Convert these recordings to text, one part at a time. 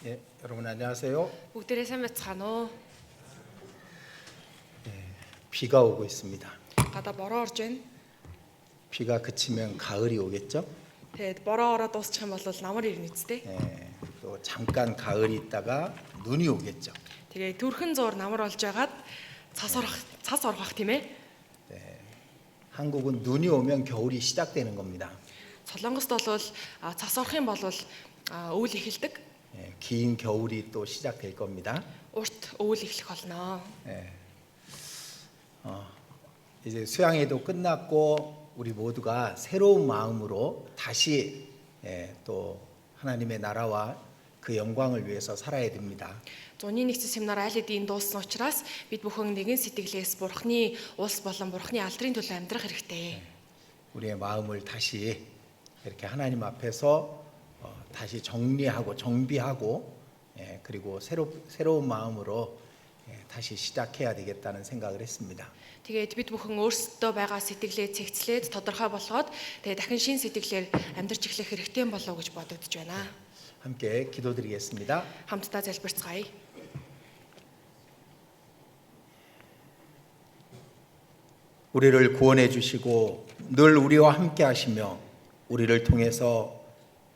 예, 여러분 안녕하세요. Бүгдээрээ сайн байцгаана уу? 비가 오고 있습니다. Гадаа бороо орж байна. 비가 그치면 가을이 오겠죠? Тэгээд бороо ороод дуусчих юм бол намар ирнэ үстэй. 예, 또 잠깐 가을이 있다가 눈이 오겠죠. Тэгээд төрхөн зуур намар болж байгаад цас орох тийм ээ. 한국은 눈이 오면 겨울이 시작되는 겁니다. Солонгост бол цас орох юм бол өвөл эхэлдэг. 예, 긴 겨울이 또 시작될 겁니다. Урт өвөл эхлэх болно. 예, 이제 수양회도 끝났고 우리 모두가 새로운 마음으로 다시 또 하나님의 나라와 그 영광을 위해서 살아야 됩니다. Зуны нэгэн семинар айл эдийн дууссан учраас бид бүхэн нэгэн сэтгэлээс Бурхны улс болон Бурхны алдрын төлөө амьдрах хэрэгтэй. 우리의 마음을 다시 이렇게 하나님 앞에서 다시 정리하고 정비하고 그리고 새로운 마음으로 다시 시작해야 되겠다는 생각을 했습니다. Тэгээд бид бүхэн өөрсдөө байгаа сэтгэлээ цэгцлээд тодорхой болгоод тэгээд дахин шин сэтгэлээр амьдрч эхлэх хэрэгтэй юм болов уу гэж бодогдож байна. 함께 기도드리겠습니다. Хамтдаа залбирцгаая. 우리를 구원해 주시고 늘 우리와 함께 하시며 우리를 통해서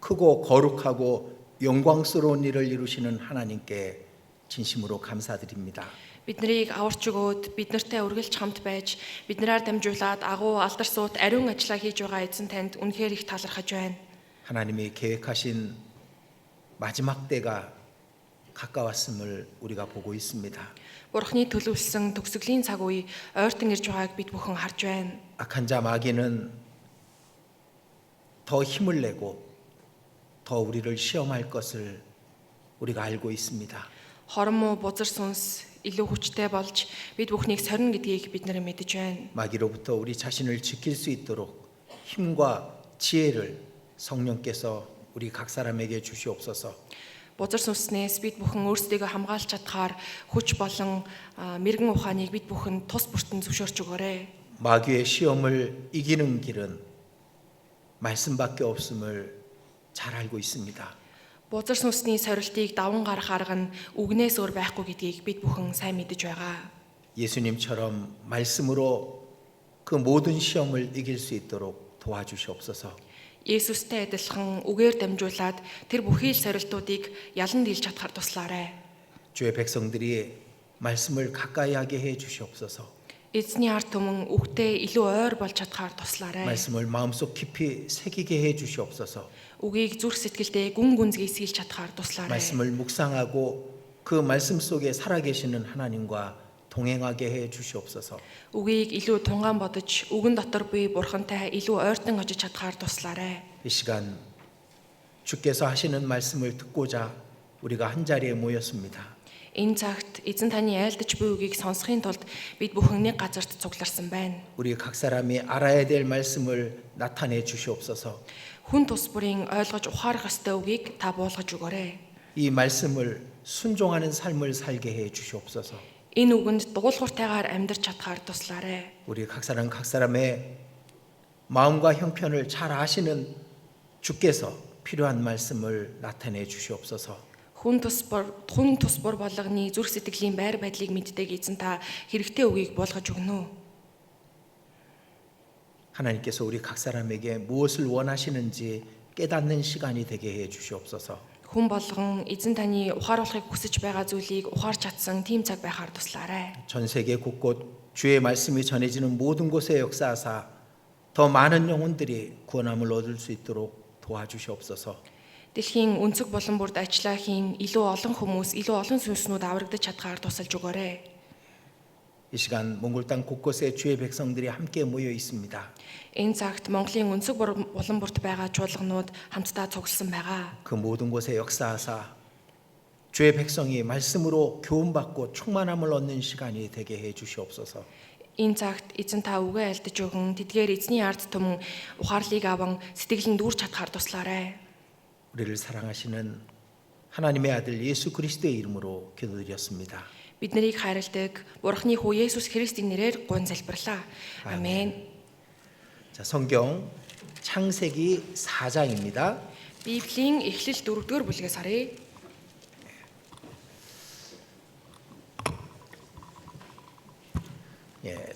크고 거룩하고 영광스러운 일을 이루시는 하나님께 진심으로 감사드립니다. Биднийг аварч өгөөд биднэртэй үргэлж хамт байж биднэрээр дамжуулаад агуу алдар суут ариун ажиллаа хийж байгаа эзэн танд үнэхээр их талархаж байна. 하나님이 계획하신 마지막 때가 가까웠음을 우리가 보고 있습니다. Бурхны төлөвлөсөн төгсгөлийн цаг үе ойртон ирж байгааг бид бүхэн харж байна. 악한 자 마귀는 더 힘을 내고 더 우리를 시험할 것을 우리가 알고 있습니다. Хормоо бузар сүнс илүү хүчтэй болж бид бүхнийг сорин гэдгийг бид нар мэдэж байна. 마귀로부터 우리 자신을 지킬 수 있도록 힘과 지혜를 성령께서 우리 각 사람에게 주시옵소서. Бузар сүнснээс бид бүхэн өөрсдийгөө хамгаалж чадхаар хүч болон мэрэгэн ухааныг бид бүхэн тус бүртэн зөвшөөрч өгөөрэй. 마귀의 시험을 이기는 길은 말씀밖에 없음을 잘 알고 있습니다. Бузар сүнсний сорилтыг даван гарах арга нь үгнээс өөр байхгүй гэдгийг бид бүхэн сайн мэдэж байгаа. 예수님처럼 말씀으로 그 모든 시험을 이길 수 있도록 도와주시옵소서. Есүстэй адилхан үгээр дамжуулаад тэр бүхий л сорилтуудыг ялан дийлж чадхаар туслаарай. 주의 백성들이 말씀을 가까이 하게 해 주시옵소서. Эзний ард түмэн үгтэй илүү ойр болж чадхаар туслаарай. 말씀을 마음속 깊이 새기게 해 주시옵소서. Үгийг зүрх сэтгэлдээ гүн гүнзгий сэлж чадхаар туслаарай. 말씀을 묵상하고 그 말씀 속에 살아계시는 하나님과 동행하게 해 주시옵소서. Үгийг илүү тунгаан бодож, үгэн дотор буй бурхантай илүү ойртон очиж чадхаар туслаарай. 이 시간 주께서 하시는 말씀을 듣고자 우리가 한 자리에 모였습니다. Энэ цагт эзэн таны айлдаж буй үгийг сонсохын тулд бид бүхэн нэг газарт цугларсан байна. 우리 각 사람이 알아야 될 말씀을 나타내 주시옵소서. Хүн тус бүрийн ойлгож ухаарах ёстой үгийг та буулгаж өгөөрэй. 이 말씀을 순종하는 삶을 살게 해 주시옵소서. Энэ үгэнд дуулууртайгаар амьдрч чадхаар туслаарай. 우리 각 사람의 마음과 형편을 잘 아시는 주께서 필요한 말씀을 나타내 주시옵소서. Хүн тус бүр болгоны зүрх сэтгэлийн байр байдлыг мэддэг эзэн та хэрэгтэй үгийг буулгаж өгнө. 하나님께서 우리 각 사람에게 무엇을 원하시는지 깨닫는 시간이 되게 해 주시옵소서. Хүн болгон эзэн таны ухааруулахыг хүсэж байгаа зүйлийг ухаарч чадсан тийм цаг байхаар туслаарай. 전 세계 곳곳 주의 말씀이 전해지는 모든 곳에 역사하사 더 많은 영혼들이 구원함을 얻을 수 있도록 도와주시옵소서. Дэлхийн өнцөг болон бүрд ажиллаа хийн илүү олон хүмүүс, илүү олон сүнснүүд аврагдаж чадхаар тусалж өгөөрэй. 이 시간 몽골 땅 곳곳에 주의 백성들이 함께 모여 있습니다. Энэ цагт Монголын өнцөг болон бүрт байгаа чуулганууд хамтдаа цугласан байгаа. 그 모든 곳에 역사하사 주의 백성이 말씀으로 교훈받고 충만함을 얻는 시간이 되게 해 주시옵소서. Энэ цагт эзэн та үгээ альдаж өгөн тэдгээр эзний ард түмэн ухаарлыг аван сэтгэлэн дүүрч чадхаар туслаарай. 우리를 사랑하시는 하나님의 아들 예수 그리스도의 이름으로 기도드렸습니다. Биднийг хайрладаг Бурхны хүү Есүс Христийн нэрээр гун залбирлаа. 아멘. 자, 성경 창세기 4장입니다. Библийн Эхлэл 4-р бүлгээс харъя.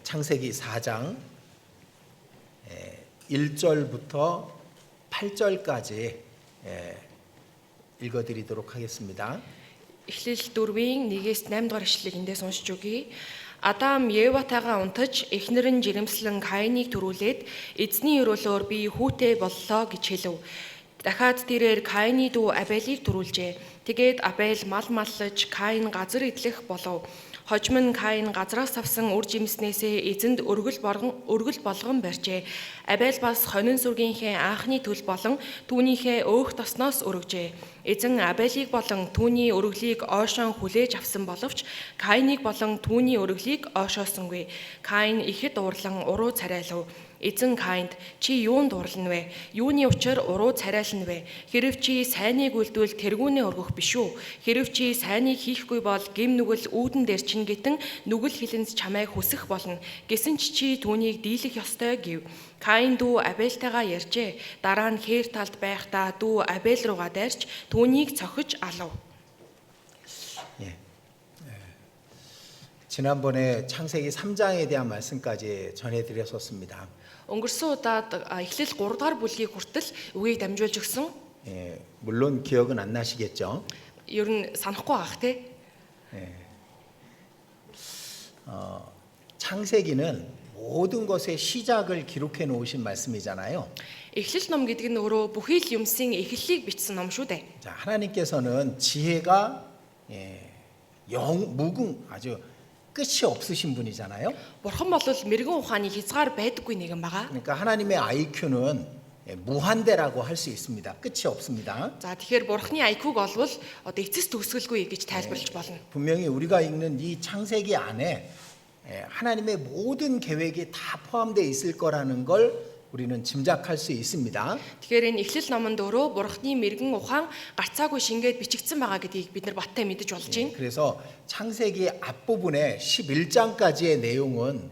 창세기 4장 1절부터 8절까지 읽어드리도록 하겠습니다. Эхлэл 4-ийн 1-ээс 8 дугаар ишлэлийг эндээс уншиж өгье. Адам Еватайгаа унтаж эхнэр нь жирэмслэн Каиныг төрүүлээд эзний өрөөлөөр би хүүтэй боллоо гэж хэлв. Дахиад тэрээр Каины дүү Абелийг төрүүлжээ. Тэгээд Абель мал маллаж Каин газар идлэх болов. Хожим нь Каин газраас авсан үр жимснээсээ эзэнд өргөл болгон барьжээ. Абель бас хонин сүргийнхээ анхны төл болон түүнийхээ өөх тосноос өргөжээ. Эзэн Абелийг болон түүний өргөлийг оошон хүлээж авсан боловч Каиныг болон түүний өргөлийг оошоосонгүй. Каин ихэд уурлан уруу царайлав. Эзэн Каинд чи юунд дурлана вэ? Юуны учир уруу царайлна вэ? Хэрв чи сайныг үлдвэл тэргүүнээ өргөх биш үү? Хэрв чи сайныг хийхгүй бол гим нүгэл үүдэн дээр чин гитэн нүгэл хилэнц чамайг хүсэх болно. Гэсэн чи түүнийг дийлэх ёстой гэв. Каин дүү Абельтайгаа ярьжээ. Дараа нь хээр талд байхдаа дүү Абель руугаа дайрч түүнийг цохиж алав. 지난번에 창세기 3장에 대한 말씀까지 전해드렸었습니다. Өнгөрсөн удаад эхлэл 3 дугаар бүлгийг хүртэл үгийг дамжуулж өгсөн. 물론 기억은 안 나시겠죠? Ер нь санахгүй байх тий. 창세기는 모든 것의 시작을 기록해 놓으신 말씀이잖아요. Эхлэл ном гэдэг нь өөрөө бүхий л юмсын эхлэлийг бичсэн ном шүү дээ. 자, 하나님께서는 지혜가 무궁 아주 끝이 없으신 분이잖아요. Бурхан бол мэрэгэн ухааны хязгаар байдаггүй нэгэн байгаа. 그러니까 하나님의 IQ는 무한대라고 할 수 있습니다. 끝이 없습니다. За тэгэхээр Бурханы IQ-г олвол одоо эцэс төгсгөлгүй гэж тайлбарлаж болно. 분명히 우리가 읽는 이 창세기 안에 하나님의 모든 계획이 다 포함되어 있을 거라는 걸 우리는 짐작할 수 있습니다. Тэгэхээр энэ эхлэл номонд өөрөө Бурханы мэрэгэн ухаан гарцаагүй шингээд бичигдсэн байгаа гэдгийг бид нар баттай мэдэж болж байна. 그래서 창세기 앞부분에 11장까지의 내용은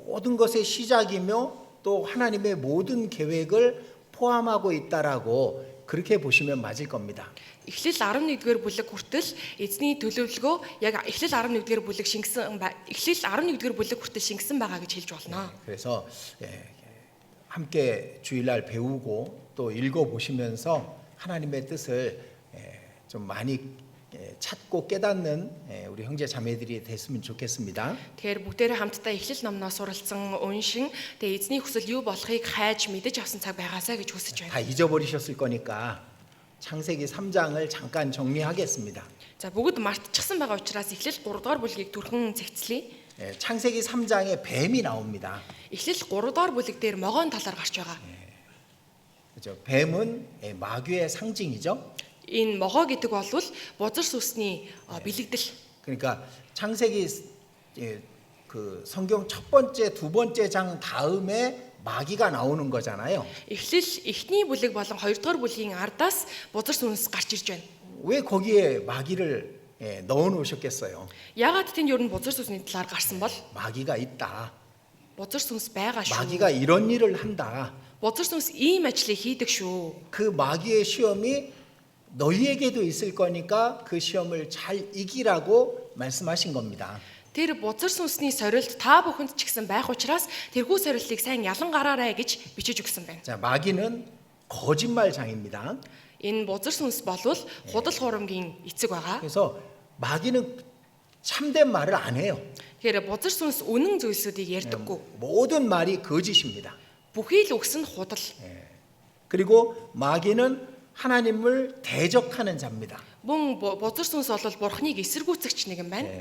모든 것의 시작이며 또 하나님의 모든 계획을 포함하고 있다라고 그렇게 보시면 맞을 겁니다. Эхлэл 11-р бүлэг хүртэл эзний төлөвлөгөө яг эхлэл 11-р бүлэг шингэсэн эхлэл 11-р бүлэг хүртэл шингэсэн байгаа гэж хэлж болно. 그래서 함께 주일날 배우고 또 읽어보시면서 하나님의 뜻을 좀 많이 찾고 깨닫는 우리 형제 자매들이 됐으면 좋겠습니다. Тэгэхээр бүгдээрээ хамтдаа эхлэл номноос суралцсан уншин тэгээ эзний хүсэл юу болохыг хайж мэдэж авсан цаг байгаасаа гэж хүсэж байна. 다 잊어버리셨을 거니까 창세기 3장을 잠깐 정리하겠습니다. За бүгд мартчихсан байгаа учраас эхлэл 3 дугаар бүлгийг түрхэн зэгцлэе. 창세기 3장에 뱀이 나옵니다. Эхлэл 3 дугаар бүлэг дээр могоон талаар гарч байгаа. 그렇죠. 뱀은 마귀의 상징이죠. Энэ могоо гэдэг бол бузар сүсний бэлэгдэл. 그러니까 창세기 그 성경 첫 번째, 두 번째 장 다음에 마귀가 나오는 거잖아요. Эхлэл эхний бүлэг болон 2 дугаар бүлгийн ардаас бузар сүнс гарч ирж байна. 왜 거기에 마귀를 넣어 놓으셨겠어요? Яагаад тэнд ер нь бузар сүнсний талаар гарсан бол 마귀가 있다. бузар сүнс байгаа шүү. 마귀가 이런 일을 한다. Бузар сүнс ийм ажлыг хийдэг шүү. 그 마귀의 시험이 너희에게도 있을 거니까 그 시험을 잘 이기라고 말씀하신 겁니다. Тэр бузар сүнсний сорилт та бүхэнд ч гэсэн байх учраас тэрхүү сорилтыг сайн ялан гараарай гэж бичиж өгсөн байна. 자, 마귀는 거짓말장입니다. Энэ бузар сүнс болвол худал хурамгийн эцэг байгаа. 그래서 마귀는 참된 말을 안 해요. Тэгэхээр бузар сүнс үнэн зүйлсүүдийг ярьдаггүй. 모든 말이 거짓입니다. Бүхий л үгс нь худал. 그리고 마귀는 하나님을 대적하는 자입니다. Мөн бузар сүнс бол бурхныг эсэргүүцэгч нэгэн байна.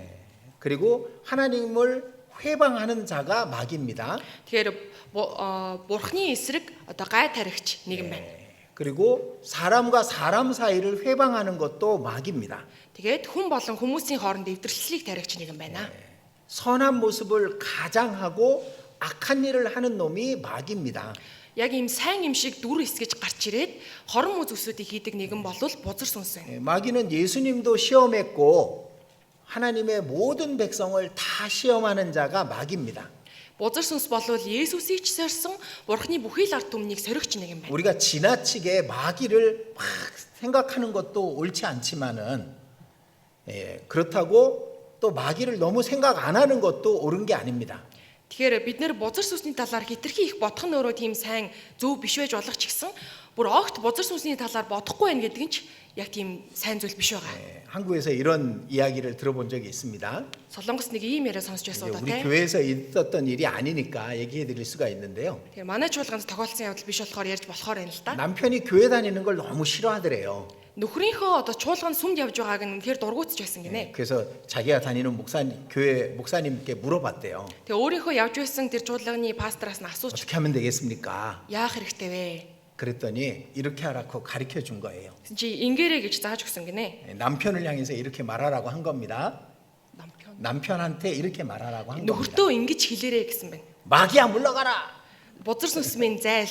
그리고 하나님을 회방하는 자가 마귀입니다. Тэгэхээр бурхны эсрэг одоо гай таригч нэгэн байна. 그리고 사람과 사람 사이를 회방하는 것도 마귀입니다. Тэгээд хүн болон хүмүүсийн хооронд эвдэрчлэлийг таригч нэгэн байна. 선한 모습을 가장하고 악한 일을 하는 놈이 마귀입니다. Яг ийм сайн юм шиг дүр эсгэж гарч ирээд хорон үз өсүүдийг хийдэг нэгэн бол бузар сүнс байна. 마귀는 예수님도 시험했고 하나님의 모든 백성을 다 시험하는 자가 마귀입니다. Бузар сүнс бол Есүсийг ч сорьсон бурхны бүхий л ард түмнийг соригч нэгэн байна. 우리가 지나치게 마귀를 막 생각하는 것도 옳지 않지만은 그렇다고 또 마귀를 너무 생각 안 하는 것도 옳은 게 아닙니다. Тэгэхээр бид нэр бузар сүнсний талаар хитрхи их бодох нь өөрөө тийм сайн зөв биш байж болох ч гэсэн бүр огт бузар сүнсний талаар бодохгүй байх гэдэг нь ч яг тийм сайн зүйл биш байгаа. 한국에서 이런 이야기를 들어본 적이 있습니다. Солонгос нэг ийм яриа сонсч байсан 이게 удаа 우리 тийм. 교회에서 있었던 일이 아니니까 얘기해 드릴 수가 있는데요. Тэгээ манай чуулганд тохиолдсон явдал биш болохоор ярьж болохоор юм л да. 남편이 교회 다니는 걸 너무 싫어하더래요. Нөхрийнхөө одоо чуулганд сүмд явж байгааг нь үнэхээр дургуутж байсан гинэ. 그래서 자기가 다니는 교회 목사님께 물어봤대요. Тэгээ өөрийнхөө явж байсан тэр чуулганы пастораас нь асууж 어떻게 하면 되겠습니까? яах хэрэгтэй вэ? 그랬더니 이렇게 하라고 가르쳐 준 거예요. Гэсэн чи ингээрэй гэж зааж өгсөн гинэ. 남편을 향해서 이렇게 말하라고 한 겁니다. Нам편. 남편한테 이렇게 말하라고 한 겁니다. Нөхөртөө ингэж хэлээрэй гэсэн байна. 마귀야 물러가라. Бузар сүнс минь зайл.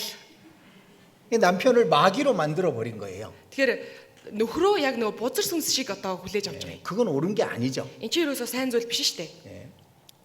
남편을 마귀로 만들어 버린 거예요. Тэгэхээр нөхрөө яг нөгөө бузар сүнс шиг одоо хүлээж авч байгаа. 그건 옳은 게 아니죠. Энд чинь ерөөсөө сайн зүйл биш шүү дээ.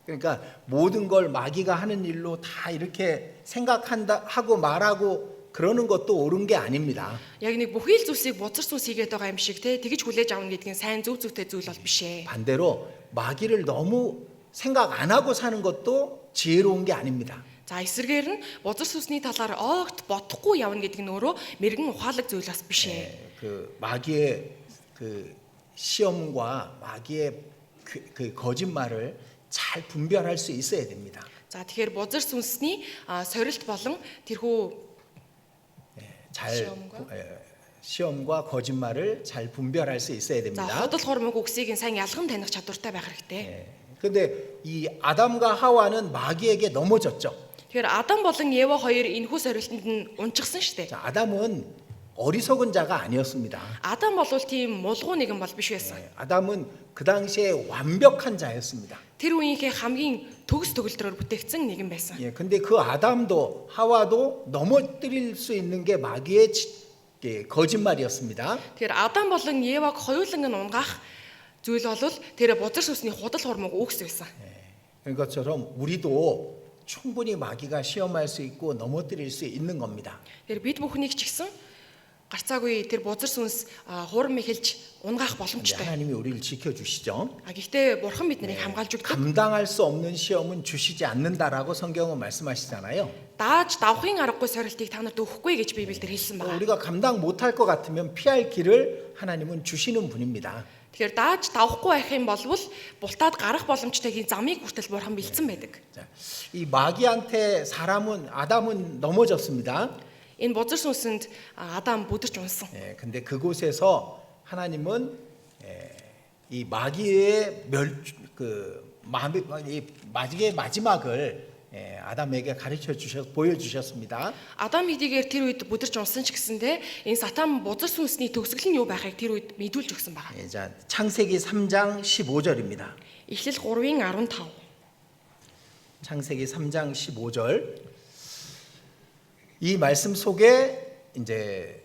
그러니까 모든 걸 마귀가 하는 일로 다 이렇게 생각한다 하고 말하고 그러는 것도 옳은 게 아닙니다. Яг нэг бүхий л зүйлсийг бузар сүнс хийгээд байгаа юм шиг те тэгж хүлээж авна гэдгийг сайн зөв зөвтэй зүйл бол биш ээ. 반대로 마귀를 너무 생각 안 하고 사는 것도 지혜로운 게 아닙니다. За эсрэгээр нь бузар сүнсний талаар огт бодохгүй явна гэдэг нь өөрөө мэрэгэн ухаалаг зүйл бас биш ээ. 그 마귀의 그 시험과 마귀의 그 거짓말을 잘 분별할 수 있어야 됩니다. За тэгэхээр бузар сүнсний сорилт болон тэрхүү 시험과 거짓말을 잘 분별할 수 있어야 за 됩니다. худал хормог үгсийг нь сайн ялган таних чадвартай байх хэрэгтэй. 근데 이 아담과 하와는 마귀에게 넘어졌죠. Тэгэхээр Адам болон Ева хоёр энэхүү сорилтанд нь унчихсан шүү дээ. 자, 아담은 어리석은 자가 아니었습니다. Адам бол тийм мулгуу нэгэн бол биш байсан. 아담은 그 당시에 완벽한 자였습니다. Тэр үеийнхээ хамгийн төгс төгөлдрөөр бүтээгдсэн нэгэн байсан. 예, 근데 그 아담도 하와도 넘어뜨릴 수 있는 게 마귀의 거짓말이었습니다. Тэгэхээр Адам болон Еваг хоёуланг нь унгаах зүйл бол тэр бузар сүнсний худал хормог үгс байсан. 그런 것처럼 우리도 충분히 마귀가 시험할 수 있고 넘어뜨릴 수 있는 겁니다. Тэгэхээр бид бүхнийг ч гэсэн гарцаагүй тэр бузар сүнс хуурм хэлж унгаах 근데 боломжтой. 하나님이 우리를 지켜주시죠. Гэхдээ бурхан биднийг хамгаалж өгдөг. 감당할 수 없는 시험은 주시지 않는다라고 성경은 말씀하시잖아요. Дааж давхын аргагүй сорилтыг та нарт өгөхгүй гэж Библиэлд хэлсэн байна. 우리가 감당 못할 것 같으면 피할 길을 하나님은 주시는 분입니다. Тэгэхээр дааж давхгүй байх юм болвол бултаад гарах боломжтойгийн замыг хүртэл бурхан бэлдсэн байдаг. 자, 이 마귀한테 아담은 넘어졌습니다. Энэ бузар сүнсэнд Адам бүдэрч унсан. 예, 근데 그곳에서 하나님은 이 마귀의 마귀의 마지막을 아담에게 보여주셨습니다. Адам хэдийгээр тэр үед бүдэрч унсан ч гэсэндэ энэ сатан бузар сүнсний төгсгөл нь юу байхыг тэр үед мэдүүлж өгсөн байна. 예, 자, 창세기 3장 15절입니다. Эхлэл 3:15. 창세기 3장 15절. 이 말씀 속에 이제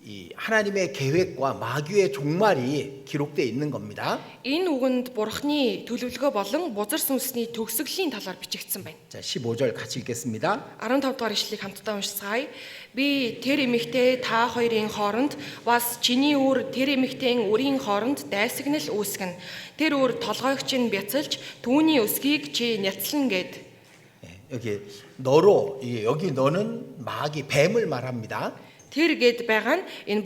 이 하나님의 계획과 마귀의 종말이 기록되어 있는 겁니다. Энэ үгэнд бурхны төлөвлөгөө болон бузар сүнсний төгсгөлийн талаар бичигдсэн байна. 자, 15절 같이 읽겠습니다. 15 дугаар ишлэлийг хамтдаа уншицгаая. Би тэр эмэгтэй та хоёрын хооронд бас чиний үр тэр эмэгтэйн үрийн хооронд дайсагнал үүсгэн. Тэр үр толгойгч нь бяцалж түүний өсгийг чи няцлан гэд. 여기 여기 너는 마귀 뱀을 말합니다. Тэр гэд байгаа нь энэ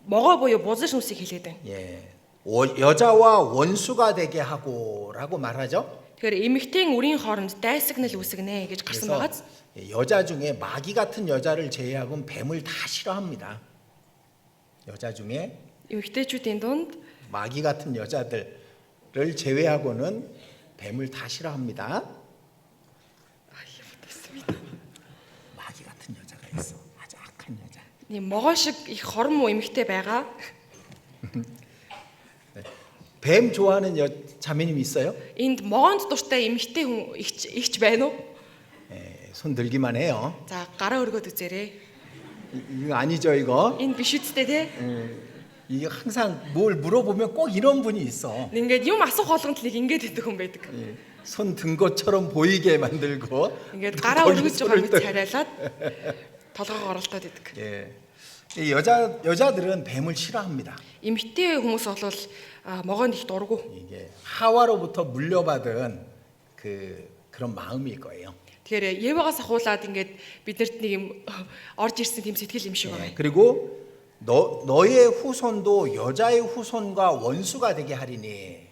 могоо буюу бузар сүнсийг хэлээд байна. 예, 여자와 원수가 되게 하고라고 말하죠. Тэгэхээр эмэгтэйн үрийн хооронд дайсагнал үүсгэнэ гэж гарсан 그래서 байгааз. 여자 중에 마귀 같은 여자를 제외하고는 뱀을 다 싫어합니다. 여자 중에 Эмэгтэйчүүдийн дунд 마귀 같은 여자들을 제외하고는 뱀을 다 싫어합니다. 마귀 같은 여자가 있어. 아주 악한 여자. 이 могоо шиг их хорм эмэгтэй байгаа. 뱀 좋아하는 자매님 있어요? Энд могоонд дуртай эмэгтэй хүн ихч байна уу? 예, 손 들기만 해요. За гараа өргөд үзээрэй. 이거 아니죠, 이거? Энэ биш үсттэй те. 이게 항상 뭘 물어보면 꼭 이런 분이 있어. Ингээд юм асуух болгонд л ингээд идэх хүн байдаг. 손 든 것처럼 보이게 만들고. Ингээд гараа 거기 өргөж 손을 байгаа мэт царайлаад толгойгоо оролдоод идэг. 예. 이 여자들은 뱀을 싫어합니다. Эмэгтэй хүмүүс бол могоонд их дургу. 이게 하와로부터 물려받은 그 그런 마음일 거예요. Тэгэхээр Евагаас ахуулаад ингээд биднэрт нэг юм орж ирсэн тийм сэтгэл юм шиг 예, байна. 그리고 너의 후손도 여자의 후손과 원수가 되게 하리니.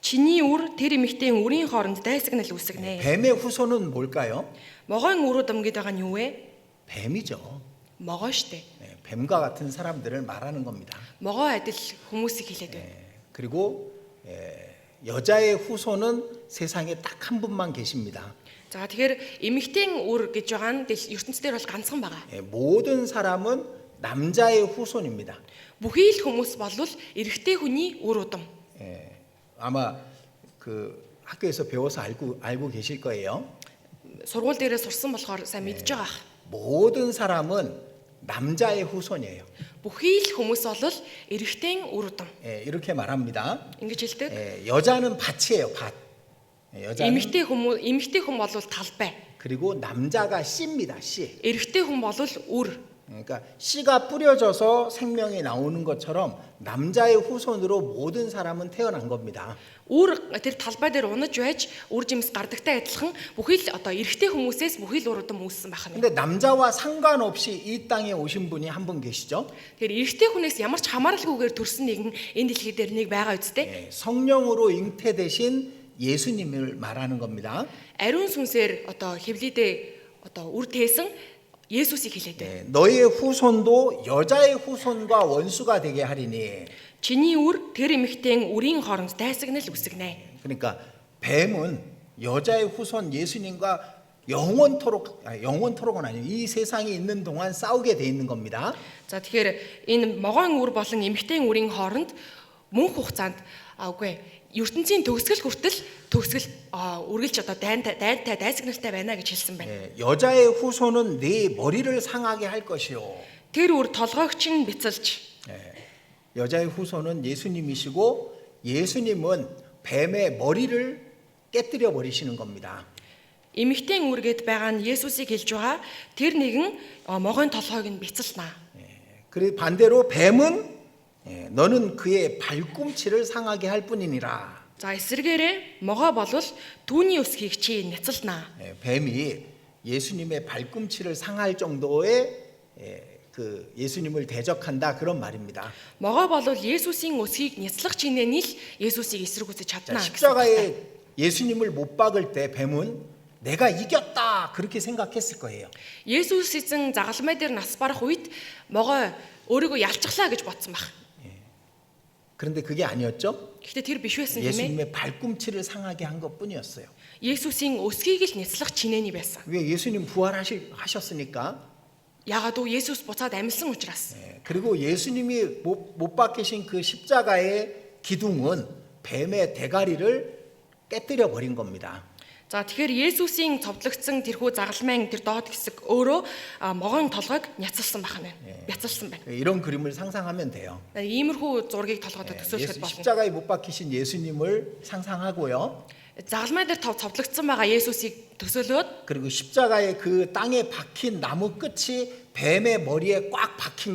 Чиний үр тэр эмэгтэй үрийн хооронд дайсагнал үүсгэнэ. 뱀의 후손은 뭘까요? Могойн үр удам гэдэг байгаа нь юу вэ? 뱀이죠. Могой штэ. 예, 뱀과 같은 사람들을 말하는 겁니다. Могой адил хүмүүсийг хэлээд байна. 예, 그리고 여자의 후손은 세상에 딱 한 분만 계십니다. За тэгэхээр эмэгтэй үр гэж байгаа нь ертөнцийн дээр бол ганцхан байгаа. 예, 모든 사람은 남자의 후손입니다. Бүхий л хүмүүс болвол эрэгтэй хүний үр удам. 예, 아마 그 학교에서 배워서 알고 계실 거예요. Сургууль дээрээ сурсан болохоор сайн мэдж байгаа ах. 모든 사람은 남자의 후손이에요. Бүхий л хүмүүс болвол эрэгтэй үр удам. 예, 이렇게 말합니다. Ингэж хэлдэг. 예, 여자는 밭이에요, 밭. 예, 여자는 эмэгтэй хүн болвол талбай. 그리고 남자가 씨입니다, 씨. Эрэгтэй хүн болвол үр. 그러니까 씨가 뿌려져서 생명이 나오는 것처럼 남자의 후손으로 모든 사람은 태어난 겁니다. Үр тэр талбай дээр унаж байж үр жимс гардагтай адилхан бүхий л одоо эрэгтэй хүмүүсээс бүхий л үр удам үүссэн байх нь. 근데 남자와 상관없이 이 땅에 오신 분이 한 분 계시죠? Тэгэхээр эрэгтэй хүнээс ямар ч хамааралгүйгээр төрсэн нэгэн энэ дэлхий дээр нэг байгаа үсттэй. 예, 성령으로 잉태되신 예수님을 말하는 겁니다. Ариун сүнсээр одоо хэвлийдээ одоо үр тээсэн Есүсийг хэлээд байна. 예, 너의 후손도 여자의 후손과 원수가 되게 하리니. Чиний үр тэр эмэгтэй үрийн хооронд дайсагнал үсгэнэ. 그러니까 뱀은 여자의 후손 예수님과 영원토록은 아니에요. 이 세상에 있는 동안 싸우게 돼 있는 겁니다. За тэгэхээр энэ могойн үр болон эмэгтэй үрийн хооронд мөнх хугацаанд үгүй ертөнцийн төгсгөл хүртэл үргэлж одоо дайнтай дайсагналтай байна гэж хэлсэн байна. 예, 여자의 후손은 네 머리를 상하게 할 것이요. Тэр үр толгойч нь бяцалж. 예, 여자의 후손은 예수님이시고 예수님은 뱀의 머리를 깨뜨려 버리시는 겁니다. Эмэгтэй үргээд байгаа нь Есүсийг хэлж байгаа. Тэр нэгэн могойн толгойг нь бяцалнаа. 그리고 반대로 뱀은 너는 그의 발꿈치를 상하게 할 뿐이니라. За эсвэргээрээ могой болвол түүний өсгийг чи няцалнаа. 뱀이 예수님의 발꿈치를 상할 정도의 그 예수님을 대적한다 그런 말입니다. Могой болвол Есүсийн өсгийг няцлах чинээний л Есүсийг эсэргүүцэж 자, чадна. 십자가에 예수님을 못 박을 때 뱀은 내가 이겼다 그렇게 생각했을 거예요. Есүс эзэн загалмай дээр нас барах үед могой өөрийгөө ялчглаа гэж бодсон баг. 그런데 그게 아니었죠. Гэхдээ тэр биш байсан тийм ээ. 예수님의 발꿈치를 상하게 한 것뿐이었어요. Есүсийн өсгийг л няцлах чинээний байсан. 왜 예수님 부활하셨으니까. Ягаад гэвэл Есүс буцаад амьсан учраас. 그리고 예수님이 못 박히신 그 십자가의 기둥은 뱀의 대가리를 깨뜨려 버린 겁니다. За тэгэхээр Есүсийн цовдлогдсон тэрхүү загалмайн тэр доод хэсэг өөрөө могойн толгойг няцалсан байх нь. Бяцалсан байна. 이런 그림을 상상하면 돼요. Иймэрхүү зургийг толгойд төсөөлөхөд болно. 십자가에 못 박히신 예수님을 상상하고요. Загалмай дээр цовдлогдсон байгаа Есүсийг төсөөлөөд 그리고 십자가의 그 땅에 박힌 나무 끝이 뱀의 머리에 꽉 박힌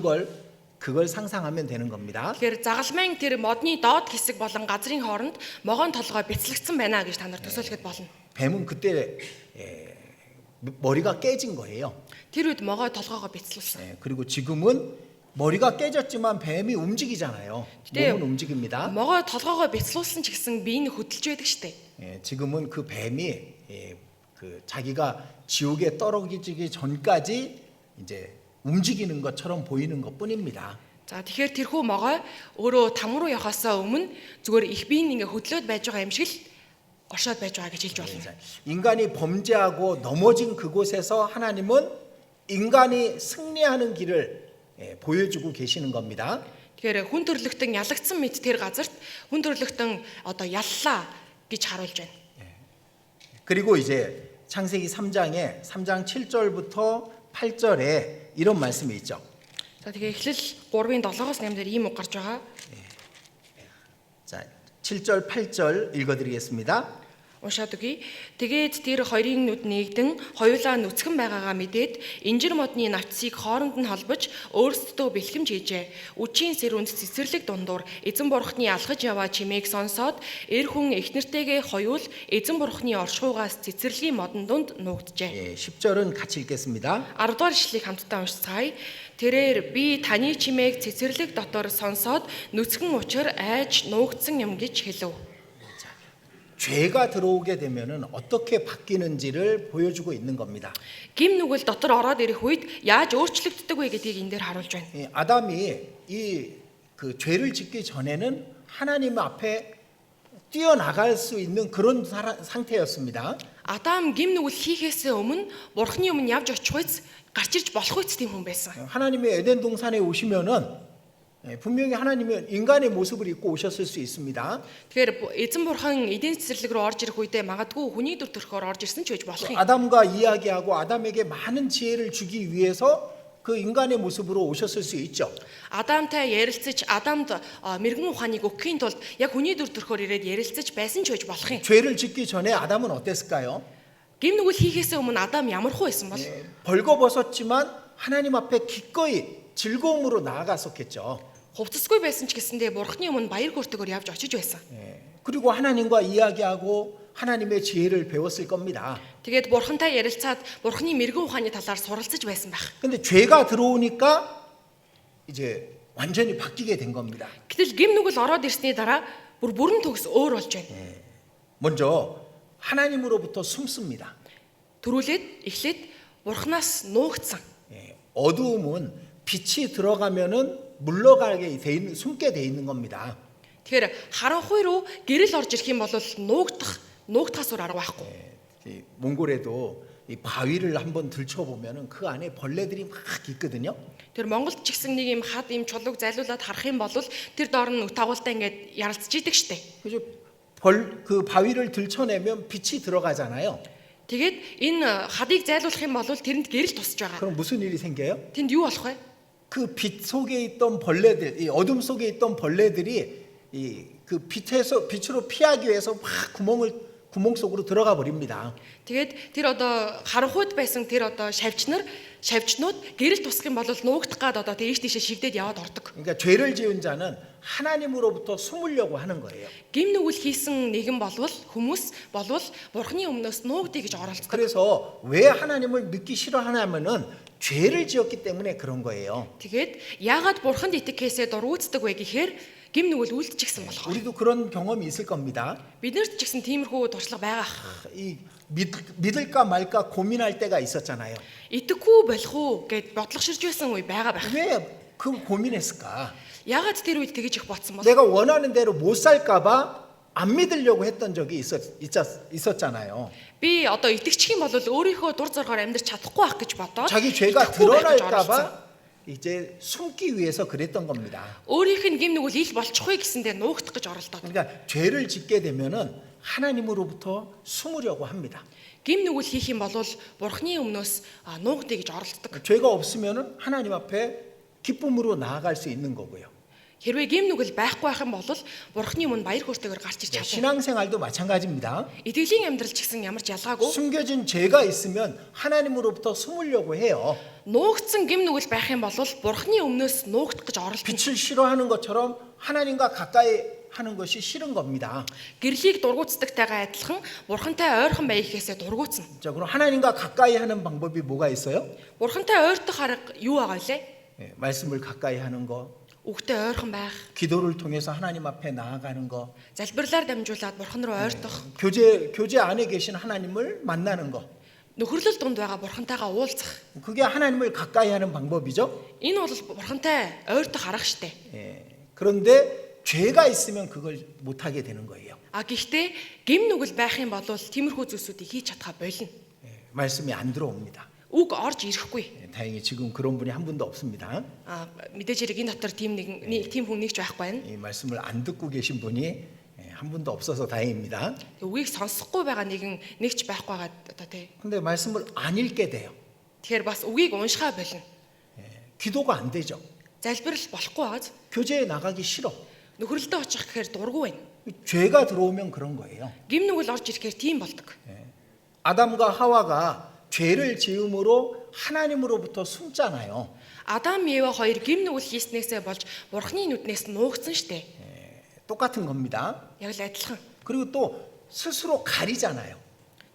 그걸 상상하면 되는 겁니다. тэгэхээр загалмайн тэр модны доод хэсэг болон газрын хооронд могойн толгой бяцлагдсан байна гэж та нар төсөөлөхөд болно. 뱀은 그때 머리가 깨진 거예요. Тэр үед могой толгойгоо бяцлуулсан. 그리고 지금은 머리가 깨졌지만 뱀이 움직이잖아요. 몸은 움직입니다. Могой толгойгоо бяцлуулсан ч гэсэн бие нь хөдөлж байдаг штэ. 지금은 그 뱀이 그 자기가 지옥에 떨어지기 전까지 이제 움직이는 것처럼 보이는 것뿐입니다. За тэгэхээр тэрхүү могой өөрөө там руу явахаасаа өмнө зүгээр их биеийн ингээ хөдлөөд байж байгаа юм шиг л оршоод байж байгаа гэж хэлж болно. 인간이 범죄하고 넘어진 그곳에서 하나님은 인간이 승리하는 길을 보여주고 계시는 겁니다. Тэгэхээр хүн төрлөختөн ялагдсан мэт тэр газарт хүн төрлөختөн одоо яллаа гэж харуулж байна. 그리고 이제 창세기 3장 7절부터 8절에 이런 말씀이 있죠. За тэгээ эхлэл 3-ын 7-оос 8-ээр ийм үг гарч байгаа. 자, 7절 8절 읽어 드리겠습니다. Уншаад үгэй. Тэгээд тэр хоёрын нүд нэгдэн хоёулаа нүцгэн байгаагаа мэдээд инжир модны навчсыг хооронд нь холбож өөрсдөө бэлхэмж хийжээ. Үчийн сэрүүнд цэцэрлэг дундуур эзэн бурхны алхаж яваа чимээг сонсоод эр хүн эхнэртэйгээ хоёул эзэн бурхны оршихугаас цэцэрлэгийн модон дунд нуугджээ. 10절은 같이 읽겠습니다. 10 дугаар ишлэгийг хамтдаа уншицгаая. Тэрээр би таны чимээг цэцэрлэг дотор сонсоод нүцгэн учир айж нуугдсан юм гэж хэлв. 죄가 들어오게 되면은 어떻게 바뀌는지를 보여주고 있는 겁니다. Гим нүгэл дотор ороод ирэх үед яаж өөрчлөгддөг вэ гэдгийг энэ дээр харуулж байна. 이 아담이 이 그 죄를 짓기 전에는 하나님 앞에 뛰어나갈 수 있는 그런 상태였습니다. Адам гим нүгэл хийхээс өмнө бурхны өмнө явж очих үйс гарч ирж болох үйс тийм хүн байсан. 하나님의 에덴 동산에 오시면은 분명히 하나님은 인간의 모습을 입고 오셨을 수 있습니다. Тэгэхээр эзэн бурхан эдийн цэцэрлэг рүү орж ирэх үедээ магадгүй хүний дүр төрхөөр орж ирсэн ч байж болох юм. 아담과 이야기하고 아담에게 많은 지혜를 주기 위해서 그 인간의 모습으로 오셨을 수 있죠. Адамтай ярилцаж Адамд мэрэгэн ухааныг өгөхийн тулд яг хүний дүр төрхөөр ирээд ярилцаж байсан ч байж болох юм. 죄를 짓기 전에 아담은 어땠을까요? Гим нүгэл хийхээс өмнө Адам ямархуу байсан бол 벌거벗었지만 하나님 앞에 기꺼이 즐거움으로 나아갔었겠죠. хувцасгүй байсан ч гэсэндээ бурхны өмнө баяр хөөртэйгээр явж очиж байсан. 그리고 하나님과 이야기하고 하나님의 지혜를 배웠을 겁니다. Тэгээд бурхантай ярилцаад бурхны мэрэгэн ухааны талаар суралцаж байсан байх. 근데 죄가 들어오니까 이제 완전히 바뀌게 된 겁니다. Гэтэл гим нүгэл ороод ирсний дараа бүрэн төгс өөр болж байна. 먼저 하나님으로부터 숨습니다. Төрүүлээд эхлээд бурхнаас нуугдсан. 어두움은 빛이 들어가면은 물러가게 돼 있는 숨게 돼 있는 겁니다. Тэгэхээр харанхуй руу гэрэл орж ирэх юм бол нуугдахаас өөр арга байхгүй. 이 몽골에도 이 바위를 한번 들춰보면은 그 안에 벌레들이 막 있거든요. Тэр Монголд ч гэсэн нэг юм хад юм чулууг зайлуулад харах юм бол тэр доор нь тагуултаа ингээд яралцж идэг штэ. 그죠? 그 바위를 들춰내면 빛이 들어가잖아요. Тэгээд энэ хадыг зайлуулах юм бол тэрэнд гэрэл тусаж байгаа. 그럼 무슨 일이 생겨요? Тэнд юу болох вэ? 그 빛 속에 있던 벌레들, 이 어둠 속에 있던 벌레들이 이 그 빛으로 피하기 위해서 막 구멍 속으로 들어가 버립니다. Тэгээд тэр одоо харанхуйд байсан тэр одоо шавьчнууд гэрэл тусах юм бол нуугдах гад одоо тийш тийшээ шигдээд яваад ордог. 그러니까 죄를 지은 자는 하나님으로부터 숨으려고 하는 거예요. Гим нүгэл хийсэн нэгэн хүмүүс бурхны өмнөөс нуугдъя гэж оролцдог. 그래서 왜 하나님을 믿기 싫어하냐면은 죄를 지었기 때문에 그런 거예요. Тэгээд яагаад бурханд итгэхээсээ дургуутдаг вэ гэхээр гим нүгэл үлдчихсэн болохоор. 우리도 그런 경험이 있을 겁니다. Биднэрт ч гэсэн тиймэрхүү туршлага байгаа. 이 믿을까 말까 고민할 때가 있었잖아요. Итгэхгүй болох уу гэд бодлогоширж байсан үе байгаа байх. 왜 그 고민했을까? Яагаад тэр үед тэгэж их ботсон бол? 내가 원하는 대로 못 살까봐 안 믿으려고 했던 적이 있었잖아요. Би одоо итгэчих юм бол өөрийнхөө дур зоргоор амьдрч чадахгүй байх гэж бодоод 자기 죄가 드러날까봐 이제 숨기 위해서 그랬던 겁니다. өөрийнх нь гим нүгэл ил болчихгүй гэсэндээ нуугдах гэж оролдоод. 그러니까 죄를 짓게 되면은 하나님으로부터 숨으려고 합니다. Гим нүгэл хийх юм бол бурхны өмнөөс нуугдъя гэж оролддог. 죄가 없으면은 하나님 앞에 기쁨으로 나아갈 수 있는 거고요. Хэрвээ гим нүгэл байхгүй байх юм бол бурхны өмнө баяр хөөртэйгээр гарч ирж чадна. 신앙생활도 마찬가지입니다. Итгэлийн амьдрал ч гэсэн ямар ч ялгаагүй. 숨겨진 죄가 있으면 하나님으로부터 숨으려고 해요. Нуугдсан гим нүгэл байх юм бол бурхны өмнөөс нуугдах гэж оролддог. 빛을 싫어하는 것처럼 하나님과 가까이 하는 것이 싫은 겁니다. Гэрлийг дургуутдагтайгаа адилхан бурхантай ойрхон байхээсээ дургуутсан. 자, 그럼 하나님과 가까이 하는 방법이 뭐가 있어요? Бурхантай ойртох арга юу байгаа вэ? 말씀을 가까이 하는 거, Үгтэй ойрхон байх, 기도를 통해서 하나님 앞에 나아가는 거, залбирлаар дамжуулаад бурхан руу ойртох, 교제 안에 계신 하나님을 만나는 거. нөхөрлөл дунд байгаа бурхантайгаа уулзах. 그게 하나님을 가까이 하는 방법이죠. Энэ бол бурхантай ойртох арга штэ. 그런데 죄가 있으면 그걸 못 하게 되는 거예요. Гэхдээ гим нүгэл байх юм бол тиймэрхүү зүйлсүүдийг хийж чадхаа болно. 말씀이 안 들어옵니다. Үг орж ирэхгүй. 다행히 지금 그런 분이 한 분도 없습니다. Мэдээж хэрэг энэ дотор тийм хүн нэгч байхгүй байна. 이 말씀을 안 듣고 계신 분이 한 분도 없어서 다행입니다. Үгийг сонсохгүй байгаа нэгч байхгүй байгаа одоо тий. 근데 말씀을 안 읽게 돼요. Тэгэхээр бас үгийг уншихаа болно. 기도가 안 되죠. Залбирал болохгүй байгааз 교제에 나가기 싫어. Нөхрөлдөө очих гэхээр дургүй байна. 죄가 들어오면 그런 거예요. Гим нүгэл орж ирэхээр тийм болдог. 아담과 하와가 죄를 지음으로 하나님으로부터 숨잖아요. Адам Ева хоёр гим нүгэл хийснээсээ болж Бурхны нүднээс нуугдсан штэ. 똑같은 겁니다. Яг л адилхан. 그리고 또 스스로 가리잖아요.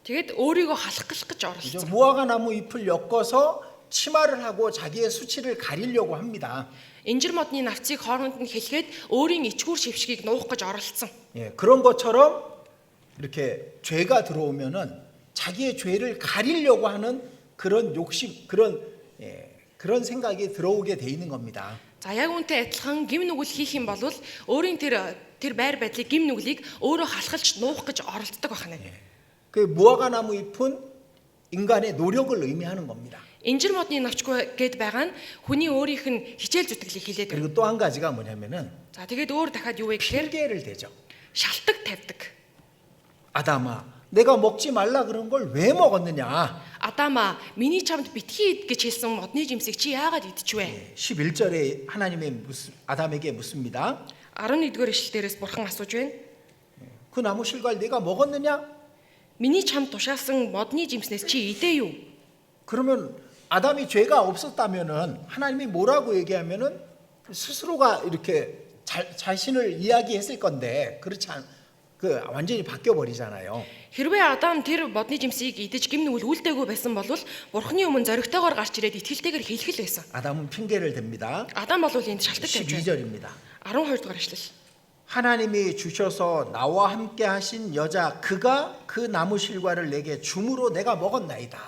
Тэгэд өөрийгөө халах гэж 그죠? оролцсон. 무화과 나무 잎을 엮어서 치마를 하고 자기의 수치를 가리려고 합니다. Инжир модны навцыг хооронд нь хэлгээд өөрийн ичгүүр шившгийг нуух гэж оролцсон. 예, 그런 것처럼 이렇게 죄가 들어오면은 자기의 죄를 가리려고 하는 그런 욕심, 그런 생각이 들어오게 돼 있는 겁니다. За яг үнтэй адилхан гим нүгэл хийх юм бол өөрийн тэр байр байдлыг гим нүглийг өөрөө халахлж нуух гэж оролддог байна. 그 무화과 나무 잎은 인간의 노력을 의미하는 겁니다. Инжир модны навчгүй гэд байгаа нь хүний өөрийнх нь хичээл зүтгэлийг хилээд байна. 그리고 또 한 가지가 뭐냐면은 За тэгээд өөр дахиад юу вэ гэхээр 핑계를 대죠. шалтак тавьдаг. 아담아, 내가 먹지 말라 그런 걸 왜 먹었느냐? Адама миний чамд битгий ид гэж хэлсэн модны жимсийг чи яагаад идчихвэ? 11절에 아담에게 묻습니다. 11-р ишлэлдээс бурхан асууж байна. 그 나무 실과를 내가 먹었느냐? Миний чамд тушаасан модны жимснээс чи идээ юу? 그러면 아담이 죄가 없었다면은 하나님이 뭐라고 얘기하면은 스스로가 이렇게 자신을 이야기했을 건데 그렇지 않. 그 완전히 바뀌어 버리잖아요. Хэрвээ Адам тэр модны жимсийг идэж гим нүгэл үлдээгүй байсан бол бурхны өмнө зоригтойгоор гарч ирээд итгэлтэйгээр хэлэх л байсан. 아담은 핑계를 댑니다. Адам бол энд шалтак тавьж байна. 12절입니다. 12-р ишлэл. 하나님이 주셔서 나와 함께 하신 여자 그가 그 나무 실과를 내게 줌으로 내가 먹었나이다.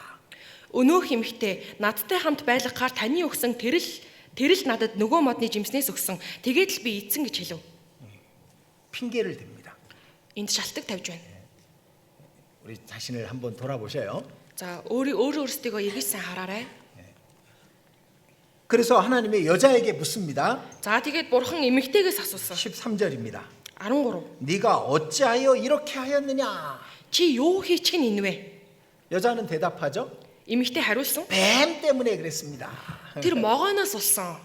Өнөөх эмэгтэй надтай хамт байлгахаар таны өгсөн тэрл надад нөгөө модны жимснээс өгсөн. Тэгээд л би эзэн гэж хэлв. 핑계를 댑니다. Энд шалтак тавьж байна. 우리 자신을 한번 돌아보셔요. За өөрсдийгөө эргэж сайн хараарай. 그래서 하나님의 여자에게 묻습니다. За тэгээд бурхан эмэгтэйгээс асуусан. 13절입니다. 13. 네가 어찌하여 이렇게 하였느냐? Чи юу хийчих нь энэ вэ? 여자는 대답하죠. Эмэгтэй хариулсан. 뱀 때문에 그랬습니다. Тэр могооноос болсон.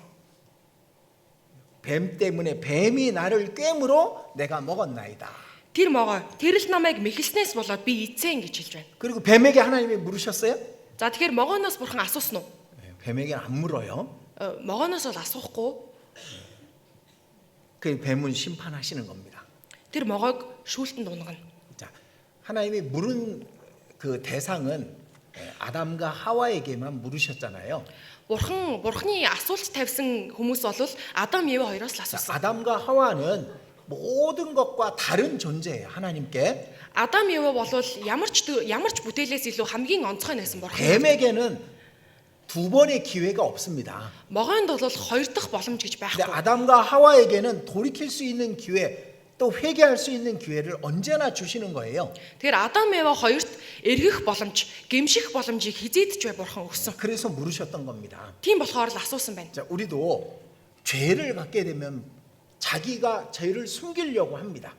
뱀 때문에 뱀이 나를 꿰물어 내가 먹었나이다. Тэр могоо тэрл намайг мэхэлснээс болоод би эзэн гэж хэлж байна. 그리고 뱀에게 하나님이 물으셨어요? За тэгэхээр могооноос бурхан асуусан уу? 뱀에게 안 물어요. Могооноос бол асуухгүй. 그 뱀은 심판하시는 겁니다. Тэр могоог шүүлтэнд унгана. 자, 하나님이 물은 그 대상은 아담과 하와에게만 물으셨잖아요. Бурхны асуулт тавьсан хүмүүс бол Адам Ева хоёроос л 자, асуусан. 아담과 하와는 모든 것과 다른 존재예요. 하나님께. Адам Ева бол ямар ч бүтээлээс илүү хамгийн онцгой байсан бурхан. 뱀에게는 두 번의 기회가 없습니다. Могоонд бол хоёр дахь боломж гэж 근데 байхгүй. 아담과 하와에게는 돌이킬 수 있는 기회, 또 회개할 수 있는 기회를 언제나 주시는 거예요. Тэгэхээр Адам Ева хоёрт эргэх боломж, гэмших боломжийг хизээдч бай бурхан өгсөн. 그래서 물으셨던 겁니다. Тийм болохоор л асуусан байна. 자, 우리도 죄를 갖게 되면 자기가 죄를 숨기려고 합니다.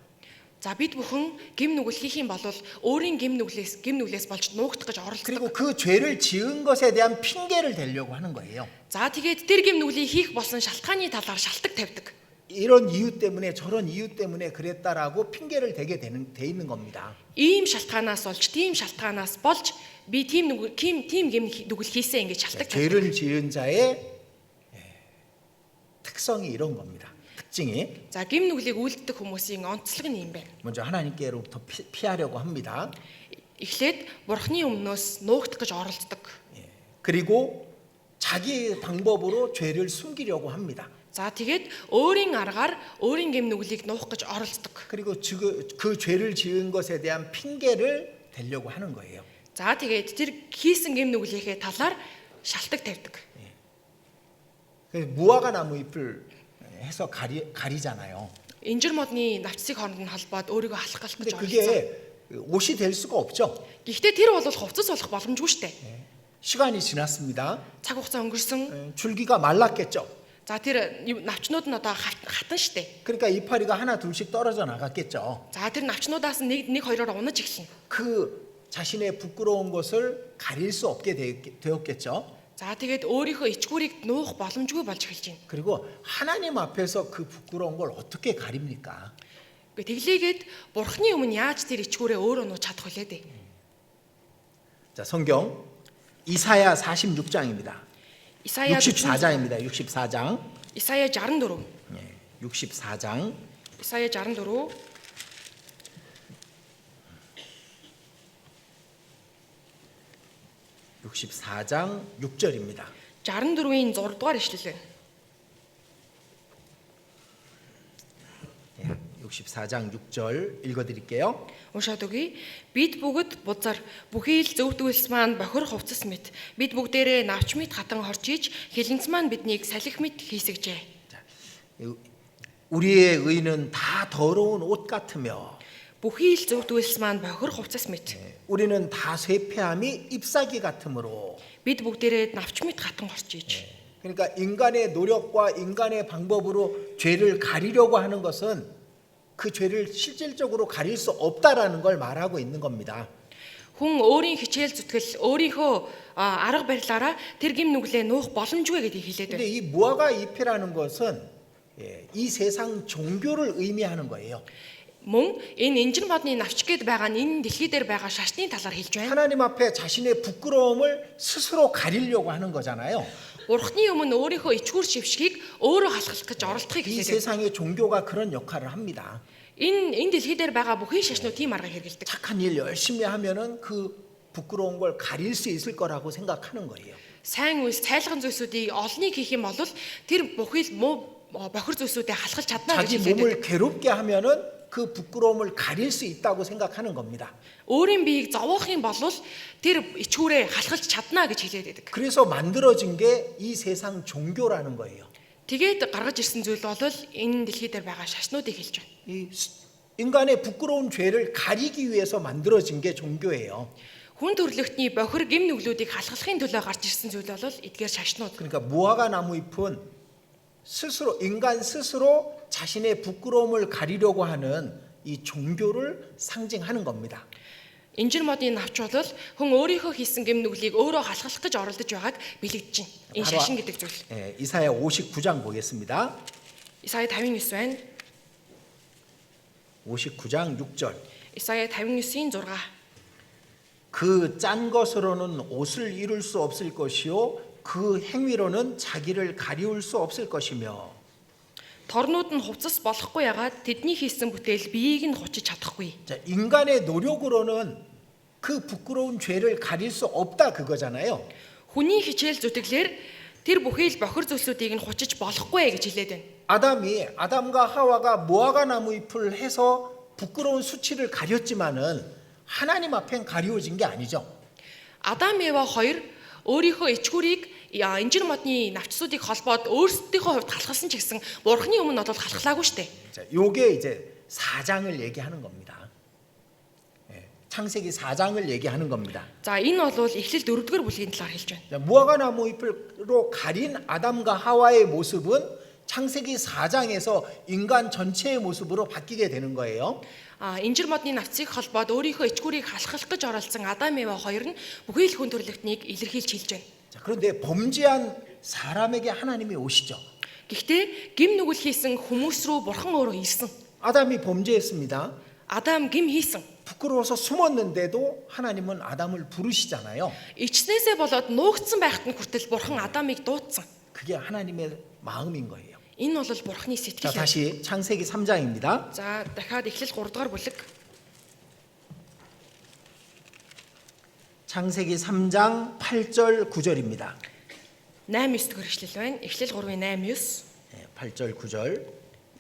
За бид бүхэн гим нүгэл хийх юм бол өөрийн гим нүглээс болж нуугдах гэж оролддог. 그리고 그 죄를 지은 것에 대한 핑계를 대려고 하는 거예요. За тэгээд тэр гим нүглийг хийх болсон шалтгааны талаар шалтак тавьдаг. 이런 이유 때문에 저런 이유 때문에 그랬다라고 핑계를 대게 돼 있는 겁니다. Ийм шалтгаанаас болж, тийм шалтгаанаас болж би тийм гим нүгэл хийсэн ингэж шалтак тавьдаг. 죄를 지은 자의 특성이 이런 겁니다. 특징이 За гим нүглийг үйлддэг хүмүүсийн онцлог нь юм байна. 먼저 하나님께로부터 피하려고 합니다. Эхлээд бурхны өмнөөс нуугдах гэж оролддог. 그리고 자기 방법으로 죄를 숨기려고 합니다. За тэгээд өөрийн аргаар өөрийн гим нүглийг нуух гэж оролддог. 그리고 그 죄를 지은 것에 대한 핑계를 대려고 하는 거예요. За тэгээд тэр хийсэн гим нүглийнхээ талаар шалтак тавьдаг. 그래서 무화과 나무 잎을 해서 가리잖아요. Инжир модны навцыг хооронд нь холбоод өөрийгөө халах гэж 근데 оролцсон. 그게 옷이 될 수가 없죠. Гэхдээ тэр бол хувцас болох боломжгүй шүү дээ. 시간이 지났습니다. Цаг хугацаа өнгөрсөн. 줄기가 말랐겠죠. За тэр навчнууд нь одоо хатан шүү дээ. 그러니까 이파리가 하나 둘씩 떨어져 나갔겠죠. За тэр навчнуудаас нэг хоёроор унаж эхэлнэ. 그 자신의 부끄러운 것을 가릴 수 없게 되었겠죠. За тэгээд өөрийнхөө ичгүүрийг нуух боломжгүй болж эхэлж байна. 그리고 하나님 앞에서 그 부끄러운 걸 어떻게 가립니까? Гэхдээ тэглээгээд бурхны өмнө яаж тэр ичгүүрээ өөрөө нууж чадах вүлээ дээ. 자, 성경 이사야 46장입니다. Исая 64장입니다. 64장. Исая 64. 64장. Исая 64. 64장 6절입니다. 64-ийн 6 дугаар ишлэл байна. 64장 6절 읽어드릴게요. Уншаад өгье. Бид бүгд бузар бүхий л зөвдгүүлс маань бохир хувцас мэт. Бид бүгдээрээ навч мэт хатан хорч иж хилэнц маань биднийг салхи мэт хийсгэжээ. 우리의 의는 다 더러운 옷 같으며 Бүхий л зөвдгүүлс маань бохир хувцас мэт. 우리는 다 쇠폐함이 잎사귀 같으므로. Бид бүгдээрээ навч мэт хатан хорч иж. 그러니까 인간의 노력과 인간의 방법으로 죄를 가리려고 하는 것은 그 죄를 실질적으로 가릴 수 없다라는 걸 말하고 있는 겁니다. Хүн өөрийн хичээл зүтгэл өөрийнхөө арга барилаараа тэр гим нүглээ нуух боломжгүй гэдгийг хэлээд 근데 байна. 이 무화과 잎이라는 것은 이 세상 종교를 의미하는 거예요. Мөн энэ инжир модны навч гээд байгаа нь энэ дэлхий дээр байгаа шашны талаар хэлж байна. 하나님 앞에 자신의 부끄러움을 스스로 가리려고 하는 거잖아요. Бурхны өмнө өөрийнхөө ичгүүр шившгийг өөрөө халахлах гэж оролдохыг 이 хэлээд байна. 세상의 종교가 그런 역할을 합니다. Энэ дэлхий дээр байгаа бүхий шашнууд тийм арга хэрэгэлдэг. 착한 일 열심히 하면은 그 부끄러운 걸 가릴 수 있을 거라고 생각하는 거예요. Сайн үйлс цайлган зүйлсүүдийг олныг хийх юм бол тэр бүхий л муу бохир зүйлсүүдээ халахж чадна 자기 гэж хэлээд 몸을 괴롭게 하면은 그 부끄러움을 가릴 수 있다고 생각하는 겁니다. өөрийн биеийг зовоох юм бол тэр ичгүүрээ халахж чадна гэж хэлээд байдаг. 그래서 만들어진 게 이 세상 종교라는 거예요. Тэгээд гаргаж ирсэн зүйл бол энэ дэлхий дээр байгаа шашнуудыг хэлж байна. 이 인간의 부끄러운 죄를 가리기 위해서 만들어진 게 종교예요. Хүн төрлөختний бохир гим нүглүүдийг халахлахын төлөө гарч ирсэн зүйл бол эдгээр шашнууд. 그러니까 무화과 나무 잎은 스스로 인간 스스로 자신의 부끄러움을 가리려고 하는 이 종교를 상징하는 겁니다. Инжир модын навч бол хүн өөрийнхөө хийсэн гим нүглийг өөрөө халахлах гэж оролдож байгааг бэлэгдэж байна. Энэ шашин гэдэг зүйл. 이사야 59장 보겠습니다. Исая 59 байна. 59장 6절. Исая 59-ийн 6. 그 짠 것으로는 옷을 이룰 수 없을 것이요 그 행위로는 자기를 가리울 수 없을 것이며. Торнууд нь хувцас болохгүй ягаад тэдний хийсэн бүтээл биеийг нь хучиж чадахгүй. 자, 인간의 노력으로는 그 부끄러운 죄를 가릴 수 없다 그거잖아요. Хүний хичээл зүтгэлээр тэр бүхий л бохир зүйлсүүдийг нь хучиж болохгүй гэж хэлээд байна. 아담과 하와가 무화과 나무 잎을 해서 부끄러운 수치를 가렸지만은 하나님 앞엔 가리워진 게 아니죠. Адам Ева хоёр өөрийнхөө ичгүүрийг инжир модны навчсуудыг холбоод өөрсдийнхөө хувьд халахсан ч гэсэн бурхны өмнө бол халахлаагүй штэ. 자, 요게 이제 4장을 얘기하는 겁니다. 창세기 4장을 얘기하는 겁니다. За энэ бол эхлэл 4-р бүлгийн талаар хэлж байна. 자, 무화과 나무 잎으로 가린 아담과 하와의 모습은 창세기 4장에서 인간 전체의 모습으로 바뀌게 되는 거예요. Инжир модны навцыг холбоод өөрийнхөө ичгүүрийг халахлах гэж оролцсон Адам Ева хоёр нь бүхий л хүн төрлөختнийг илэрхийлж хэлж байна. 자, 그런데 범죄한 사람에게 하나님이 오시죠. Гэхдээ гим нүгэл хийсэн хүмүүс рүү бурхан өөрөө ирсэн. 아담이 범죄했습니다. Адам гим хийсэн. 부끄러워서 숨었는데도 하나님은 아담을 부르시잖아요. Ичснээсээ болоод нуугдсан байхад нь хүртэл бурхан Адамыг дуудсан. 그게 하나님의 마음인 거예요. Энэ бол бурханы 자, сэтгэл. 다시 창세기 3장입니다. За дахиад эхлэл 3-р бүлэг. 창세기 3장 8절 9절입니다. 8-9 дэх ишлэл байна. Эхлэл 3-ын 8-9. 8절 9절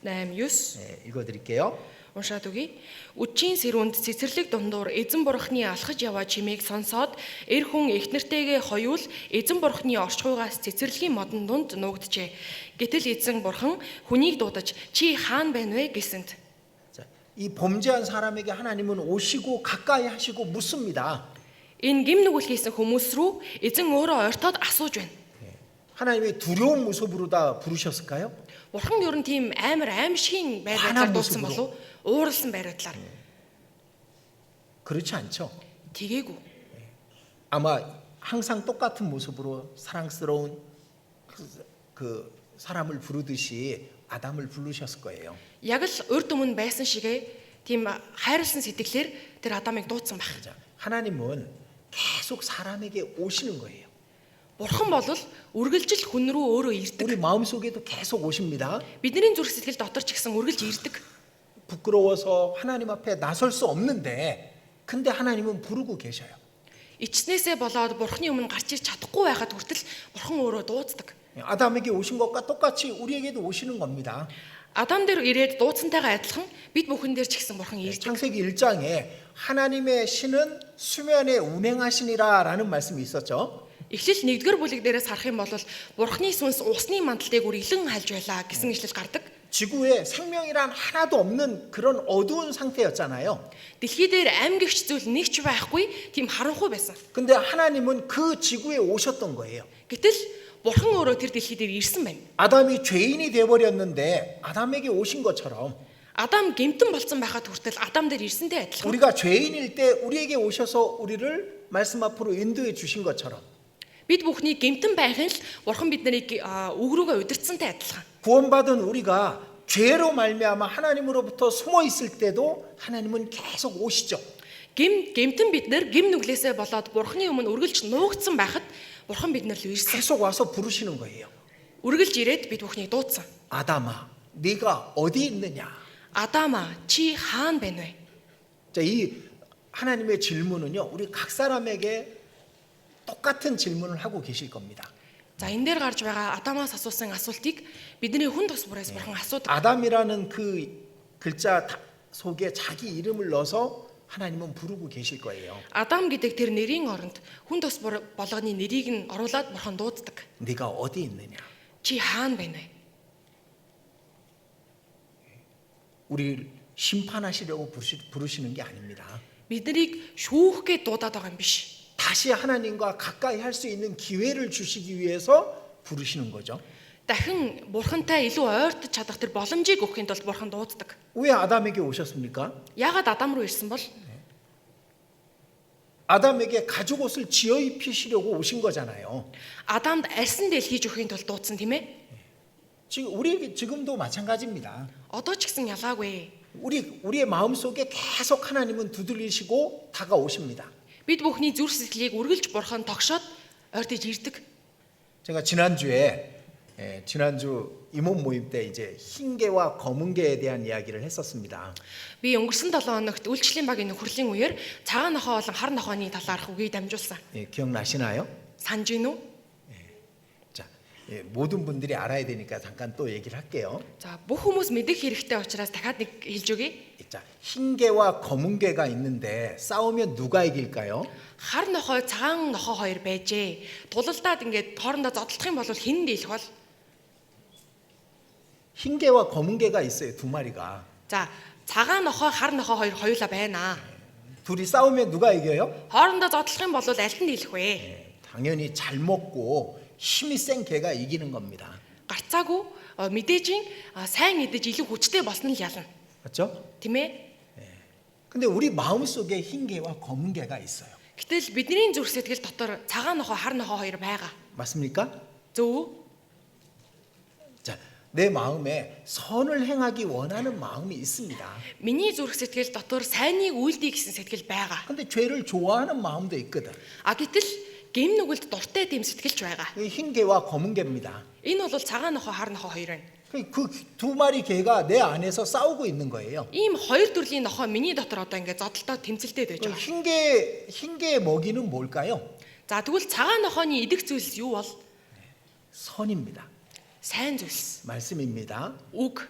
8-9 읽어드릴게요. уншаад өгье. Үдчийн сэрүүнд цэцэрлэг дундуур эзэн бурхны алхаж яваа чимээг сонсоод эр хүн эхнэртэйгээ хоёул эзэн бурхны орчхуйгаас цэцэрлэгийн модон дунд нуугджээ. Гэтэл эзэн бурхан хүнийг дуудаж чи хаан байна вэ гэсэнд. 자, 이 범죄한 사람에게 하나님은 오시고 가까이 하시고 묻습니다. Энэ гим нүгэл хийсэн хүмүүс рүү эзэн өөрөө ойртоод асууж байна. 하나님이 두려운 모습으로 다 부르셨을까요? Бурхан ер нь тийм амар аимшигын байдлаар дуудсан болов уу? Ууралсан байдлаар. 그렇지 않죠. Тэгээгүй. 아마 항상 똑같은 모습으로 사랑스러운 그 사람을 부르듯이 아담을 부르셨을 거예요. Яг л урд өмнө байсан шигээ тийм хайрлсан сэтгэлээр тэр Адамыг дуудсан баг. 자, 하나님은 계속 사람에게 오시는 거예요. Бурхан бол үргэлжил хүн рүү өөрөө ирдэг. 우리 마음속에도 계속 오십니다. Бидний зүрх сэтгэл дотор ч гэсэн үргэлж ирдэг. 부끄러워서 하나님 앞에 나설 수 없는데 근데 하나님은 부르고 계셔요. Ичснээсээ болоод Бурханы өмнө гарч ир чадахгүй байхад хүртэл Бурхан өөрөө дууддаг. 아담에게 오신 것과 똑같이 우리에게도 오시는 겁니다. Адам дээр ирээд дууцсантайгаа адилхан бид бүхэн дээр ч гэсэн Бурхан ирж. 창세기 1장에 하나님의 신은 수면에 운행하시니라라는 말씀이 있었죠. Эхлэл 1-р бүлэг дээрээс харах юм бол Бурханы сүнс усны мандалтыг үргэлэн хальж байлаа гэсэн ишлэл гардаг. 지구에 생명이란 하나도 없는 그런 어두운 상태였잖아요. Дэлхий дээр аймгэгч зүйл нэг ч байхгүй тийм харанхуй байсан. 근데 하나님은 그 지구에 오셨던 거예요. Гэтэл Бурхан өөрөө тэр дэлхий дээр ирсэн байна. 아담이 죄인이 돼버렸는데 아담에게 오신 것처럼 Адам гэмтэн болсон байхад хүртэл Адам дээр ирсэнтэй адилхан. 우리가 죄인일 때 우리에게 오셔서 우리를 말씀 앞으로 인도해 주신 것처럼 Бид бүхний гэмтэн байхын л Бурхан бид нарыг үг рүүгээ удирдсантай адилхан. 구원받은 우리가 죄로 말미암아 하나님으로부터 숨어 있을 때도 하나님은 계속 오시죠. Гэмтэн бид нар гим нүглээсээ болоод Бурханы өмнө үргэлж нуугдсан байхад Бурхан бид нар л ирсэн. 계속 와서 부르시는 거예요. Үргэлж ирээд бид бүхнийг дуудсан. 아담아, 네가 어디 있느냐? Адама, чи хаана байна вэ? 자, 이 하나님의 질문은요, 우리 각 사람에게 똑같은 질문을 하고 계실 겁니다. За энэ дээр гарч байгаа Адамаас асуусан асуултыг бидний хүн тус бүрээс Бурхан асуудаг. 아담이라는 그 글자 속에 자기 이름을 넣어서 하나님은 부르고 계실 거예요. Адам гэдэг тэр нэрийн оронд хүн тус болгоны нэрийг нь оруулаад Бурхан дууддаг. 네가 어디 있느냐? Чи хаана байна вэ? 우리를 심판하시려고 부르시는 게 아닙니다. Биднийг шүүхгээ дуудаад байгаа юм биш. 다시 하나님과 가까이 할 수 있는 기회를 주시기 위해서 부르시는 거죠. Дахин Бурхантай илүү ойртож чадах тэр боломжийг өгөхийн тулд Бурхан дууддаг. 왜 아담에게 오셨습니까? Яагаад Адам руу ирсэн бол 아담에게 가죽 옷을 지어 입히시려고 오신 거잖아요. Адамд арьсан дээл хийж өгөхийн тулд дуудсан тийм ээ? 지금 우리에게 지금도 마찬가지입니다. Одоо ч гэсэн ялгаагүй. 우리의 마음속에 계속 하나님은 두드리시고 다가오십니다. Бид бүхний зүрх сэтгэлийг үргэлж Бурхан тогшоод ойртож ирдэг. 제가 지난주 임원 모임 때 이제 흰개와 검은개에 대한 이야기를 했었습니다. Би өнгөрсөн 7 хоногт үйлчлэлийн багийн нөхөрлийн үеэр цагаан нохоо болон хар нохооны талаарх үгийг дамжуулсан. 예, 기억나시나요? Санж гин үү? 자, 모든 분들이 알아야 되니까 잠깐 또 얘기를 할게요. За бүх хүмүүс мэдэх хэрэгтэй учраас дахиад нэг хэлж өгье. 자, 흰개와 검은개가 있는데 싸우면 누가 이길까요? Хар нохоо цагаан нохоо хоёр байжээ. Тулалдаад ингээд хоорондоо зодтолдох юм бол хэн дийлэх бол? 흰개와 검은개가 있어요, 두 마리가. За цагаан нохоо хар нохоо хоёр хоёулаа байна. 둘이 싸우면 누가 이겨요? Хоорондоо зодтолдох юм бол аль нь дийлэх вэ? 당연히 잘 먹고 힘이 센 개가 이기는 겁니다. Гарцаагүй мэдээж сайн идэж илүү хүчтэй болсон л ялна. 맞죠? Тийм ээ? 근데 우리 마음속에 흰개와 검은개가 있어요. Гэтэл бидний зүрх сэтгэл дотор цагаан нохоо хар нохоо хоёр байгаа. 맞습니까? Зөв. 자, 내 마음에 선을 행하기 원하는 마음이 있습니다. Миний зүрх сэтгэл дотор сайныг үйлдэх гэсэн сэтгэл байгаа. 근데 죄를 좋아하는 마음도 있거든. Гэтэл гэм нүгэлд дуртай тийм сэтгэлч байгаа. 이 흰개와 검은개입니다. Энэ бол цагаан нохоо хар нохоо хоёр байна. 그 두 마리 개가 내 안에서 싸우고 있는 거예요. Ийм хоёр төрлийн нохоо миний дотор одоо ингээд зодтолтой тэмцэлтэй байж 그 байгаа. 흰개의 먹이는 뭘까요? За тэгвэл цагаан нохооны идэх зүйлс юу бол? 선입니다. Сайн зүйлс. 말씀입니다. Үг,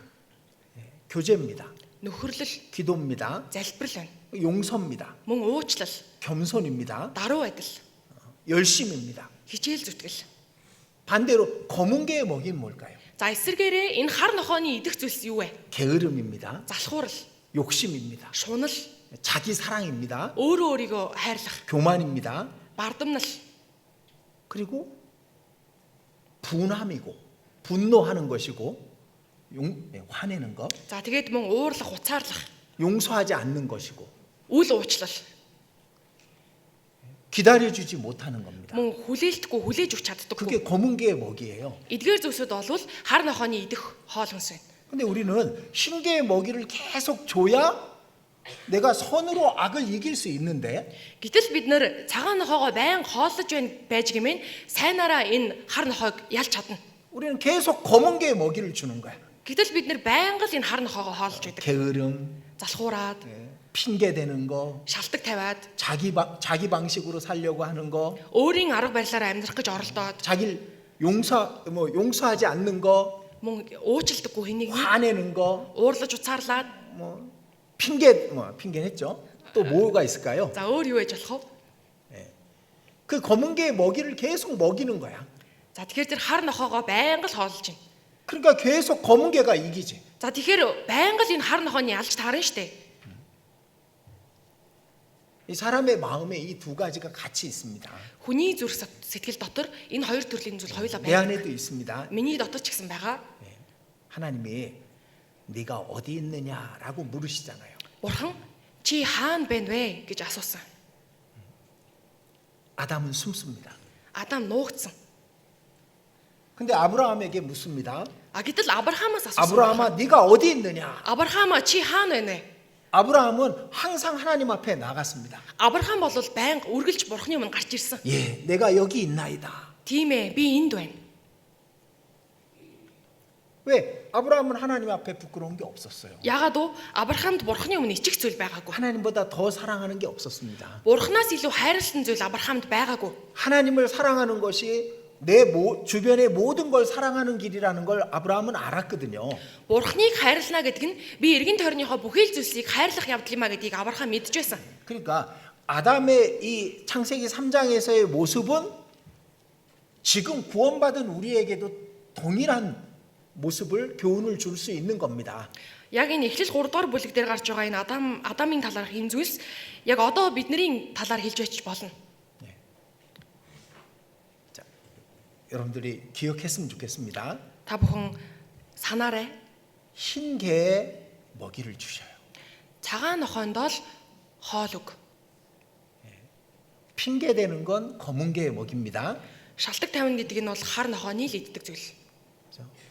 교제입니다. нөхөрлөл, 기도입니다. залбирал байна. 용서입니다. Мөн уучлал, 겸손입니다. даруй адил, 열심입니다. хичээл зүтгэл. 반대로 검은개의 먹이는 뭘까요? За эсвэргээрээ энэ хар нохооны идэх зүйлс юу вэ? 게으름입니다. Залхуурал, 욕심입니다. шунал, 자기 사랑입니다. өөрөө өөрийгөө хайрлах, 교만입니다. бардамнал, 그리고 분함이고 분노하는 것이고 화내는 것, за тэгээд мөн уурлах, уцаарлах, 용서하지 않는 것이고 үл уучлал, 기다려주지 못하는 겁니다. Мөн хүлээлтэхгүй хүлээж өгч чаддаггүй. 그게 검은 개의 먹이에요. Эдгээр зүйлсүүд бол хар нохооны идэх хоол хүнс байна. 근데 우리는 흰 개의 먹이를 계속 줘야 내가 선으로 악을 이길 수 있는데 Гэтэл бид нэр цагаан нохоогоо байн хооллож байж гэмээр сайнаараа энэ хар нохоог ялж чадна. 우리는 계속 검은 개의 먹이를 주는 거야. Гэтэл бид нэр байнга л энэ хар нохоогоо хоолж байдаг. 게으름, Залхуураад, 핑계 대는 거, шалтак тавиад, 자기 방식으로 살려고 하는 거, өөрийн арга барилаараа амьдрах гэж оролдоод, 자기를 용서하지 않는 거, мөн уучлдаггүй хэнийг 화내는 거, уурлаж уцаарлаад, 핑계 했죠. 또 뭐가 있을까요? за өөр юу гэж болох вэ? 그 검은 개의 먹이를 계속 먹이는 거야. За тэгэхээр тэр хар нохоогоо байнга л хоолж байна. 그러니까 계속 검은 개가 이기지. За тэгэхээр байнга л энэ хар нохооны ялж таарна штэ. 이 사람의 마음에 이 두 가지가 같이 있습니다. Хүний зүрх сэтгэл дотор энэ хоёр төрлийн зүйл хоёулаа 내 байна. 안에도 있습니다. Миний дотор ч гэсэн байгаа. 하나님이 네가 어디 있느냐라고 물으시잖아요. Бурхан чи хаана байна вэ гэж асуусан. 아담은 숨습니다. Адам нуугдсан. 근데 아브라함에게 묻습니다. А гэтэл Авраамаас асуусан. 아브라함아 네가 어디 있느냐? Авраамаа чи хаана байна вэ? 아브라함은 항상 하나님 앞에 나갔습니다. Авраам бол байнга үргэлж Бурханы өмнө гарч ирсэн. 예, 내가 여기 있나이다. Тийм ээ, би энд байна. 왜? 아브라함은 하나님 앞에 부끄러운 게 없었어요. Ягаад вэ? Авраамд Бурханы өмнө ичих зүйл байгаагүй. 하나님보다 더 사랑하는 게 없었습니다. Бурханаас илүү хайрлсан зүйл Авраамд байгаагүй. 하나님을 사랑하는 것이 내 주변의 모든 걸 사랑하는 길이라는 걸 아브라함은 알았거든요. Бурханыг хайрлана гэдэг нь би эргэн тойрныхоо бүхэл зүйлсийг хайрлах явдал юм а гэдгийг Авраам мэдж байсан. 그러니까 아담의 이 창세기 3장에서의 모습은 지금 구원받은 우리에게도 동일한 모습을 교훈을 줄 수 있는 겁니다. Яг энэ Эхлэл 3 дугаар бүлэг дээр гарч байгаа энэ Адамын талаарх энэ зүйлс яг одоо бидний талаар хэлж байж болно. 자, 여러분들이 기억했으면 좋겠습니다. Та бүхэн санаарай. 흰 개의 먹이를 주셔요. Цагаан нохоонд л хоол өг. 핑계 대는 건 검은 개의 먹입니다. Шалтак тавина гэдэг нь бол хар нохооны л иддэг зүйл.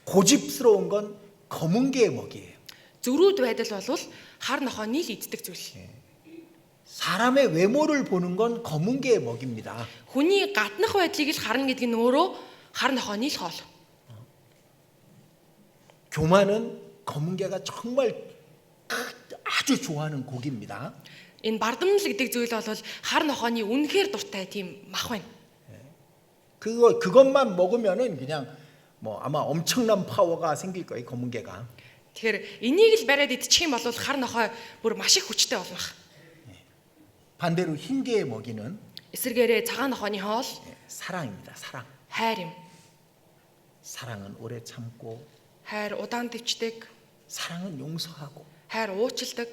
고집스러운 건 검은 개의 먹이에요. Зөрүүд байдал бол хар нохооны л иддэг зүйл. 사람의 외모를 보는 건 검은 개의 먹입니다. Хүний гаднах байдлыг л харна гэдэг нь өөрөө хар нохооны л хоол. 교만은 검은 개가 정말 아주 좋아하는 고기입니다. Энэ бардамнал гэдэг зүйл бол хар нохооны үнэхээр дуртай тийм мах байна. 그것만 먹으면은 그냥 아마 엄청난 파워가 생길 거예요. 검은 개가. Тэгэхээр энийг л бариад идчих юм бол хар нохоо бүр маш их хүчтэй болно. 반대로 흰 개의 먹이는 Эсвэргээрээ цагаан нохооны хоол 사랑입니다. 사랑. хайр юм. 사랑은 오래 참고, Хайр удаан төвчдөг, 사랑은 용서하고, хайр уучилдаг,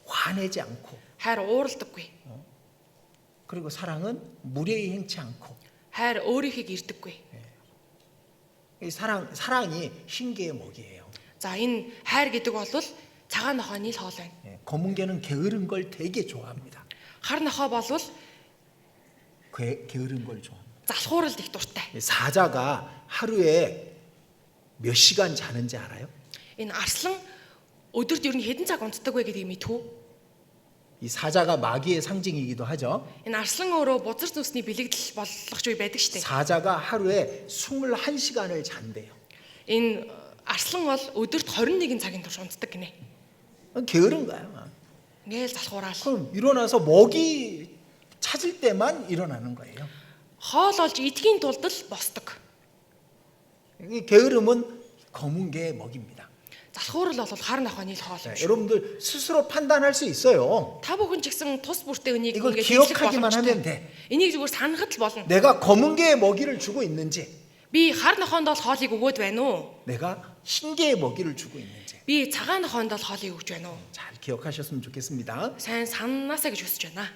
화내지 않고, хайр уурладаггүй. 그리고 사랑은 무례히 행치 않고. Хайр өөрийнхийг ирдэггүй. 이 사랑이 흰 개의 먹이에요. За энэ хайр гэдэг бол цагаан нохооны л хоол байна. 검은 개는 게으른 걸 되게 좋아합니다. Хар нохоо бол 게으른 걸 좋아합니다. залхууралд их дуртай. 사자가 하루에 몇 시간 자는지 알아요? Энэ арслан өдөрт ер нь хэдэн цаг унтдаг вэ гэдгийг мэдв үү? 이 사자가 마귀의 상징이기도 하죠. Энэ арслан өөрөө бузар зүсний бэлэгдэл болох үе байдаг шүү дээ. 사자가 하루에 21시간을 잔대요. Энэ арслан бол өдөрт 21 цагийн турш унтдаг гинэ. 게으른 거야. Ингээл залхуураал. 그럼 일어나서 먹이 찾을 때만 일어나는 거예요. Хоол олж идэхийн тулд л босдог. 이 게으름은 검은 개의 먹입니다. Залхуурал бол хар нохооны л хоол юм шүү. 여러분들 스스로 판단할 수 있어요. Та бүхэн ч гэсэн тус бүртээ үнийг 이걸 ингээд 기억하기만 하면 돼. Энийг зүгээр санахад л болно. 내가 검은 개의 먹이를 주고 있는지, Би хар нохоонд л хоолыг өгөөд байна уу? 내가 흰 개의 먹이를 주고 있는지 Би цагаан нохоонд л хоолыг өгж байна уу? 잘 기억하셨으면 좋겠습니다. Сайн санаасаа гэж хүсэж байна.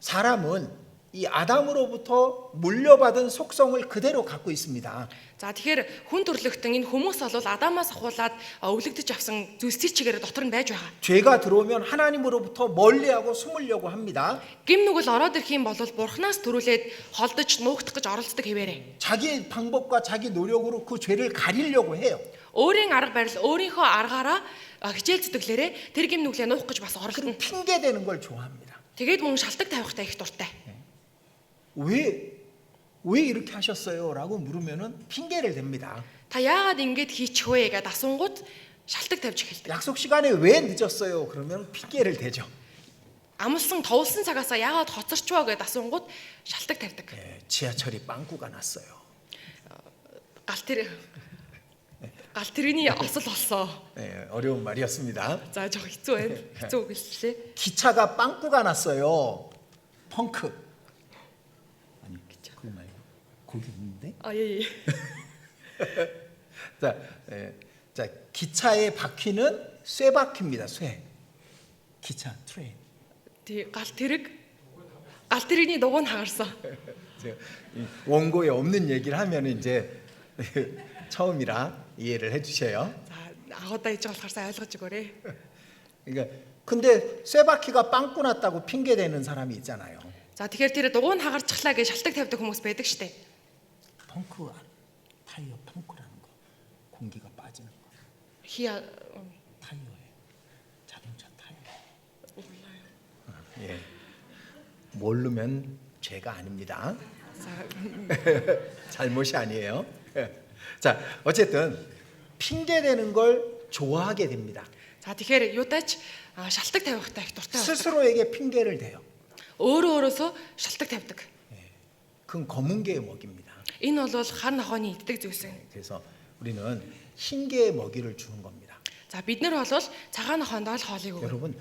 사람은 이 아담으로부터 물려받은 속성을 그대로 갖고 있습니다. За тэгэхээр хүн төрлөختөн энэ хүмүүс бол Адамаас ахуулаад өвлөгдөж авсан зүйлсийн чигээр дотор нь байж байгаа. 죄가 들어오면 하나님으로부터 멀리하고 숨으려고 합니다. Гим нүгэл ороод ирэх юм бол Бурханаас төрүүлээд холдож нуугдах гэж оролцдог хэвээрээ. 자기 방법과 자기 노력으로 그 죄를 가리려고 해요. Өөрийн арга барил, өөрийнхөө аргаараа хичээл зүтгэлээрээ тэр гим нүглээ нуух гэж бас оролдоно. 핑계 대는 걸 좋아합니다. Тэгээд мөн шалтак тавихтай их дуртай. 왜 이렇게 하셨어요?라고 물으면은 핑계를 댑니다. Та яагаад ингэж хийчих вэ гэдээ асуунгууд шалтак тавьж эхэлдэг. 약속 시간에 왜 늦었어요? 그러면 핑계를 대죠. Амлсан товлсон цагаасаа яагаад хоцорчваа гэдээ асуунгууд шалтак тавьдаг. 지하철이 빵꾸가 났어요. Гал тэрний осол болсон. 어려운 말이었습니다. За жоох хэцүү байна. Хэцүү үг хэллээ. 기차가 빵꾸가 났어요. 펑크. 아니 기차 그거 말고 거기 있는데. 예. 자 기차의 바퀴는 쇠바퀴입니다. 쇠. 기차 트레인. Гал тэрний дугуй нь хагарсан. 원고에 없는 얘기를 하면 이제 처음이라 이해를 해주세요. За агуудаа иж болохоор сайн ойлгож өгөөрэй. 그러니까 근데 쇠바퀴가 빵꾸 났다고 핑계 대는 사람이 있잖아요. За тэгэхээр тэр дугуй нь хагарчихлаа гэж шалтак тавьдаг хүмүүс байдаг штэ. 펑크 타이어 펑크라는 거. 공기가 빠지는 거. Хий 타이어에 자동차 타이어. 예. 모르면 죄가 아닙니다. 잘못이 아니에요. 자, 어쨌든 핑계 대는 걸 좋아하게 됩니다. За тэгэхээр юутаач шалтак тавихтай их дуртай. 스스로에게 핑계를 대요. Өөрөөсөө шалтак тавьдаг. 그건 검은개의 먹입니다. Энэ бол хан нохооны иддэг зүйлс. 그래서 우리는 흰개의 먹이를 주는 겁니다. За бид нар бол цагаан нохоондоо л хоолыг өгнө. 여러분,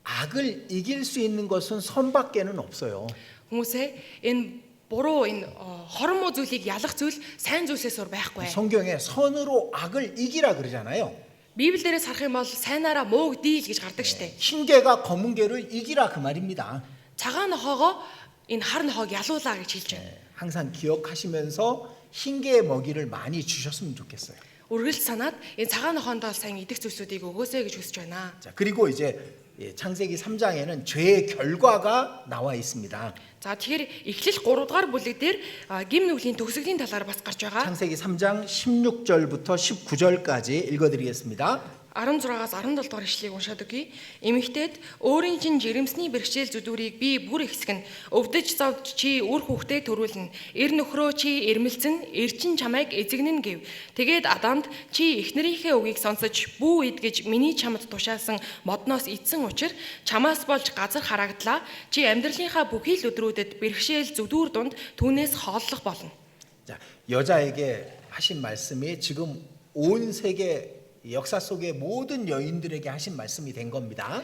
악을 이길 수 있는 것은 선밖에는 없어요. Хүмүүсээ энэ буруу энэ хормоо зүйлийг ялах зүйл сайн зүйлсээс өөр байхгүй. 성경에 선으로 악을 이기라 그러잖아요. Библиэрээс харах юм бол сайнаараа мууг дийл гэж гардаг штэ. 흰개가 검은개를 이기라 그 말입니다. Цагаан нохоогоо энэ хар нохоог ялуулаа гэж хэлж байна. 항상 기억하시면서 흰개의 먹이를 많이 주셨으면 좋겠어요. Үргэлж санаад энэ цагаан нохоондоо сайн идэх зүйлсүүдийг өгөөсэй гэж хүсэж байна. 자, 그리고 이제 창세기 3장에는 죄의 결과가 나와 있습니다. За тэгэхээр эхлэл 3 дугаар бүлэг дээр гим нүглийн төгсгөлийн талаар бас гарч байгаа. 창세기 3장 16절부터 19절까지 읽어드리겠습니다. 16-аас 17 дугаар ишлэгийг уншаад өгье. Эмэгтэйд өөрийн чинь жирэмсний бэрхшээл зүдүүрийг би бүр ихсгэн өвдөж зовж чи үр хүүхдээ төрүүлнэ. Эр нөхрөө чи эрмэлзэн эр чин чамайг эзэгнэн гэв. Тэгээд Адамд чи эхнэрийнхээ үгийг сонсож бүү ид гэж миний чамд тушаасан модноос идсэн учраас чамаас болж газар харагдлаа. Чи амьдралынхаа бүхий л өдрүүдэд бэрхшээл зүдүүр дунд түүнээс хооллох болно. 자, 여자에게 하신 말씀이 지금 온 세계 역사 속의 모든 여인들에게 하신 말씀이 된 겁니다.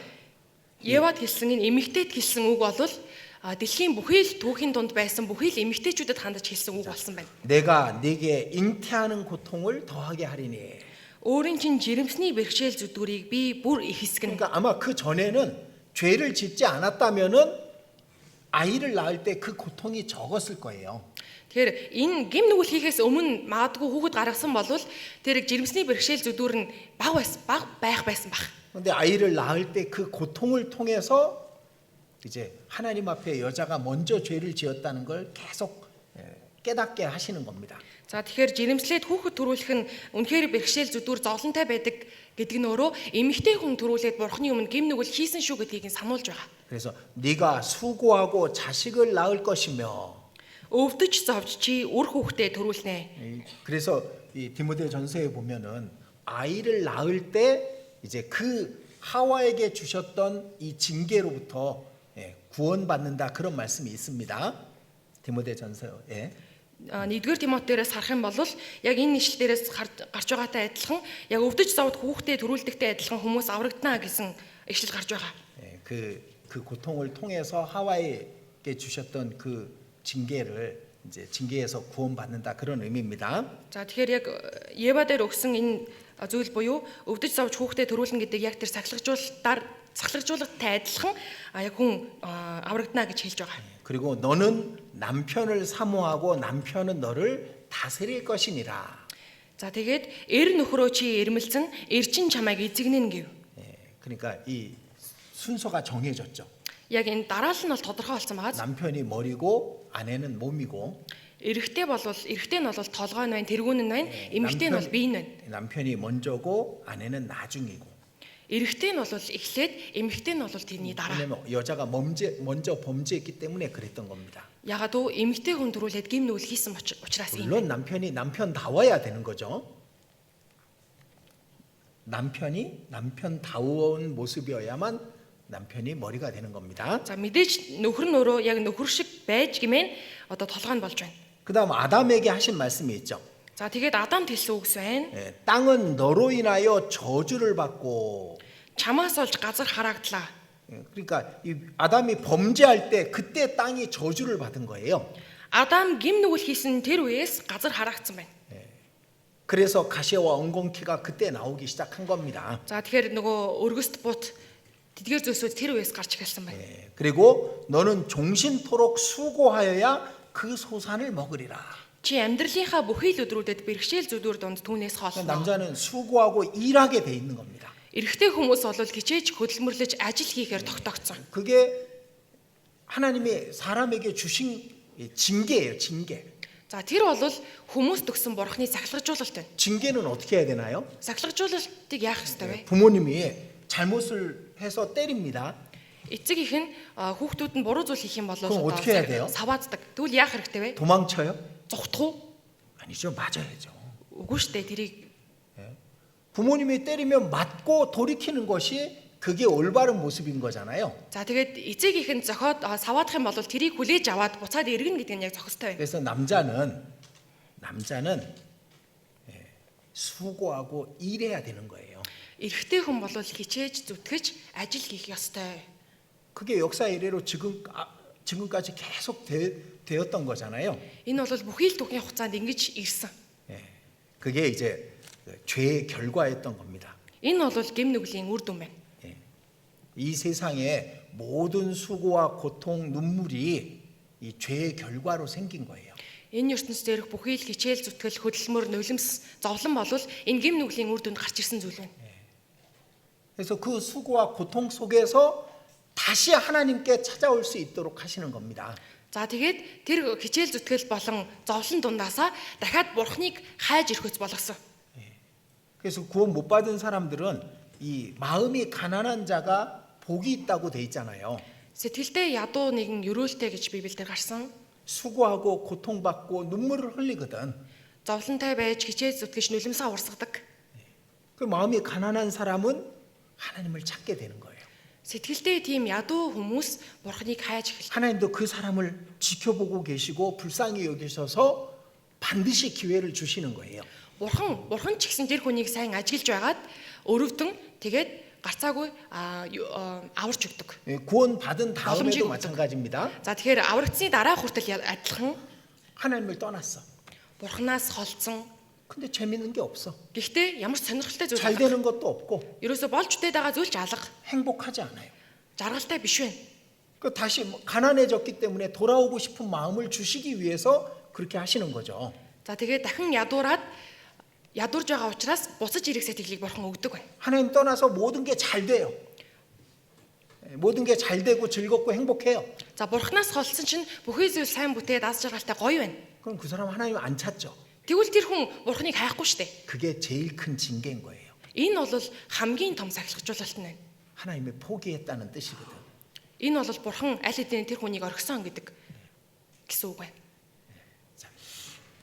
Евад хэлсэн энэ эмэгтэйд хэлсэн үг бол дэлхийн бүхий л түүхийн дунд байсан бүхий л эмэгтэйчүүдэд хандаж хэлсэн үг болсон байна. 내가 네게 잉태하는 고통을 더하게 하리니. Өөрийн чинь жирэмсний бэрхшээл зүдүүрийг би бүр ихсгэн. 그러니까 아마 그 전에는 죄를 짓지 않았다면은 아이를 낳을 때 그 고통이 적었을 거예요. Тэгэхээр энэ гим нүгэл хийхээс өмнө магадгүй хүүхэд гаргасан бол тэр жирэмсний бэрхшээл зүдүүр нь баг байх байсан баг. 근데 아이를 낳을 때 그 고통을 통해서 이제 하나님 앞에 여자가 먼저 죄를 지었다는 걸 계속 깨닫게 하시는 겁니다. За тэгэхээр жирэмслээд хүүхэд төрүүлэх нь үнэхээр бэрхшээл зүдүүр зовлонтой байдаг гэдэг нь өөрөө эмэгтэй хүн төрүүлээд бурхны өмнө гим нүгэл хийсэн шүү гэдгийг сануулж байгаа. 그래서 네가 수고하고 자식을 낳을 것이며. Өвдөж зовж чи үр хүүхдээ төрүүлнэ. 그래서 이 디모데 전서에 보면은 아이를 낳을 때 이제 그 하와에게 주셨던 이 징계로부터 구원받는다 그런 말씀이 있습니다. 디모데 전서에. 1-р Тимотеоос харах юм бол яг энэ ишлэл дээрээс гарч байгаатай адилхан яг өвдөж зовд хүүхдээ төрүүлдэгтэй адилхан хүмүүс аврагдана гэсэн ишлэл гарч байгаа. 그 고통을 통해서 하와에게 주셨던 그 징계를 이제 징계에서 구원받는다 그런 의미입니다. За тэгэхээр яг Ева дээр өгсөн энэ зүйл буюу өвдөж завж хүүхдэд төрүүлнэ гэдэг яг тэр сахилгажуулалттай адилхан яг хүн аврагдана гэж хэлж байгаа. 그리고 너는 남편을 사모하고 남편은 너를 다스릴 것이니라. За тэгээд эр нөхрөө чи ирмэлцэн эр чин чамайг эзэгнэн гэв. 그러니까 이 순서가 정해졌죠. Яг энэ дараал нь бол тодорхой болсон байгаа. 남편이 머리고 아내는 몸이고 Эрэгтэй нь бол толгой нь байна, тэргүүн нь байна, эмэгтэй нь бол бие нь байна. 남편이 먼저고 아내는 나중이고. Эрэгтэй нь бол эхлээд, эмэгтэй нь бол тэрний дараа. 왜냐면 여자가 먼저 범죄했기 때문에 그랬던 겁니다. Ягаад гэвэл эмэгтэй хүн төрүүлээд гим нүгэл хийсэн учраас юм. 물론 남편이 남편다워야 되는 거죠. 남편이 남편다운 모습이어야만 남편이 머리가 되는 겁니다. За мэдээж нөхөр нь өөрөө яг нөхөр шиг байж гэмээр одоо толгой нь болж байна. 그다음 아담에게 하신 말씀이 있죠. За тэгээд Адамд хэлсэн үгс байна. 땅은 너로 인하여 저주를 받고. Чамаас олж газар харагдлаа. 그러니까 이 아담이 범죄할 때 그때 땅이 저주를 받은 거예요. Адам гим нүгэл хийсэн тэр үеэс газар харагдсан байна. 그래서 가시와 엉겅퀴가 그때 나오기 시작한 겁니다. За тэгэхээр нөгөө өргөст бут тэдгээр зүйлсүүд тэр үеэс гарч эхэлсэн байна. 그리고 너는 종신토록 수고하여야 그 소산을 먹으리라. Чи амьдралынхаа бүхий л өдрүүдэд бэрхшээл зүдүүр донд түүнээс хоолно. 남자는 수고하고 일하게 돼 있는 겁니다. Эрэгтэй хүмүүс бол хичээж хөдөлмөрлөж ажил хийхээр тогтоогцсон. 그게 하나님이 사람에게 주신 징계예요, 징계. За тэр бол хүмүүст өгсөн бурхны сахилгажуулалт байна. 징계는 어떻게 해야 되나요? Сахилгажуулалтыг яах ёстой вэ? 부모님이 잘못을 해서 때립니다. Эцэг их нь хүүхдүүд нь буруу зүйл хийх юм бол 그럼 어떻게 해야 돼요? савааддаг. Тэгвэл яах хэрэгтэй вэ? 도망쳐요? Зүхтах уу? 아니죠, 맞아야죠. Үгүй шүү дээ. Тэрийг 부모님이 때리면 맞고 돌이키는 것이 그게 올바른 모습인 거잖아요. За тэгээд эцэг их нь зохиод саваадах юм бол тэрийг хүлээж аваад буцаад эргэнэ гэдэг нь яг зохистой байна. 그래서 남자는 수고하고 일해야 되는 거예요. Эрэгтэй хүн бол хичээж зүтгэж ажил хийх ёстой. 그게 역사 이래로 지금까지 계속 되었던 거잖아요. Энэ бол бүхий л түүхийн хугацаанд ингэж ирсэн. 그게 이제 죄의 결과였던 겁니다. Энэ бол гим нүглийн үр дүн байна. 이 세상의 모든 수고와 고통, 눈물이 이 죄의 결과로 생긴 거예요. Энэ ертөнцийн дээрх бүхий л хичээл зүтгэл хөдөлмөр нулимс зовлон бол энэ гим нүглийн үр дүнд гарч ирсэн зүйл байна. 그래서 그 수고와 고통 속에서 다시 하나님께 찾아올 수 있도록 하시는 겁니다. За тэгээд тэр хичээл зүтгэл болон зовлон дундаасаа дахиад бурхныг хайж ирэхөц болгосон. 그래서 구원 못 받은 사람들은 이 마음이 가난한 자가 복이 있다고 돼 있잖아요. Сэтгэлдээ ядуу нэгэн өрөөлтэй гэж Библиэлд гарсан. 수고하고 고통받고 눈물을 흘리거든. Зовлонтой байж хичээл зүтгэж нулимсаа урсгадаг. 그 마음이 가난한 사람은 하나님을 찾게 되는 거예요. Сэтгэлдээ тийм ядуу хүмүүс бурхныг хайж эхэлдэг. 하나님도 그 사람을 지켜보고 계시고 불쌍히 여기셔서 반드시 기회를 주시는 거예요. Бурхан ч гэсэн тэр хүнийг сайн ажиглаж байгаад өрөвдөн тэгээд гарцаагүй аварч өгдөг. 구원 받은 다음에도 마찬가지입니다. За тэгэхээр аврагдсны дараа хүртэл адилхан 하나님을 떠났어. бурханаас холдсон. 근데 재밌는 게 없어. Гэхдээ ямар ч сонирхолтой зүйл 잘 되는 것도 없고 ерөөсө болж үтээд байгаа зүйл ч алга. 행복하지 않아요. Жаргалтай биш байна. 그 다시 가난해졌기 때문에 돌아오고 싶은 마음을 주시기 위해서 그렇게 하시는 거죠. За тэгээд дахин ядуурж байгаа учраас буцаж ирэх сэтгэлийг бурхан өгдөг байна. 하나님 떠나서 모든 게 잘 돼요. 모든 게 잘 되고 즐겁고 행복해요. За бурханаас холдсон чинь бүхий зүйл сайн бүтээд аз жаргалтай гоё байна. 그럼 그 사람 하나님 안 찾죠. Тэгвэл тэр хүн бурханыг хайхгүй штэ. 그게 제일 큰 징계인 거예요. Энэ бол хамгийн том сахилгажуулалт нь байна. 하나님이 포기했다는 뜻이거든. Энэ бол бурхан аль хэдийн тэр хүнийг орхисон гэдэг гэсэн үг байна.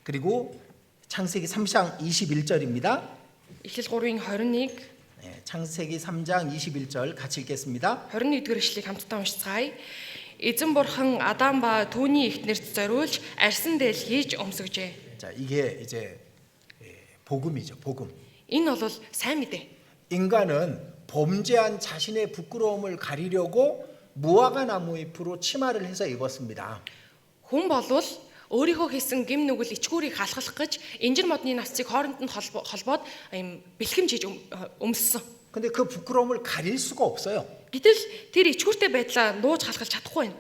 그리고 창세기 3장 21절입니다. Эхлэл 3-ын 21 창세기 3장 21절 같이 읽겠습니다. 21-р эшлэлийг хамтдаа уншицгаая. Эзэн бурхан Адам ба түүний эхнэрт зориулж арьсан дээл хийж өмсгөжээ. 자, 이게 이제 복음이죠. 복음. Энэ бол сайн мэдээ. 인간은 범죄한 자신의 부끄러움을 가리려고 무화과 나무 잎으로 치마를 해서 입었습니다. Хүн болвол өөрийнхөө хийсэн гим нүгэл ичгүүрийг халахлах гэж инжир модны навцыг хооронд нь холбоод ийм бэлхэмж хийж өмссөн. 근데 그 부끄러움을 가릴 수가 없어요. Гэтэл тэр ичгүүртэй байдлаа нууж халахж чадахгүй байна.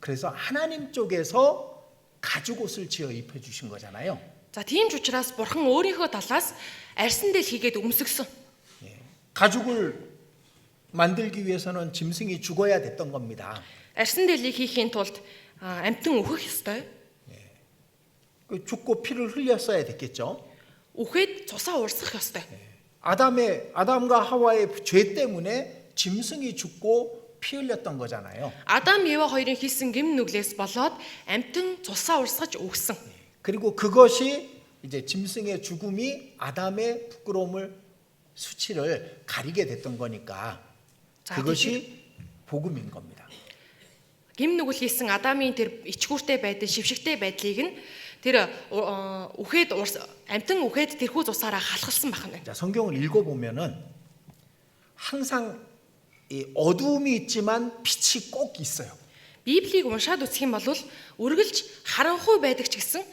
그래서 하나님 쪽에서 가죽 옷을 지어 입혀 주신 거잖아요. За тийм ч учраас Бурхан өөрийнхөө талаас арьсан дээл хийгээд өмсгсөн. 가죽을 만들기 위해서는 짐승이 죽어야 됐던 겁니다. Арьсан дээлийг хийхийн тулд амьтан үхэх ёстой. 죽고 피를 흘렸어야 됐겠죠. Үхээд цусаа урсгах ёстой. 아담과 하와의 죄 때문에 짐승이 죽고 피 흘렸던 거잖아요. Адам Ева хоёрын хийсэн гим нүглээс болоод амьтан цусаа урсгаж өгсөн. 그리고 그것이 이제 짐승의 죽음이 아담의 부끄러움을 수치를 가리게 됐던 거니까 그것이 복음인 겁니다. Гим нүгэл хийсэн Адамын тэр ичгүүртэй байдал, шившигтэй байдлыг нь тэр үхээд амьтан үхээд тэрхүү цусаараа халахсан байна. 자, 성경을 읽어보면은 항상 이 어두움이 있지만 빛이 꼭 있어요. Библийг уншаад үзэх юм бол үргэлж харанхуй байдаг ч гэсэн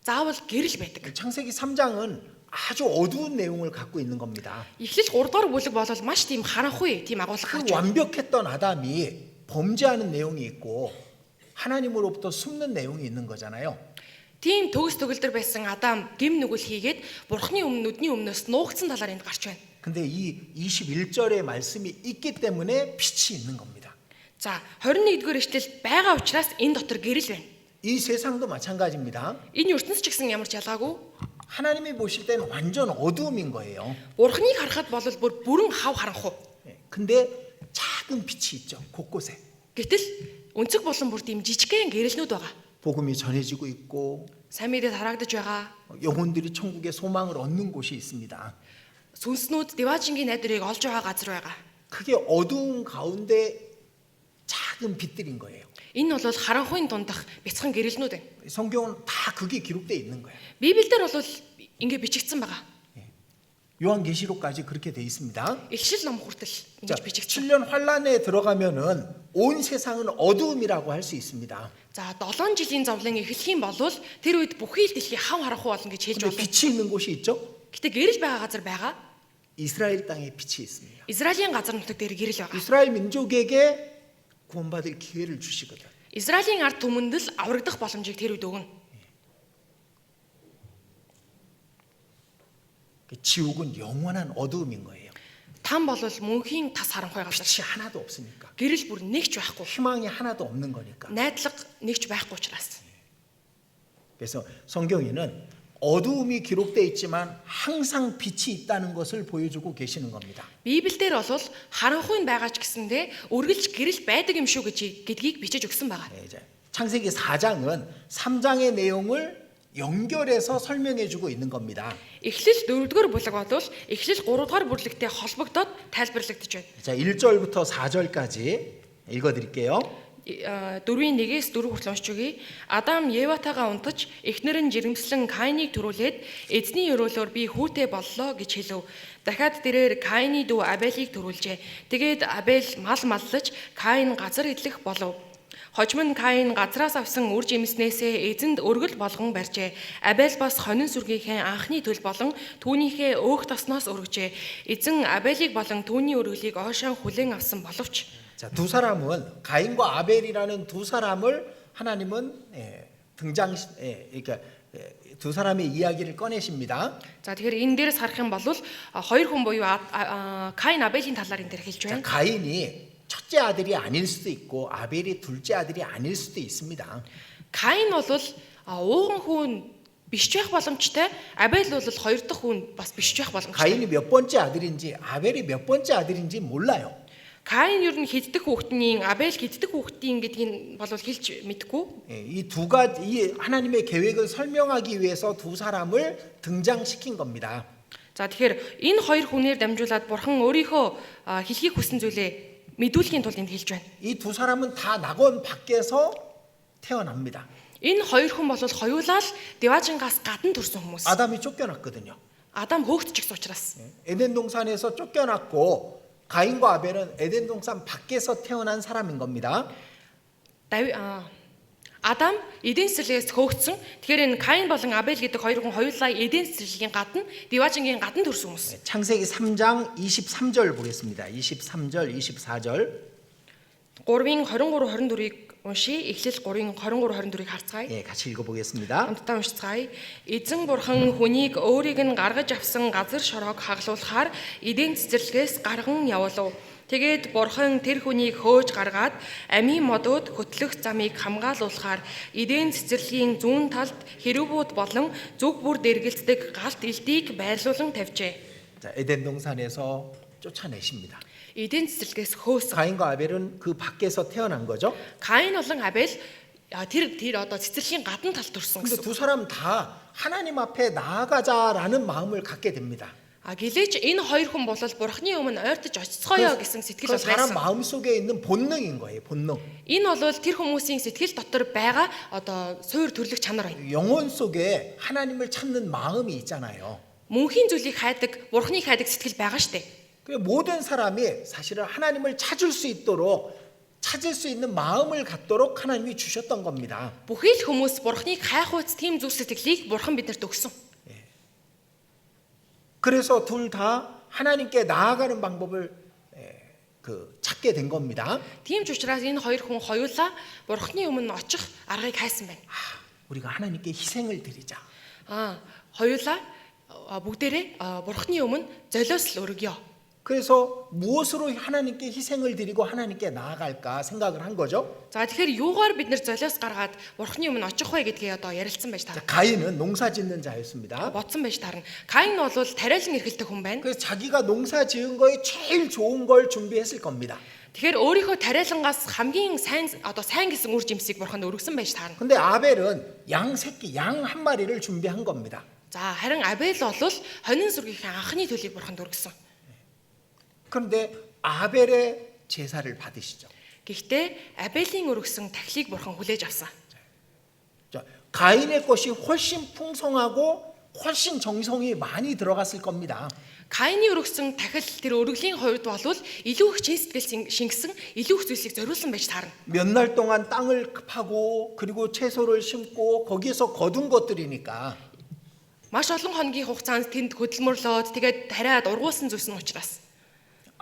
заавал гэрэл байдаг. 창세기 3장은 아주 어두운 내용을 갖고 있는 겁니다. Эхлэл 3 дугаар бүлэг болол маш тийм харанхуй, тийм агуулга 그 гарч байна. 완벽했던 아담이 범죄하는 내용이 있고 하나님으로부터 숨는 내용이 있는 거잖아요. Тийм төгс төгөлдөр байсан Адам гим нүгэл хийгээд Бурхны нүдний өмнөөс нуугдсан талаар энд гарч байна. 근데 이 21절의 말씀이 있기 때문에 빛이 있는 겁니다. За 21-р эшлэл байгаа учраас энэ дотор гэрэл байна. 이 세상도 마찬가지입니다. Энэ ертөнц ч гэсэн ямар ч ялгаагүй. 하나님이 보실 때는 완전 어두움인 거예요. Бурхныг харахад бол бүрэн хав харанхуй. 근데 작은 빛이 있죠. 곳곳에. Гэтэл өнцөг болон бүр тийм жижигхэн гэрэлнүүд байгаа. 복음이 전해지고 있고 Сайн мэдээ тараагдж байгаа. 영혼들이 천국의 소망을 얻는 곳이 있습니다. Сүнснүүд Деважингийн найдварыг олж байгаа газар байгаа. 그게 어두운 가운데 작은 빛들인 거예요. Энэ бол харанхуйн дундах бяцхан гэрэлнүүд байна. 성경은 다 그게 기록되어 있는 거예요. Библиэлд бол ингэ бичигдсэн байгаа. 요한계시록까지 그렇게 돼 있습니다. Илшил ном хүртэл 자, ингэж бичигдсэн. 7년 환란에 들어가면은 온 세상은 어두움이라고 할 수 있습니다. За 7 жилийн зовлон эхлэх юм бол тэр үед бүхий л дэлхий хав харанхуй болно гэж хэлж 근데 болно. 빛이 있는 곳이 있죠? Гэтэ гэрэл байгаа газар байгаа. 이스라엘 땅에 빛이 있습니다. Израилийн газар нутаг дээр гэрэл байгаа. 이스라엘 민족에게 구원받을 기회를 주시거든. Израилийн ард түмэнд л аврагдах боломжийг тэр үед өгнө. 지옥은 영원한 어두움인 거예요. Там бол мөнхийн тас харанхуй газар. 빛이 하나도 없으니까. Гэрэл бүр нэгч байхгүй. 희망이 하나도 없는 거니까. Найдлага нэгч байхгүй учраас. 그래서 성경에는 어두움이 기록되어 있지만 항상 빛이 있다는 것을 보여주고 계시는 겁니다. Библиэлд бол харанхуй байгаа ч гэсэндээ үргэлж гэрэл байдаг юм шүү гэдгийг бичиж өгсөн байгаа. 네, 이제 창세기 4장은 3장의 내용을 연결해서 설명해 주고 있는 겁니다. Эхлэл 4-р бүлэг бол эхлэл 3-р бүлэгтэй холбогдоод тайлбарлагдаж байна. 자, 1절부터 4절까지 읽어 드릴게요. 4-ийн 1-ээс 4 хүртэл уншиж өгье. Адам Еватайгаа унтаж эхнэр нь жирэмслэн Каиныг төрүүлээд эзний өрөөлөөр би хүүтэй боллоо гэж хэлв. Дахиад тэрээр Каины дүү Абелийг төрүүлжээ. Тэгээд Абель мал маллаж Каин газар идэх болов. Хожим нь Каин газраас авсан үр жимснээсээ эзэнд өргөл болгон барьжээ. Абель бас хонин сүргийнхээ анхны төл болон түүнийхээ өөх тосноос өргөжээ. Эзэн Абелийг болон түүний өргөлийг оошон хүлээн авсан боловч. 자, 두 사람은 가인과 아벨이라는 두 사람을 하나님은 그러니까 두 사람의 이야기를 꺼내십니다. За тэгэхээр энэ дээрээс харах юм бол хоёр хүн буюу Каин Абелийн талаар энэ дээр хэлж 자, байна. 가인이 첫째 아들이 아닐 수도 있고 아벨이 둘째 아들이 아닐 수도 있습니다. Каин бол ууган хүн биш байх боломжтой. Абель бол хоёр дахь хүн бас биш байх боломжтой. 가인이 몇 번째 아들인지 아벨이 몇 번째 아들인지 몰라요. Каин ер нь хэддэх хүүхдийн, Абель хэддэх хүүхдийн гэдгийг бол хэлж мэдэхгүй. 이 두 가지 이 하나님의 계획을 설명하기 위해서 두 사람을 등장시킨 겁니다. За тэгэхээр энэ хоёр хүнээр дамжуулаад Бурхан өөрийнхөө хэлхийг хүссэн зүйлээ мэдүүлэхийн тулд энд хэлж байна. 이 두 사람은 다 낙원 밖에서 태어납니다. Энэ хоёр хүн бол хоёулаа л Деважингаас гадна төрсэн хүмүүс. 아담이 쫓겨났거든요. Адам хөөгдчихсэн учраас. 에덴 동산에서 쫓겨났고 가인과 아벨은 에덴 동산 밖에서 태어난 사람인 겁니다. Адам эдийн цэцэрлэгээс хөөгдсөн. Тэгэхээр энэ Каин болон Абель гэдэг хоёр хүн хоёулаа эдийн цэцэрлэгийн гадна, Диважингийн гадна төрсөн хүмүүс. 창세기 3장 23절 보겠습니다. 23절, 24절. 3-ын 23-24-ийг уншия. Эхлэл 3-ын 23-24-ийг харцгаая. 예, 같이 읽어보겠습니다. Хамтдаа уншицгаая. Эзэн бурхан хүнийг өөрийг нь гаргаж авсан газар шороог хаглуулахаар эдийн цэцэрлэгээс гарган явуулав. Тэгээд бурхан тэр хүнийг хөөж гаргаад амийн модууд хөтлөх замыг хамгаалуулахаар эдийн цэцэрлэгийн зүүн талд хэрүүбүүд болон зүг бүр дэргэлцдэг галт элдийг байрлуулан тавьжээ. 자, 에덴 동산에서 쫓아내십니다. эдийн цэцэрлэгээс хөөсөн. 가인과 아벨은 그 밖에서 태어난 거죠. Каин болон Абель тэр одоо цэцэрлэгийн гадна талд төрсөн 근데 гэсэн. 두 사람 다 하나님 앞에 나아가자라는 마음을 갖게 됩니다. Гэлээч энэ хоёр хүн бол бурхны өмнө ойртож очицгоё гэсэн 그 сэтгэл 사람 байсан. 마음 속에 있는 본능인 거예요. 본능. Энэ бол тэр хүмүүсийн сэтгэл дотор байгаа одоо суур төрлөх чанар байна. 영혼 속에 하나님을 찾는 마음이 있잖아요. Мөнхийн зүйлийг хайдаг, бурхныг хайдаг сэтгэл байгаа штэ. 그 모든 사람이 사실은 하나님을 찾을 수 있도록 찾을 수 있는 마음을 갖도록 하나님이 주셨던 겁니다. Бүхий л хүмүүс бурхныг хайх үс тийм зүг сэтгэлийг бурхан бидэнд өгсөн. 그래서 둘 다 하나님께 나아가는 방법을 찾게 된 겁니다. Тийм ч учраас энэ хоёр хүн хоёулаа бурхны өмнө очих аргыг хайсан байна. 우리가 하나님께 희생을 드리자. Хоёулаа бүгдээрээ бурхны өмнө золиосл өргөё. 그래서 무엇으로 하나님께 희생을 드리고 하나님께 나아갈까 생각을 한 거죠. За тэгэхээр юугаар бид нэр золиос гаргаад бурхны өмнө очих вэ гэдгээ одоо ярилцсан байж 자, таарна. 가인은 농사짓는 자였습니다. Бодсон байж таарна. Каин бол тариалан эрхэлдэг хүн байна. 그래서 자기가 농사 지은 거에 제일 좋은 걸 준비했을 겁니다. Тэгэхээр өөрийнхөө тариалангаас хамгийн сайн гэсэн үр жимсийг бурханд өргөсөн байж таарна. 근데 아벨은 양 새끼 양 한 마리를 준비한 겁니다. За харин Абель бол хонин сүргийнхээ анхны төлийг бурханд өргөсөн. 그런데 아벨의 제사를 받으시죠. Гэхдээ Абелийн өргөсөн тахилыг бурхан хүлээж авсан. 자, 가인의 것이 훨씬 풍성하고 훨씬 정성이 많이 들어갔을 겁니다. Каины өргөсөн тахил тэр өргөлийн хувьд бол илүү их чин сэтгэл шингэсэн, илүү их зүйлсийг зориулсан байж таарна. 몇 날 동안 땅을 파고 그리고 채소를 심고 거기에서 거둔 것들이니까 Маш олон хоногийн хугацаанд тэнд хөдөлмөрлөөд тэгээд тариад ургуулсан зүйлс нь учраас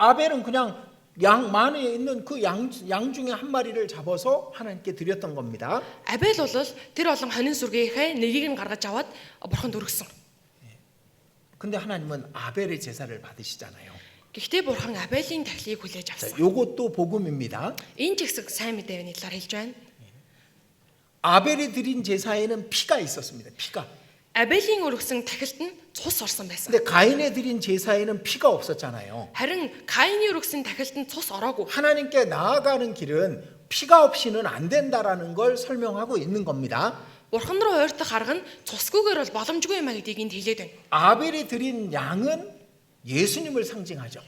아벨은 그냥 양 만에 있는 그 양 중에 한 마리를 잡아서 하나님께 드렸던 겁니다. Абель бол тэр олон хонин сүргийнхээ нэгийг нь гаргаж аваад бурханд өргөсөн. 근데 하나님은 아벨의 제사를 받으시잖아요. Гэхдээ бурхан Абелийн тахилыг хүлээж 자, авсан. 요것도 복음입니다. Энэ ч ихсэг сайн мэдээний талаар хэлж байна. 아벨이 드린 제사에는 피가 있었습니다. 피가. Абелийн өргөсөн тахилд нь цус орсон байсан. 근데 가인에 드린 제사에는 피가 없었잖아요. Харин Каины өргөсөн тахилд нь цус ороогүй. 하나님께 나아가는 길은 피가 없이는 안 된다라는 걸 설명하고 있는 겁니다. Бурхан руу ойртох арга нь цусгүйгээр бол боломжгүй юм а гэдгийг энд хэлээд байна. 아벨이 드린 양은 예수님을 상징하죠.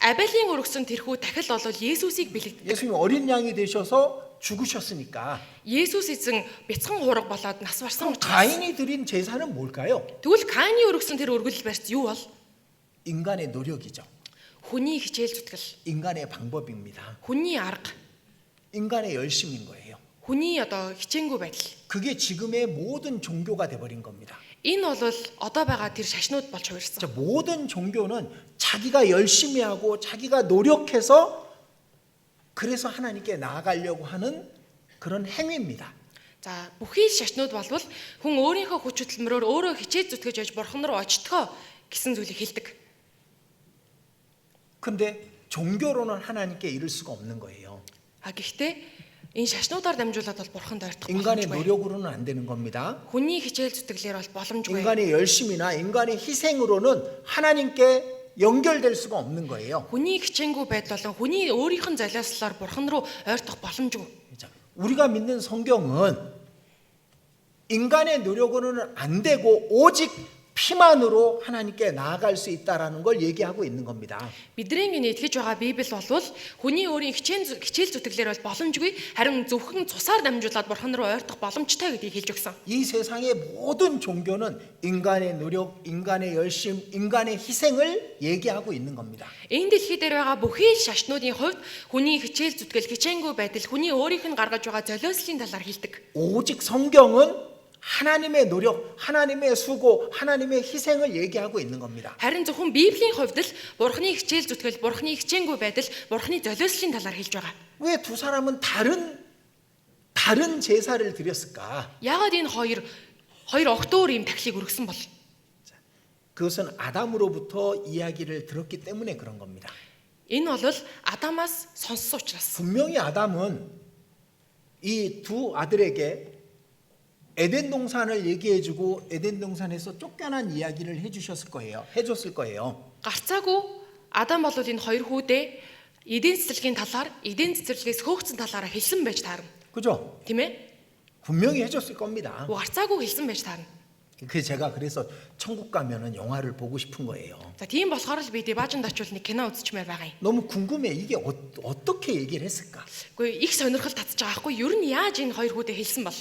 Абелийн өргөсөн тэрхүү тахил бол Есүсийг бэлэгддэг. 예수님 어린 양이 되셔서 죽으셨으니까. Есүс эзэн бяцхан хуурга болоод нас барсан 그럼 учраас. 가인이 드린 제사는 뭘까요? Тэгвэл Каины өргөсөн тэр өргөл барьц юу бол? 인간의 노력이죠. Хүний хичээл зүтгэл, 인간의 방법입니다. хүний арга, 인간의 열심인 거예요. хүний хичээнгүй байдал. 그게 지금의 모든 종교가 돼버린 겁니다. Энэ бол одоо байгаа тэр шашнууд болж хувирсан. 자, 모든 종교는 자기가 열심히 하고 자기가 노력해서 그래서 하나님께 나아가려고 하는 그런 행위입니다. За бүхий л шашнууд болвол хүн өөрийнхөө хүч хөдөлмөрөөр өөрөө хичээж зүтгэж яж бурхан руу очтгоо гэсэн зүйлийг хэлдэг. 근데 종교로는 하나님께 이룰 수가 없는 거예요. Гэхдээ энэ шашнуудаар дамжуулаад бол бурханд ойртох 인간의 боломжгүй. 노력으로는 안 되는 겁니다. Хүний хичээл зүтгэлээр бол боломжгүй. 인간의 열심이나 인간의 희생으로는 하나님께 연결될 수가 없는 거예요. Хүний хичээнгүй байдал болон хүний өөрийнх нь залиаслаар бурхан руу ойртох боломжгүй. 자, 우리가 믿는 성경은 인간의 노력으로는 안 되고 오직 피만으로 하나님께 나아갈 수 있다라는 걸 얘기하고 있는 겁니다. Бидний энэ итгэж байгаа Библи болвол хүний өөрийн хичээл зүтгэлээр бол боломжгүй харин зөвхөн цусаар дамжуулаад бурхан руу ойртох боломжтой гэдгийг хэлж өгсөн. 이 세상의 모든 종교는 인간의 노력, 인간의 열심, 인간의 희생을 얘기하고 있는 겁니다. Энэ дэлхий дээр байгаа бүхий л шашнуудын хувьд хүний хичээл зүтгэл, хичээнгүй байдал, хүний өөрийнх нь гаргаж байгаа золиослын талаар хэлдэг. 오직 성경은 하나님의 노력, 하나님의 수고, 하나님의 희생을 얘기하고 있는 겁니다. Харин зөвхөн Библийн хувьд л бурханы хичээл зүтгэл, бурханы хичээнгүй байдал, бурханы золиослын талаар хэлж байгаа. 왜 두 사람은 다른 제사를 드렸을까? Яагаад энэ хоёр огт өөр юм тахлыг өргөсөн бол? 그것은 아담으로부터 이야기를 들었기 때문에 그런 겁니다. Энэ бол Адамаас сонссон учраас. 분명히 아담은 이 두 아들에게 에덴 동산을 얘기해주고 에덴 동산에서 쫓겨난 이야기를 해줬을 거예요. Гарцаагүй Адам бол энэ хоёр хүүдээ эдийн цэцэрлэгийн талаар, эдийн цэцэрлэгээс хөөгцөн талаараа хэлсэн байж таарна. 그죠? Тийм ээ? 분명히 해줬을 겁니다. Гарцаагүй хэлсэн байж таарна. 제가 그래서 천국 가면은 영화를 보고 싶은 거예요. За тийм болохоор л би Дебажинд очивол нэг кино үзчихмээр байгаа юм. 너무 궁금해. 이게 어떻게 얘기를 했을까? Гэхдээ их сонирхол татчих байгаа хгүй. Ер нь яаж энэ хоёр хүүдээ хэлсэн бол?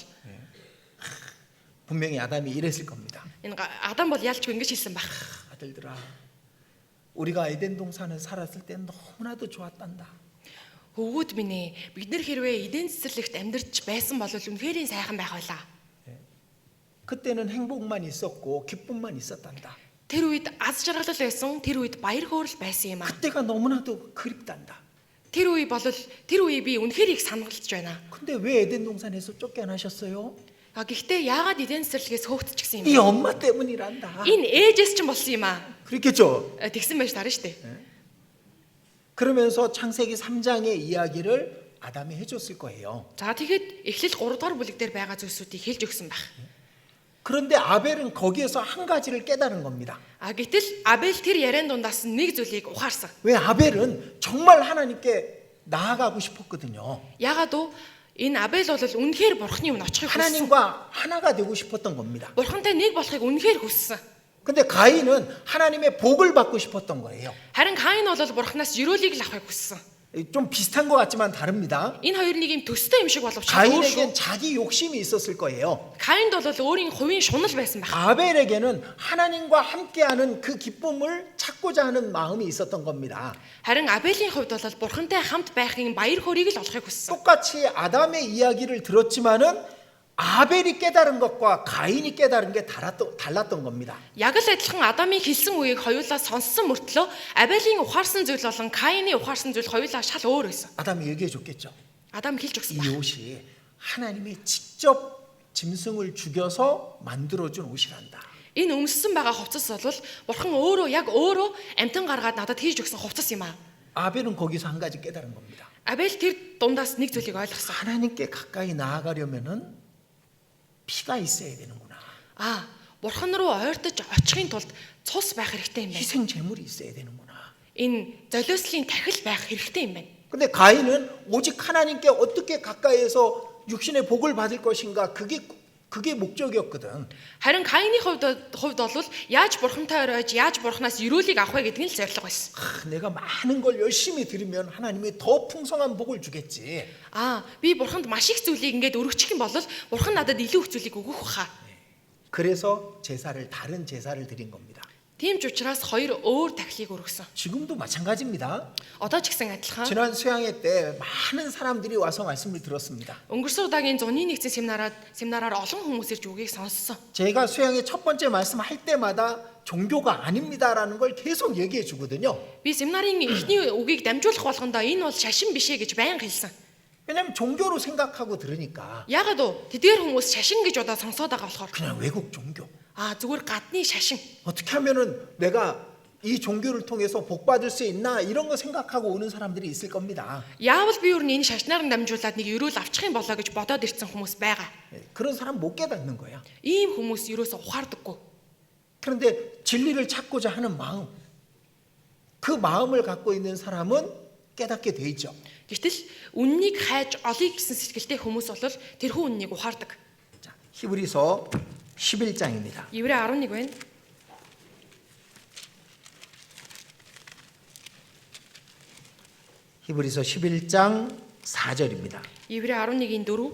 분명히 아담이 이랬을 겁니다. Энэ Адам бол ялчгүй ингэж хэлсэн баг. 아들들아, 우리가 에덴 동산에 살았을 때 너무나도 좋았단다. Хөвгүүд минь ээ, бид нар хэрвээ эдийн цэцэрлэгт амьдарч байсан бол үнэхээр сайхан байх байлаа. 그때는 행복만 있었고 기쁨만 있었단다. Тэр үед аз жаргалал байсан, тэр үед баяр хөөрөл байсан юм аа. 그때가 너무나도 그립단다. Тэр үе би үнэхээр их санагдаж байна. 근데 왜 에덴 동산에서 쫓겨나셨어요? Гэхдээ яагаад эдийн цэцэрлэгээс хөөгдчихсэн юм 이 бэ? 엄마 때문이란다. Энэ ээжээс ч болсон юм аа. 그랬겠죠? Тэгсэн байж таарна шүү дээ. 그러면서 창세기 3장의 이야기를 아담이 해줬을 거예요. За тэгэхэд эхлэл 3 дугаар бүлэг дээр байгаа зүйлсүүдийг хэлж өгсөн баг. 그런데 아벨은 거기에서 한 가지를 깨달은 겁니다. Гэтэл Абель тэр яриан дундаас нэг зүйлийг ухаарсан. 왜 아벨은 정말 하나님께 나아가고 싶었거든요. Яагаад вэ? Энэ Абель бол үнэхээр бурхны өмнө очихыг хүссэн. 하나님과 하나가 되고 싶었던 겁니다. Бурхантай нэг болохыг үнэхээр хүссэн. 근데 가인은 하나님의 복을 받고 싶었던 거예요. Харин Каин бол бурхнаас ёроолыг л авахыг хүссэн. 좀 비슷한 것 같지만 다릅니다. Энэ хоёр нэг юм төстэй юм шиг боловч 가인에겐 자기 욕심이 있었을 거예요. Каинд бол өөрийн хувийн шунал байсан байх. 아벨에게는 하나님과 함께하는 그 기쁨을 찾고자 하는 마음이 있었던 겁니다. Харин Абелийн хувьд бол бурхантай хамт байхын баяр хөөргийг л олохыг хүссэн. 똑같이 아담의 이야기를 들었지만은 아벨이 깨달은 것과 가인이 깨달은 게 달랐던 겁니다. Яг л адилхан Адамын хэлсэн үеийг хоёулаа сонссон мөртлөө Абелийн ухаарсан зүйл болон Каины ухаарсан зүйл хоёулаа шал өөр байсан. 아담이 얘기해 줬겠죠. Адам хэлж өгсөн 이 байна. 옷이 하나님이 직접 짐승을 죽여서 만들어준 옷이란다. Энэ өмссөн байгаа хувцас бол бурхан өөрөө амтан гаргаад надад хийж өгсөн хувцас юм аа. 아벨은 거기서 한 가지 깨달은 겁니다. Абель тэр дундаас нэг зүйлийг ойлгосон. 하나님께 가까이 나아가려면은 피가 있어야 되는구나. Бурхан руу ойртож очихын тулд цус байх хэрэгтэй юм байна. 희생 제물이 있어야 되는구나. Энэ золиослын тахил байх хэрэгтэй юм байна. 근데 가인은 오직 하나님께 어떻게 가까이에서 육신의 복을 받을 것인가 그게 목적이었거든. Харин Каины хувьд бол яаж бурхантай ойрож, яаж бурханаас ёроолыг авах вэ гэдэг нь л зорилго байсан. 내가 많은 걸 열심히 드리면 하나님이 더 풍성한 복을 주겠지. Би бурханд маш их зүйлийг ингээд өргөчих юм бол бурхан надад илүү их зүйлийг өгөх баха. 그래서 다른 제사를 드린 겁니다. Тийм ч учраас хоёр өөр тахилыг өргөсөн. 지금도 마찬가지입니다. Одоо ч гэсэн адилхан. 지난 수양회 때 많은 사람들이 와서 말씀을 들었습니다. Өнгөрсөн удаагийн зуны нэгдсэн семинараар олон хүмүүс ирж үгийг сонссон. 제가 수양회 첫 번째 말씀할 때마다 종교가 아닙니다라는 걸 계속 얘기해 주거든요. Би семинарын эхний үгийг дамжуулах болгондоо энэ бол шашин биш ээ гэж байнга хэлсэн. 왜냐면 종교로 생각하고 들으니까 Яагаад вэ? Тэдгээр хүмүүс шашин гэж удаа сонсоод байгаа болохоор. 그냥 외국 종교. Зүгээр гадны шашин. 어떻게 하면은 내가 이 종교를 통해서 복 받을 수 있나 이런 거 생각하고 오는 사람들이 있을 겁니다. Яавал би өөр энэ шашнаар нь дамжуулаад нэг ёроол авчих юм болоо гэж бодоод ирсэн хүмүүс байгаа. 그런 사람 못 깨닫는 거야. Ийм хүмүүс ерөөсө ухаардаггүй. 그런데 진리를 찾고자 하는 마음, 그 마음을 갖고 있는 사람은 깨닫게 돼 있죠. Гэтэл үннийг хайж олъё гэсэн сэтгэлтэй хүмүүс бол тэрхүү үннийг ухаардаг. 자, 히브리서 11장입니다. Еврей 11 байна. 히브리서 11장 4절입니다. Еврей 11-ийн 4.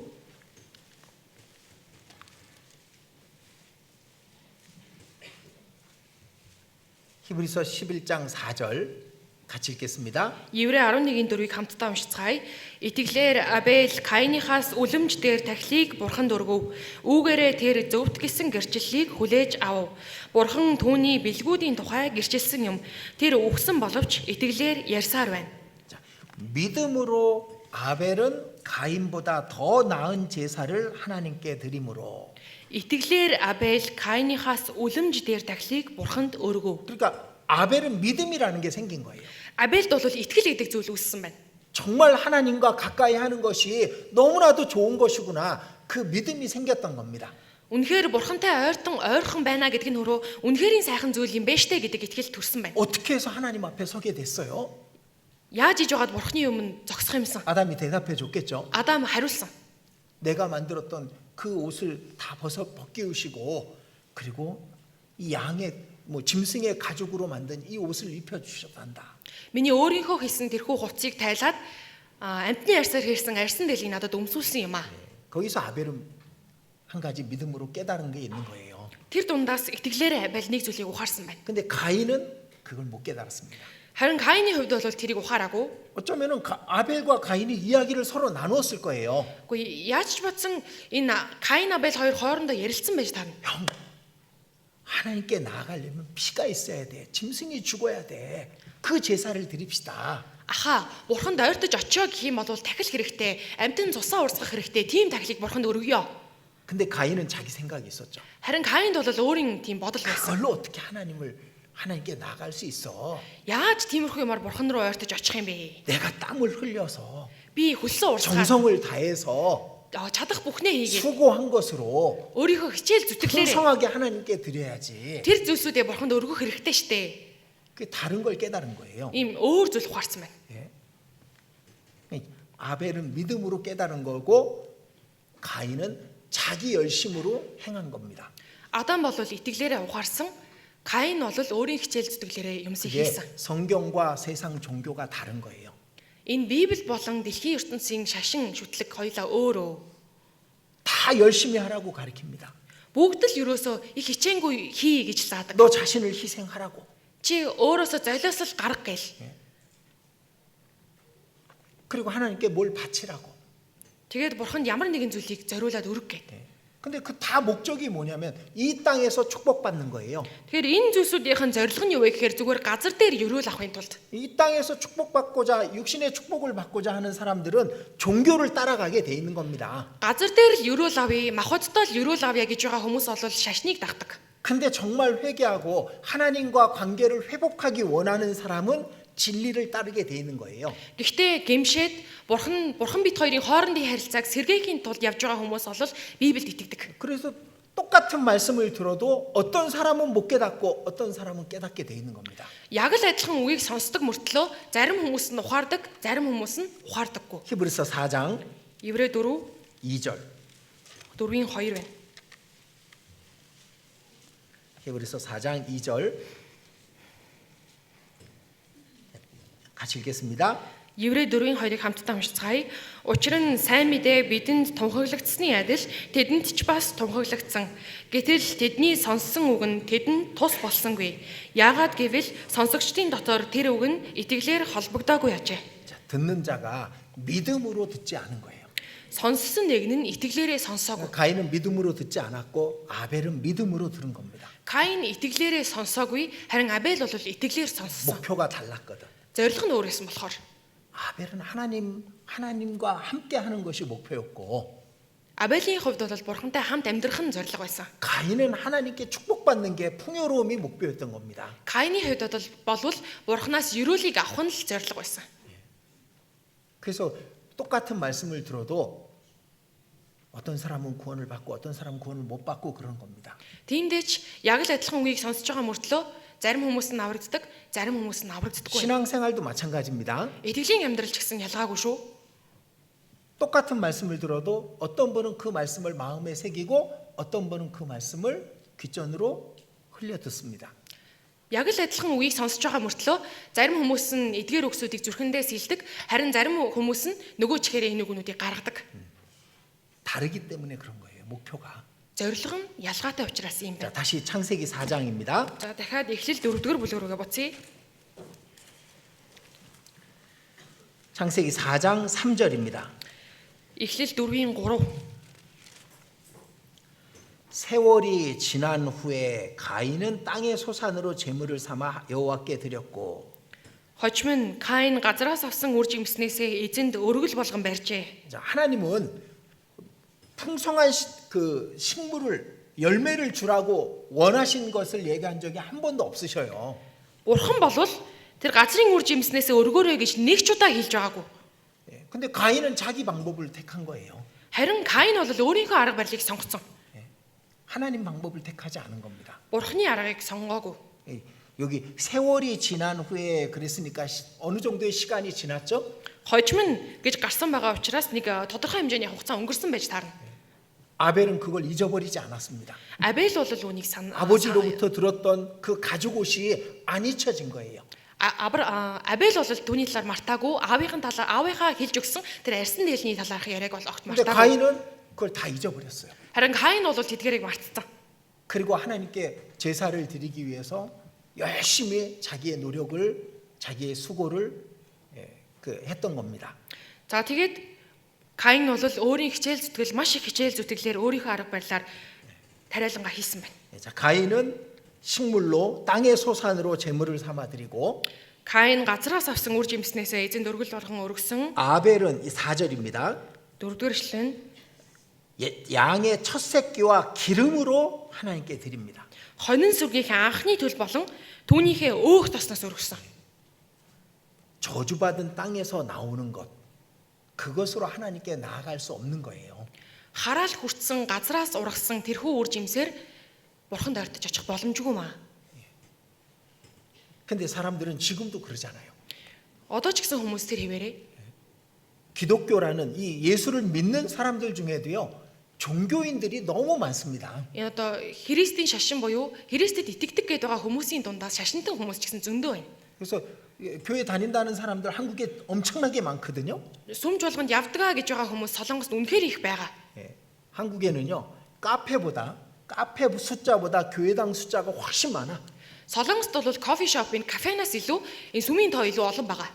히브리서 11장 4절 같이 읽겠습니다. Еврей 11-ийн 4-ыг хамтдаа уншицгаая. Итгэлээр Абель Каиныхаас үлэмж дээр тахилыг бурханд өргөв. Үүгээрээ тэр зөвхт гисэн гэрчлэлийг хүлээж авав. Бурхан түүний бэлгүүдийн тухай гэрчилсэн юм. Тэр үхсэн боловч итгэлээр ярьсаар байна. 자, 믿음으로 아벨은 가인보다 더 나은 제사를 하나님께 드림으로. Итгэлээр Абель Каиныхаас үлэмж дээр тахилыг бурханд өргөв. 그러니까 아벨은 믿음이라는 게 생긴 거예요. Абельд бол итгэл гэдэг зүйл үүссэн байна. 정말 하나님과 가까이 하는 것이 너무나도 좋은 것이구나. 그 믿음이 생겼던 겁니다. Үнэхээр бурхантай ойрхон байна гэдэг нь өөрөө үнэхэрийн сайхан зүйл юм байна штэ гэдэг итгэл төрсөн байна. 어떻게 해서 하나님 앞에 서게 됐어요? Яаж иж байгаад бурхны өмнө зогсох юмсан? 아담이 대답해 줬겠죠. Адам хариулсан. 내가 만들었던 그 옷을 다 벗기우시고 그리고 이 양의 짐승의 가죽으로 만든 이 옷을 입혀 주셨단다. Миний өөрийнхөө хийсэн тэрхүү хувцсыг тайлаад амтны арьсаар хийсэн арьсан дэлийг надад өмсүүлсэн юм аа. 거기서 아벨은 한 가지 믿음으로 깨달은 게 있는 거예요. Тэр дундаас итгэлээр Абель нэг зүйлийг ухаарсан байна. 근데 가인은 그걸 못 깨달았습니다. Харин Каины хувьд бол тэрийг ухаараагүй. 어쩌면은 아벨과 가인이 이야기를 서로 나누었을 거예요. Үгүй яаж ч бодсон энэ Каин Абель хоёр хоорондоо ярилцсан байж таарна. 형, 하나님께 나아가려면 피가 있어야 돼. 짐승이 죽어야 돼. 그 제사를 드립시다. Аха, бурханд ойртож очио гэх юм бол тахил хэрэгтэй, амьтан цусаа урсгах хэрэгтэй. Тийм тахилыг бурханд өргөё. 근데 가인은 자기 생각이 있었죠. Харин Каинд бол өөрийн тийм бодол байсан. 그걸로 어떻게 하나님께 나아갈 수 있어? Яаж тиймэрхүү юмар бурхан руу ойртож очих юм бэ? 내가 땀을 흘려서 Би хөлсөө урсгаад 정성을 다해서 чадах бүхнээ хийгээд 수고한 것으로 өөрийнхөө хичээл зүтгэлээрээ 풍성하게 하나님께 드려야지. тэр зүйлсүүдээ бурханд өргөх хэрэгтэй штэ. 그 다른 걸 깨달은 거예요. Ийм өөр зүйл ухаарсан байна. 예. 아벨은 믿음으로 깨달은 거고 가인은 자기 열심으로 행한 겁니다. Адам бол итгэлээрээ ухаарсан, Каин бол өөрийн хичээл зүтгэлээрээ юмсыг 이게 хийсэн. 성경과 세상 종교가 다른 거예요. Энэ Библи болон дэлхийн ертөнцийн шашин шүтлэг хоёлаа өөрөө. 다 열심히 하라고 가르칩니다. Бүгд л ерөөсөө их хичээнгүй хий гэж заадаг. 너 자신을 희생하라고. Чи өөрөөсөө золиосол гарга гээл. 그리고 하나님께 뭘 바치라고. Тэгээд бурханд ямар нэгэн зүйлийг зориулаад өрг гэдэг. 근데 그 다 목적이 뭐냐면 이 땅에서 축복받는 거예요. Тэгэхээр энэ зүйлсүүдийн зорилго нь юу вэ гэхээр зүгээр газар дээр ерөөл авахын тулд 이 땅에서 축복받고자 육신의 축복을 받고자 하는 사람들은 종교를 따라가게 돼 있는 겁니다. газар дээр л ерөөл авъя, махбодтой л ерөөл авъя гэж байгаа хүмүүс бол шашныг дагдаг. 근데 정말 회개하고 하나님과 관계를 회복하기 원하는 사람은 진리를 따르게 돼 있는 거예요. Гэхдээ гэмшээд бурхан бит хоёрын хоорондын харилцааг сэргээхийн тулд явж байгаа хүмүүс бол Библиэд итгэдэг. 그래서 똑같은 말씀을 들어도 어떤 사람은 못 깨닫고 어떤 사람은 깨닫게 돼 있는 겁니다. Яг л адилхан үгийг сонсдог мөртлөө зарим хүмүүс нь ухаардаг, зарим хүмүүс нь ухаардаггүй. 히브리서 4장 Еврей 4 2절. 4-ийн 2 байна. 히브리서 4장 2절 같이 읽겠습니다. Еврей 4-ийн 2-ыг хамтдаа уншицгаая. Учир нь сайн мэдээ бидэнд тунхаглагдсны адил тэдэнд ч бас тунхаглагдсан. Гэтэл тэдний сонссон үг нь тэдэнд тус болсонгүй. Яагаад гэвэл сонсогчдын дотор тэр үг нь итгэлээр холбогдоогүй ажээ. 자, 듣는 자가 믿음으로 듣지 않은 거예요. Сонссон нэг нь итгэлээрээ сонсоогүй. 가인은 믿음으로 듣지 않았고 아벨은 믿음으로 들은 겁니다. Каин итгэлээрээ сонсоогүй, харин Абель бол итгэлээр сонссон. 목표가 달랐거든. Зорилго нь өөр байсан болохоор 아벨은 하나님과 함께 하는 것이 목표였고 Абелийн хувьд бол бурхантай хамт амьдрах нь зорилго байсан. 가인은 하나님께 축복받는 게 풍요로움이 목표였던 겁니다. Каины хувьд бол бурханаас ерөөлийг авах нь л зорилго байсан. 그래서 똑같은 말씀을 들어도 어떤 사람은 구원을 받고 어떤 사람은 구원을 못 받고 그런 겁니다. Тиймдээч яг л адилхан үгийг сонсож байгаа мөртлөө зарим хүмүүс нь аврагддаг, зарим хүмүүс нь аврагддаггүй. 신앙생활도 마찬가지입니다. Итгэлийн амьдрал ч гэсэн ялгаагүй шүү. 똑같은 말씀을 들어도 어떤 분은 그 말씀을 마음에 새기고 어떤 분은 그 말씀을 귓전으로 흘려 듣습니다. Яг л адилхан үгийг сонсож байгаа мөртлөө зарим хүмүүс нь эдгээр үгсүүдийг зүрхэндээ сэлдэг, харин зарим хүмүүс нь нөгөө чихээрээ энэ үгнүүдийг гаргадаг. 다르기 때문에 그런 거예요. 목표가. Зорилго нь ялгаатай учраас юм 자, байна. 다시 창세기 4장입니다. За дахиад Эхлэл 4-р бүлэг рүүгээ буцъя. 창세기 4장 3절입니다. Эхлэл 4-ийн 3. 세월이 지난 후에 가인은 땅의 소산으로 제물을 삼아 여호와께 드렸고 Хожим нь Каин газраас авсан үр жимснээсээ эзэнд өргөл болгон барьжээ. 자, 하나님은 풍성한 그 식물을 열매를 주라고 원하신 것을 얘기한 적이 한 번도 없으셔요. Бурхан болвол тэр газрын үр жимснээсээ өргөөрэй гэж нэг ч удаа хэлж байгаагүй. 예, 근데 가인은 자기 방법을 택한 거예요. Харин Каин бол өөрийнхөө арга барилыг сонгоцсон. 하나님 방법을 택하지 않은 겁니다. Бурханы аргыг сонгоогүй. 예, 여기 세월이 지난 후에 그랬으니까 어느 정도의 시간이 지났죠? Хожим нь гэж гарсан байгаа учраас нэг тодорхой хэмжээний хугацаа өнгөрсөн байж таарна. 아벨은 그걸 잊어버리지 않았습니다. Абель бол үүнийг 아버지로부터 들었던 그 가죽 옷이 안 잊혀진 거예요. Абель бол түүний талаар мартаагүй, аавынхаа хэлж өгсөн тэр арьсан дээлний талаарх яриаг бол огт 근데 мартаагүй. 가인은 그걸 다 잊어버렸어요. Харин Каин бол тэдгэрийг мартсан. 그리고 하나님께 제사를 드리기 위해서 열심히 자기의 노력을, 자기의 수고를 했던 겁니다. За тэгээд Каин бол өөрийн хичээл зүтгэл маш их хичээл зүтгэлээр өөрийнхөө арга барилаар тариалангаа хийсэн байна. 자, 가인은 식물로 땅의 소산으로 제물을 삼아 드리고 Каин газраас авсан үр жимснээсээ эзэнд өргөл болгон өргөсөн. 아벨은 이 4절입니다. 4-р эшлэл 양의 첫 새끼와 기름으로 하나님께 드립니다. Хонин сүргийнхээ анхны төлб болон түүнийхээ өөх тосноос өргөсөн. 저주받은 땅에서 나오는 것, 그것으로 하나님께 나아갈 수 없는 거예요. Хараал хүртсэн газраас ургасан тэрхүү үр жимсээр бурханд ойртож очих боломжгүй маа. 근데 사람들은 지금도 그러잖아요. Одоо ч гэсэн хүмүүс тэр хэвээрээ 기독교라는 이 예수를 믿는 사람들 중에도요, 종교인들이 너무 많습니다. энэ одоо Христийн шашин буюу Христэд итгэдэг гэдэг байгаа хүмүүсийн дундаас шашинтан хүмүүс ч гэсэн зөндөө байна. 그래서 교회 다닌다는 사람들 한국에 엄청나게 많거든요. Сүмж болгонд явдгаа гэж байгаа хүмүүс Солонгост үнэхээр их байгаа. 예, 한국에는요, 카페 숫자보다 교회당 숫자가 훨씬 많아. Солонгост бол кофе шопын кафенаас илүү энэ сүмийн тоо илүү олон байгаа.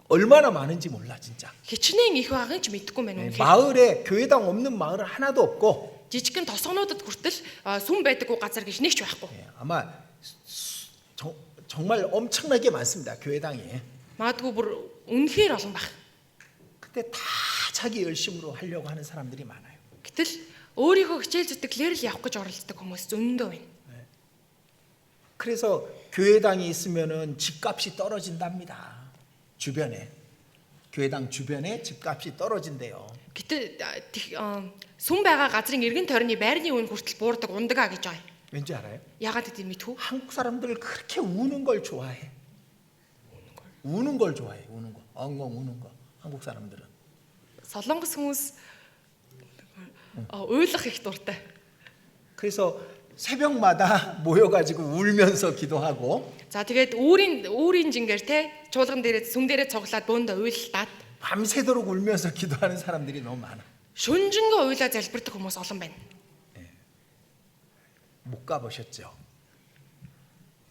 얼마나 많은지 몰라 진짜. Хичнээн их байгааг ч мэдэхгүй байна үнэхээр. 마을에 교회당 없는 마을은 하나도 없고. Жижигхэн тосгонуудад хүртэл сүм байдаггүй газар гэж нэг ч байхгүй. 예, 아마 정말 엄청나게 많습니다. 교회당에. Магадгүй бүр үнэхээр олон баг. 근데 다 자기 열심으로 하려고 하는 사람들이 많아요. Гэтэл өөрийнхөө хичээл зүтгэлээр л явах гэж оролддог хүмүүс зөндөө байна. 그래서 교회당이 있으면은 집값이 떨어진답니다. 주변에 교회당 주변에 집값이 떨어진대요. Гэтэл сүм байгаа газрын эргэн тойрны байрны үн хүртэл буурдаг ундагаа гэж байгаа. 왠지 알아요? Яагаад гэвэл мэдхүү? 한국 사람들 그렇게 우는 걸 좋아해. 우는 걸 좋아해. 우는 거. 엉엉 우는 거. 한국 사람들은. Солонгос хүмүүс уйлах их дуртай. 그래서 새벽마다 모여가지고 울면서 기도하고. За тэгээд үүрийн жингээр те чуулган дээрээ сүм дээрээ цуглаад бөөндөө уйллаад 밤새도록 울면서 기도하는 사람들이 너무 많아. шүнжэнгөө уйлаа залбирдаг хүмүүс олон байна. 못 가보셨죠?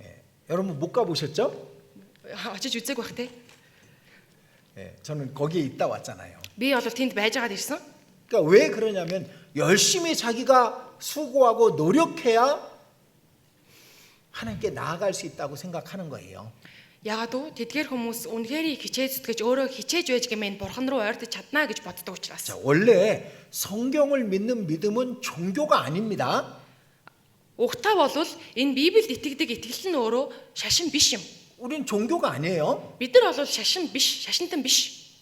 예, 여러분 못 가보셨죠? Очиж үзег бах те. 예, 저는 거기에 있다 왔잖아요. Би бол тэнд байж байгаад ирсэн. 그러니까 왜 그러냐면 열심히 자기가 수고하고 노력해야 하나님께 나아갈 수 있다고 생각하는 거예요. Ягаад вэ? Тэдгээр хүмүүс үнэхээр хичээж зүтгэж өөрөө хичээж байж гэмээр бурхан руу ойртож чадна гэж боддог учраас. 자, 원래 성경을 믿는 믿음은 종교가 아닙니다. Угтаа болвол энэ Библиэд итгэдэг итгэл нь өөрөө шашин биш юм. 우린 종교가 아니에요. Бид нар бол шашин биш, шашинтан биш.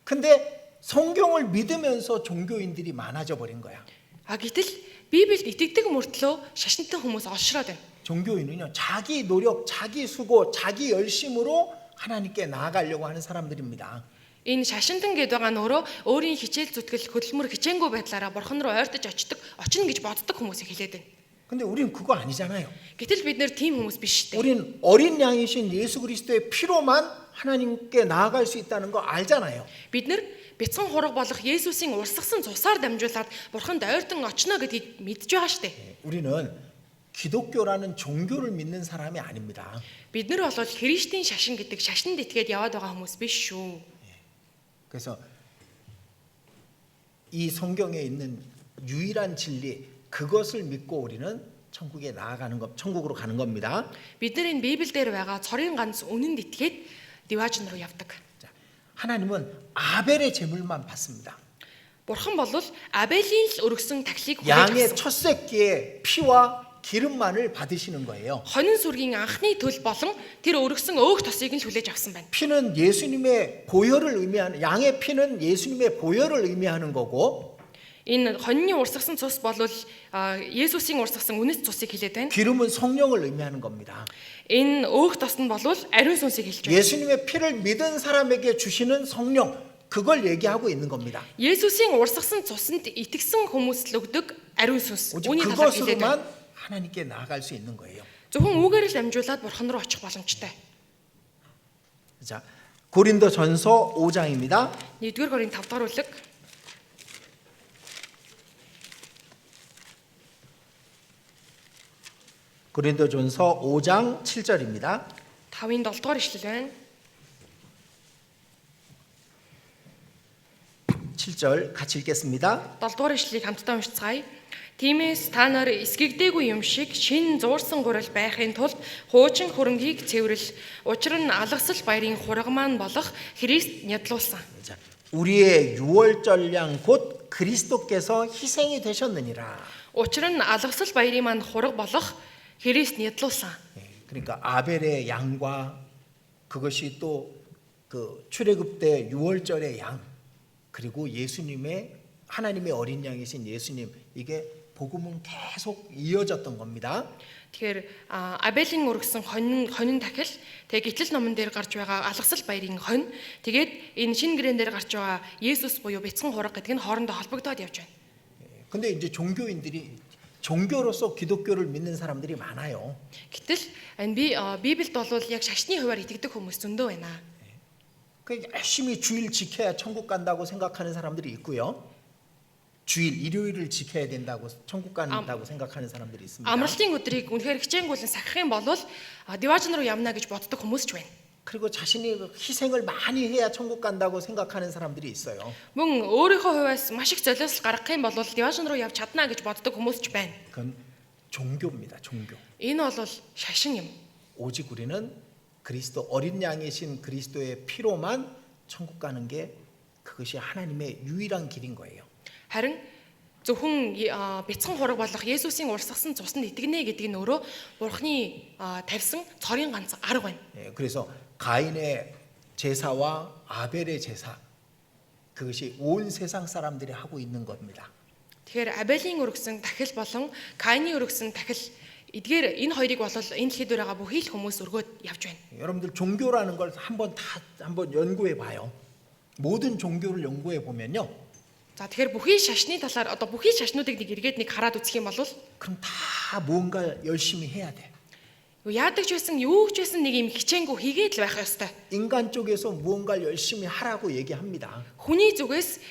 근데 성경을 믿으면서 종교인들이 많아져 버린 거야. Гэтэл Библиэд итгэдэг мөртлөө шашинтан хүмүүс олшроод байна. 종교인은요, 자기 노력, 자기 수고, 자기 열심으로 하나님께 나아가려고 하는 사람들입니다. Энэ шашинтан гэдэг байгаа нь өөрөө өөрийн хичээл зүтгэл хөдөлмөр хичээнгүй байдлаараа бурхан руу ойртож очно гэж боддог хүмүүсийг хэлээд байна. 근데 우리는 그거 아니잖아요. Гэтэл бид нэр тийм хүмүүс биш шүү дээ. 우린 어린 양이신 예수 그리스도의 피로만 하나님께 나아갈 수 있다는 거 알잖아요. Бид нэр бяцхан хураг болох Есүсийн урсгасан цусаар дамжуулаад Бурханд ойртон очно гэдгийг мэдж байгаа шүү дээ. 우리는 기독교라는 종교를 믿는 사람이 아닙니다. Бид нар бол Христийн шашин гэдэг шашинд итгээд яваад байгаа хүмүүс биш шүү. 그래서 이 성경에 있는 유일한 진리 그것을 믿고 우리는 천국에 나아가는 것, 천국으로 가는 겁니다. Бид нар энэ Библиэлд байгаа цорын ганц үнэнд итгээд Диваажн руу явдаг. 자, 하나님은 아벨의 제물만 받습니다. Бурхан бол Абелийн л өргөсөн тахлыг 양의 хүлээж авсан. 첫 새끼의 피와 기름만을 받으시는 거예요. Хонин сүргийн анхны төлб болон тэр өргөсөн өөх тосыг нь хүлээж авсан байна. 피는 예수님의 보혈을 의미하는 양의 피는 예수님의 보혈을 의미하는 거고 Энэ хонины урсгасан цус бол Есүсийн урсгасан үнэт цусыг хэлээд байна. 기름은 성령을 의미하는 겁니다. Энэ өөх тос нь бол ариун сүнсийг хэлж байна. 예수님의 피를 믿은 사람에게 주시는 성령 그걸 얘기하고 있는 겁니다. Есүсийн урсгасан цуснд итгэсэн хүмүүст л өгдөг ариун сүнс. 오직 Үүний талаар хэлээд байна. 그것으로만 하나님께 나아갈 수 있는 거예요. Зөвхөн үүгээр л амжуулаад Бурхан руу очих боломжтой. 자, 고린도전서 5장입니다. 1-р Коринт 5-р бүлэг 고린도전서 5장 7절입니다. 5-ын 7-р ишлэл байна. 7절 같이 읽겠습니다. 7-р ишлэлийг хамтдаа уншицгаая. Тиймээс та нар эсгэгдээгүй юм шиг шин зуурсан гурал байхын тулд хуучин хөрөнгийг цэвэрл. Учир нь алгасал баярын хураг маань болох Христ нядлуулсан. 자, 우리의 유월절 양 곧 그리스도께서 희생이 되셨느니라. Учир нь алгасал баярын маань хураг болох Христ нядлуулсан. 그러니까 아벨의 양과 그것이 또 그 출애굽 때 유월절의 양 그리고 예수님의 하나님의 어린 양이신 예수님 이게 복음은 계속 이어졌던 겁니다. Тэгэхээр Абелийн өргөсөн хонин дахил тэгээ гитлэл номон дээр гарч байгаа алгасал баярын хонь тэгээд энэ шинэ гэрэн дээр гарч байгаа Есүс буюу бяцхан хураг гэдэг нь хоорондоо холбогдоод явж байна. 근데 이제 종교인들이 종교로서 기독교를 믿는 사람들이 많아요. Гэтэл энэ Библиэд бол яг шашны хуваар итгэдэг хүмүүс зөндөө байна. 그 열심히 주일 지켜야 천국 간다고 생각하는 사람들이 있고요. 주일 일요일을 지켜야 된다고 천국 간다고 생각하는 사람들이 있습니다. Амралтын өдрийг үнэхээр хичээнгүйлэн сахих юм бол Диваажн руу явна гэж боддог хүмүүс ч байна. 그리고 자신이 희생을 많이 해야 천국 간다고 생각하는 사람들이 있어요. Мөн өөрийнхөө хувьас маш их золиослол гаргах юм бол Диваажн руу явж чадна гэж боддог хүмүүс ч байна. 그건 종교입니다. 종교. Энэ бол шашин юм. 오직 우리는 그리스도 어린 양이신 그리스도의 피로만 천국 가는 게 그것이 하나님의 유일한 길인 거예요. Харин зөвхөн бяцхан хураг болох Есүсийн урсгасан цуснд итгэнэ гэдэг нь өөрөө Бурхны тавьсан цорын ганц арга байна. 그래서 가인의 제사와 아벨의 제사 그것이 온 세상 사람들이 하고 있는 겁니다. Тэгэхээр Абелийн өргөсөн тахил болон Каины өргөсөн тахил эдгээр энэ хоёрыг бол энэ дэлхийд байгаа бүхий л хүмүүс өргөөд явж байна. 여러분들 종교라는 걸 한번 연구해 봐요. 모든 종교를 연구해 보면요. За тэгэхээр бүхий шашны талаар одоо бүхий шашнуудыг нэг эргээд нэг хараад үзэх юм бол 그럼 다 뭔가 열심히 해야 돼. яадаг ч байсан юу ч байсан нэг юм хичээнгүй хийгээд л байх ёстой. 인간 쪽에서 무언가를 열심히 하라고 얘기합니다. Хүний зүгээс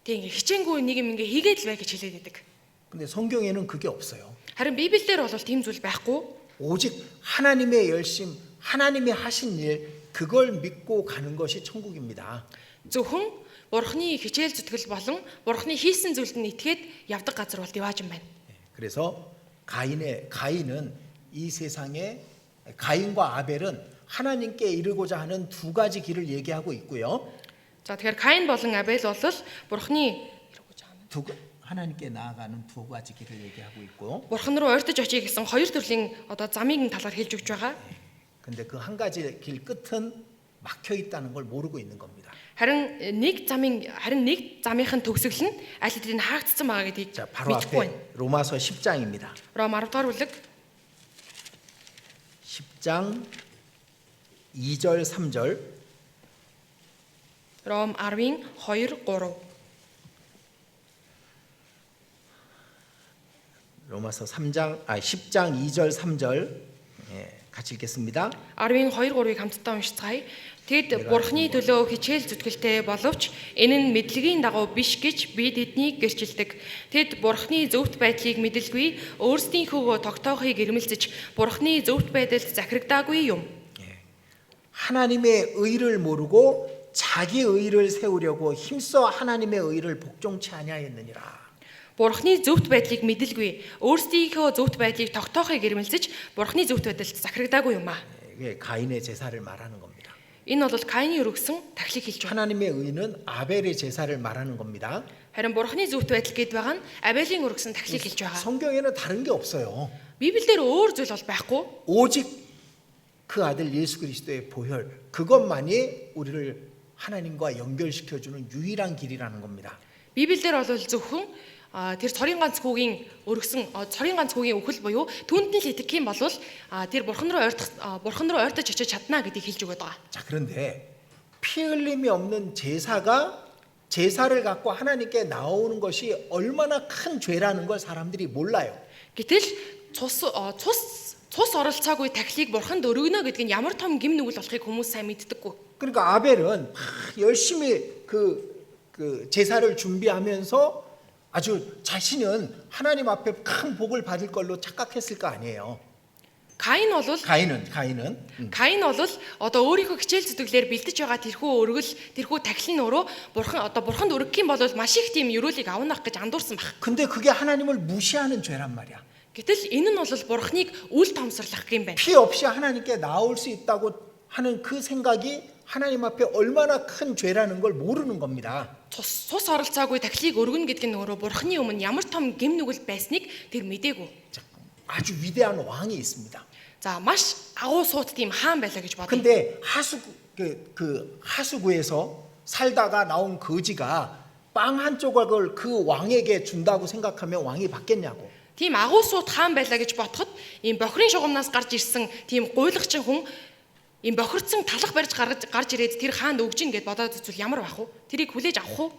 тийм хичээнгүй нэг юм ингээ хийгээд л бай гэж хэлээд байдаг. 근데 성경에는 그게 없어요. Харин Библиэлд бол тийм зүйл байхгүй. 오직 하나님의 열심, 하나님이 하신 일 그걸 믿고 가는 것이 천국입니다. Зөвхөн Бурхны хичээл зүтгэл болон Бурхны хийсэн зүйлд нь итгээд явдаг газар бол Диваажн байна. 그래서 가인은 이 세상에 가인과 아벨은 하나님께 이르고자 하는 두 가지 길을 얘기하고 있고요. За тэгэхээр Каин болон Абель бол Бурхны 하나님께 나아가는 두 가지 길을 얘기하고 있고. Бурхан руу ойртож очие гэсэн хоёр төрлийн одоо замыг талаар хэлж өгч байгаа. 근데 그 한 가지 길 끝은 막혀 있다는 걸 모르고 있는 겁니다. харин нэг замынхын төгсгөл нь аль хэдийн хаагдсан байгаа гэдгийг 자, 바로 мэдхгүй байна. 앞에 로마서 10장입니다. Ром 10-р бүлэг 10장 2절 3절. Ром 10-ын 2, 3. 로마서 10장 2절 3절 같이 읽겠습니다. 10-ийн 2-3-ыг хамтдаа уншицгаая. Тэд Бурхны төлөө хичээл зүтгэлтэй боловч энэ нь мэдлэгийн дагуу биш гэж би тэднийг гэрчилдэг. Тэд Бурхны зөвхт байдлыг мэдэлгүй, өөрсдийнхөө тогтоохыг ирмэлзэж Бурхны зөвхт байдалд захирагдаагүй юм. 하나님의 의를 모르고 자기 의를 세우려고 힘써 하나님의 의를 복종치 아니하였느니라. Бурхны зөвхт байдлыг мэдэлгүй, өөрсдийнхөө зөвхт байдлыг тогтоохыг ирмэлзэж Бурхны зөвхт байдалд захирагдаагүй юм аа. 이게 가인의 제사를 말하는 겁니다. Энэ бол Каины өргөсөн тахлыг хэлж байна. 하나님의 의는 아벨의 제사를 말하는 겁니다. Харин Бурхны зөвхт байдал гээд байгаа нь Абелийн өргөсөн тахлыг хэлж байгаа. 성경에는 다른 게 없어요. Библиэлд өөр зүйл бол байхгүй. 오직 그 아들 예수 그리스도의 보혈, 그것만이 우리를 하나님과 연결시켜주는 유일한 길이라는 겁니다. Библиэлд бол зөвхөн тэр цорын ганц хүүгийн өргөсөн цорын ганц хүүгийн үхэл буюу түүнд нь л итгэх юм бол тэр бурхан руу ойртож очиж чадна гэдгийг хэлж өгöd байгаа. 자, 그런데 피 흘림이 없는 제사를 갖고 하나님께 나오는 것이 얼마나 큰 죄라는 걸 사람들이 몰라요. Гэтэл цус оролцоогүй тахлыг бурханд өргөнө гэдэг нь ямар том гим нүгэл болохыг хүмүүс сайн мэддэггүй. 그러니까 아벨은 열심히 그 제사를 준비하면서 아주 자신은 하나님 앞에 큰 복을 받을 걸로 착각했을 거 아니에요. Каин бол одоо өөрийнхөө хичээл зүтгэлээр бэлдэж байгаа тэрхүү тахлын өрөө бурханд өргөх юм бол маш их тийм өрөөлийг авнах гэж андуурсан баг. 근데 그게 하나님을 무시하는 죄란 말이야. Гэтэл энэ нь бол бурхныг үл томсорлох юм байна. 피 없이 하나님께 나올 수 있다고 하는 그 생각이 하나님 앞에 얼마나 큰 죄라는 걸 모르는 겁니다. Цус оролцоогүй тахлыг өргөнө гэдэг нь өөрөө бурхны өмнө ямар том гим нүгэл байсныг тэр мэдээгүй. 아주 위대한 왕이 있습니다. За маш агуу суут тийм хаан байлаа гэж бодъё. 근데 하수구에서 살다가 나온 거지가 빵 한 조각을 그 왕에게 준다고 생각하면 왕이 받겠냐고. Тийм агуу суут хаан байлаа гэж бодоход ийм бохирын шугамнаас гарч ирсэн тийм гуйлагчин хүн ийм бохирцсон талах барьж гарч ирээд тэр хаанд өгж ин гэд бодоод үзвэл ямар байх вэ? Тэрийг хүлээж авах уу?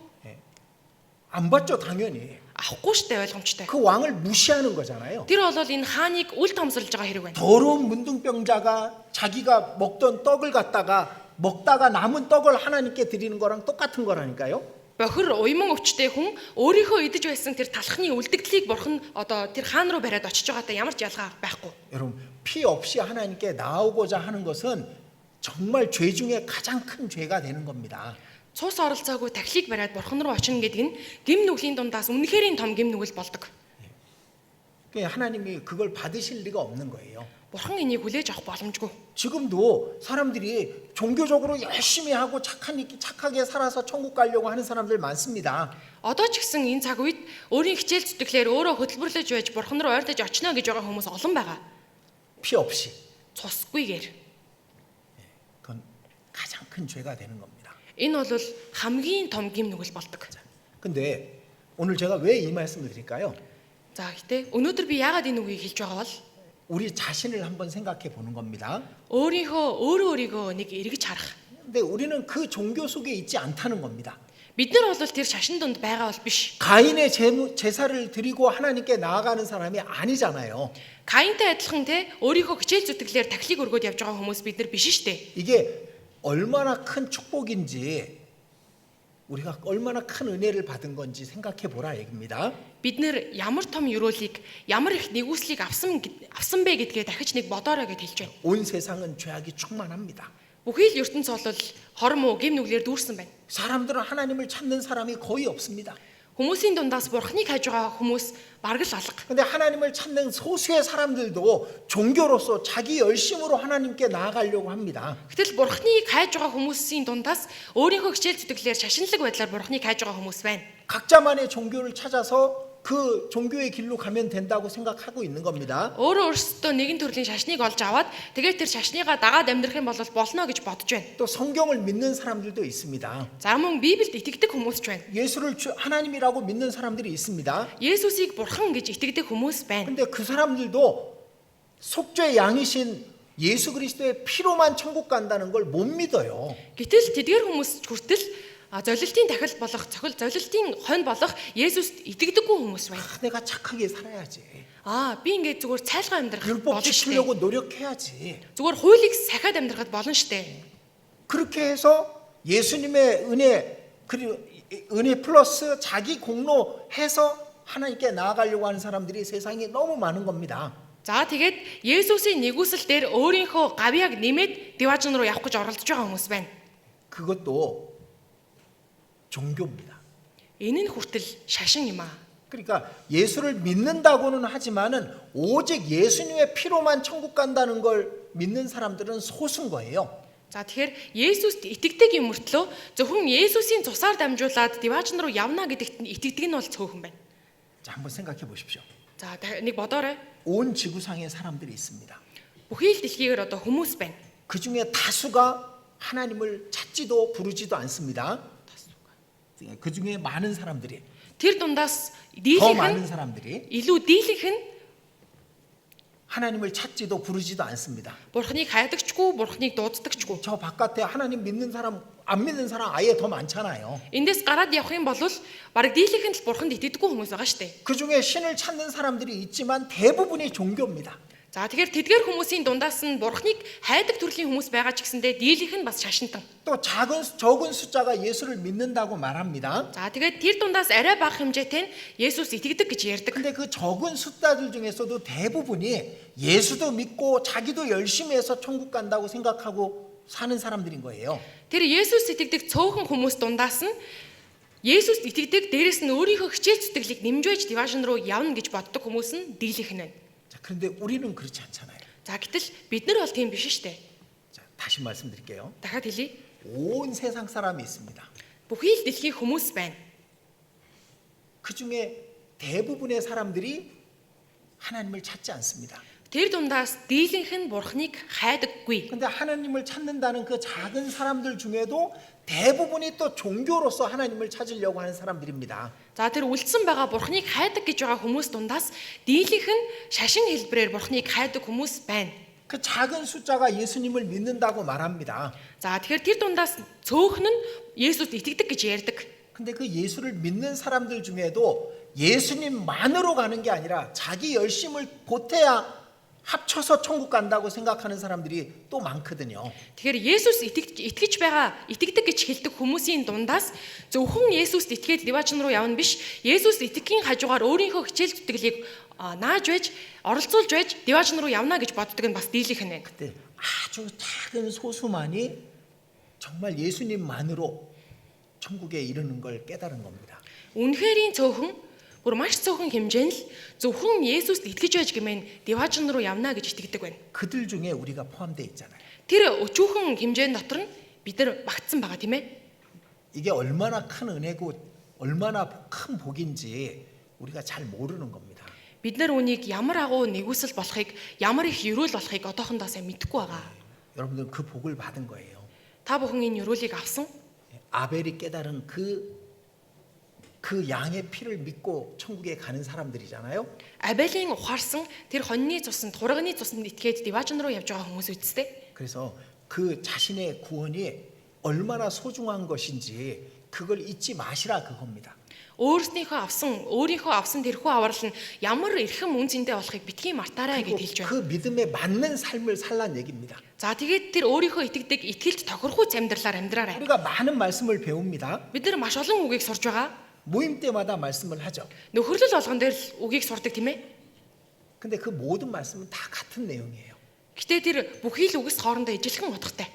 안 받죠, 당연히. Авахгүй штэ ойлгомжтой. 그 왕을 무시하는 거잖아요. Тэр бол энэ хааныг үл томсорлж байгаа хэрэг байна. 더러운 문둥병자가 자기가 먹던 떡을 갖다가 먹다가 남은 떡을 하나님께 드리는 거랑 똑같은 거라니까요. Бохир уйман өвчтэй хүн өөрийнхөө идэж байсан тэр талхны үлдэгдлийг бурхан одоо тэр хаан руу бариад очиж байгаатай ямар ч ялгаа байхгүй. 여러분, 피 없이 하나님께 나오고자 하는 것은 정말 죄 중에 가장 큰 죄가 되는 겁니다. Цус оролцоогүй тахлыг бариад бурхан руу очино гэдэг нь гим нүглийн дундаас үнэхэрийн том гим нүгэл болдог. 하나님이 그걸 받으실 리가 없는 거예요. Бурхан энийг хүлээж авах боломжгүй. 지금도 사람들이 종교적으로 열심히 하고 착하게 살아서 천국 가려고 하는 사람들 많습니다. Одоо ч гэсэн энэ цаг үед өөрийн хичээл зүтгэлээр өөрөө хөтөлбөрлөж байж бурхан руу ойртож очино гэж байгаа хүмүүс олон байгаа. 피 없이. Цусгүйгээр. 그건 가장 큰 죄가 되는 겁니다. Энэ бол хамгийн том гим нүгэл болдог. 근데 오늘 제가 왜 이 말씀을 드릴까요? За гэтээ өнөөдөр би яагаад энэ үгийг хэлж байгаа бол 우리 자신을 한번 생각해 보는 겁니다. өөрийгөө нэг эргэж харах. 근데 우리는 그 종교 속에 있지 않다는 겁니다. Бид нар бол тэр шашин донд байгаа бол биш. 가인의 제사를 드리고 하나님께 나아가는 사람이 아니잖아요. Каинтай адилхан те өөрийнхөө хичээл зүтгэлээр тахлыг өргөөд явж байгаа хүмүүс бид нар биш штэ. 이게 얼마나 큰 축복인지 우리가 얼마나 큰 은혜를 받은 건지 생각해 보라 얘기입니다. Бид нар ямар том ёроолыг ямар их нэгүслийг авсан бэ гэдгээ дахиж нэг бодоорой гэж хэлж байна. 온 세상은 죄악이 충만합니다. Бүхий л ертөнц бол хормоо гим нүглэр дүүрсэн байна. 사람들은 하나님을 찾는 사람이 거의 없습니다. Хүмүүсийн дундаас бурхныг хайж байгаа хүмүүс бараг л алга. 근데 하나님을 찾는 소수의 사람들도 종교로서 자기 열심으로 하나님께 나아가려고 합니다. Гэтэл бурхныг хайж байгаа хүмүүсийн дундаас өөрийнхөө хичээл зүтгэлээр шашинлаг байдлаар бурхныг хайж байгаа хүмүүс байна. 각자만의 종교를 찾아서 그 종교의 길로 가면 된다고 생각하고 있는 겁니다. Өөрөөсөө нэгэн төрлийн шашныг олж аваад тэгээд тэр шашныгаа дагаад амьдрах юм бол болно гэж бодож байна. 또 성경을 믿는 사람들도 있습니다. За мөн Библиэд итгэдэг хүмүүс ч байна. 예수를 하나님이라고 믿는 사람들이 있습니다. Есүсийг бурхан гэж итгэдэг хүмүүс байна. 근데 그 사람들도 속죄 양이신 예수 그리스도의 피로만 천국 간다는 걸 못 믿어요. Гэтэл тэдгээр хүмүүс хүртэл Золилтын дахил болох золилтын хонь болох Есүст итгэдэггүй хүмүүс байна. 내가 착하게 살아야지. Би ингээд зүгээр цайлгаа амьдрах 율법 болно штэ. 지키려고 노력해야지. Зүгээр хуулийг сахиад амьдрахад болно штэ. 그렇게 해서 예수님의 은혜 그리고 은혜 플러스 자기 공로해서 하나님께 나아가려고 하는 사람들이 세상에 너무 많은 겁니다. За тэгээд Есүсийн нэгүсэл дээр өөрийнхөө гавьяаг нэмээд Деважин руу явах гэж оролдож байгаа хүмүүс байна. 그것도 종교입니다. Энэ нь хүртэл шашин юм аа. 그러니까 예수를 믿는다고는 하지만은 오직 예수님의 피로만 천국 간다는 걸 믿는 사람들은 소수인 거예요. За тэгэхээр Есүст итгэдэг юм мөртлөө зөвхөн Есүсийн цусаар дамжуулаад Деважин руу явна гэдэгт итгэдэг нь бол цөөхөн байна. 자, 한번 생각해 보십시오. За нэг бодоорой. 온 지구상에 사람들이 있습니다. Бүхий л дэлхийгээр одоо хүмүүс байна. 그 중에 다수가 하나님을 찾지도 부르지도 않습니다. 그 중에 많은 사람들이 Тэр дундаас 더 дийлэнх 많은 нь 사람들이 илүү дийлэнх нь 하나님을 찾지도 부르지도 않습니다. Бурхныг хайдагчгүй, Бурхныг дууддагчгүй. 저 바깥에 하나님 믿는 사람 안 믿는 사람 아예 더 많잖아요. Эндээс гараад явах юм бол бараг дийлэнх нь л Бурханд итгэдэггүй хүмүүс байгаа шүү дээ. 그 중에 신을 찾는 사람들이 있지만 대부분이 종교입니다. За тэгэхээр тэдгээр хүмүүсийн дундаас нь Бурхныг хайдаг төрлийн хүмүүс байгаа ч гэсэндээ дийлэнх нь бас шашинтан. 또 적은 숫자가 예수를 믿는다고 말합니다. За тэгээд тэр дундаас арай бага хэмжээтэй нь Есүс итгэдэг гэж ярьдаг. 근데 그 적은 숫자들 중에서도 대부분이 예수도 믿고 자기도 열심히 해서 천국 간다고 생각하고 사는 사람들인 거예요. Тэр Есүс итгэдэг цөөхөн хүмүүс дундаас нь Есүст итгэдэг, дээрэс нь өөрийнхөө хичээл зүтгэлийг нэмжээж Деважин руу явна гэж боддог хүмүүс нь дийлэнх нь байна. 자, 그런데 우리는 그렇지 않잖아요. За гэтэл бид нар бол тийм биш шүү дээ. 자, 다시 말씀드릴게요. Дахиад хэлье. 온 세상 사람이 있습니다. Бүхий л дэлхийн хүмүүс байна. 그 중에 대부분의 사람들이 하나님을 찾지 않습니다. Тэр дундаас дийлэнх нь Бурхныг хайдаггүй. 근데 하나님을 찾는다는 그 작은 사람들 중에도 대부분이 또 종교로서 하나님을 찾으려고 하는 사람들입니다. За тэр үлдсэн байгаа Бурхныг хайдаг гэж байгаа хүмүүс дундаас дийлэнх нь шашин хэлбэрээр Бурхныг хайдаг хүмүүс байна. 그 작은 숫자가 예수님을 믿는다고 말합니다. За тэгэхээр тэр дундаас цөөхн нь Есүст итгэдэг гэж ярьдаг. 근데 그 예수를 믿는 사람들 중에도 예수님만으로 가는 게 아니라 자기 열심을 보태야 합쳐서 천국 간다고 생각하는 사람들이 또 많거든요. Тэгэхээр Есүс итгэж байгаа, итгэдэг гэж хэлдэг хүмүүсийн дундаас зөвхөн Есүст итгээд Деважин руу явна биш, Есүс итгэхийн хажуугаар өөрийнхөө хичээл зүтгэлийг нааж байж, оролцуулж байж Деважин руу явна гэж боддог нь бас дийлэнх нь байна. 그때 아주 작은 소수만이 정말 예수님만으로 천국에 이르는 걸 깨달은 겁니다. Үнэхэрийн цөөхөн бүр маш цөөхөн хэмжээнд л зөвхөн Есүст итгэж байж гэмээр Деважин руу явна гэж итгэдэг байна. 그들 중에 우리가 포함되어 있잖아요. Тэр өчүүхэн хэмжээнд дотор нь бид нар багтсан байгаа тийм ээ. 이게 얼마나 큰 은혜고 얼마나 큰 복인지 우리가 잘 모르는 겁니다. Бид нар үнийг ямар агуу нэгүсэл болохыг, ямар их өрөөл болохыг одоохондоо сайн мэдэхгүй байгаа. 여러분들 그 복을 받은 거예요. Та бүхэн энэ өрөөлийг авсан. 아벨이 깨달은 그 양의 피를 믿고 천국에 가는 사람들이잖아요. Абелийн ухаарсан тэр хоньны цуснд, хурганы цуснд итгээд Деважин руу явж байгаа хүмүүс үсттэй. 그래서 그 자신의 구원이 얼마나 소중한 것인지 그걸 잊지 마시라 그겁니다. өөрийнхөө авсан тэрхүү аврал нь ямар эрхэм үн цэнтэй болохыг битгий мартаарай гэж хэлж байна. 그 믿음에 맞는 삶을 살란 얘기입니다. За тэгээд тэр өөрийнхөө итгэдэг итгэлд тохирохуйц амьдралаар амьдраарай. 우리가 많은 말씀을 배웁니다. Бид нар маш олон үгийг сурж байгаа. 모임 때마다 말씀을 하죠. Нөхөрлөл болгон дээр л үгийг сурдаг тийм ээ. 근데 그 모든 말씀은 다 같은 내용이에요. Гэтэ тэр бүхий л үгс хоорондоо ижилхэн утгатай.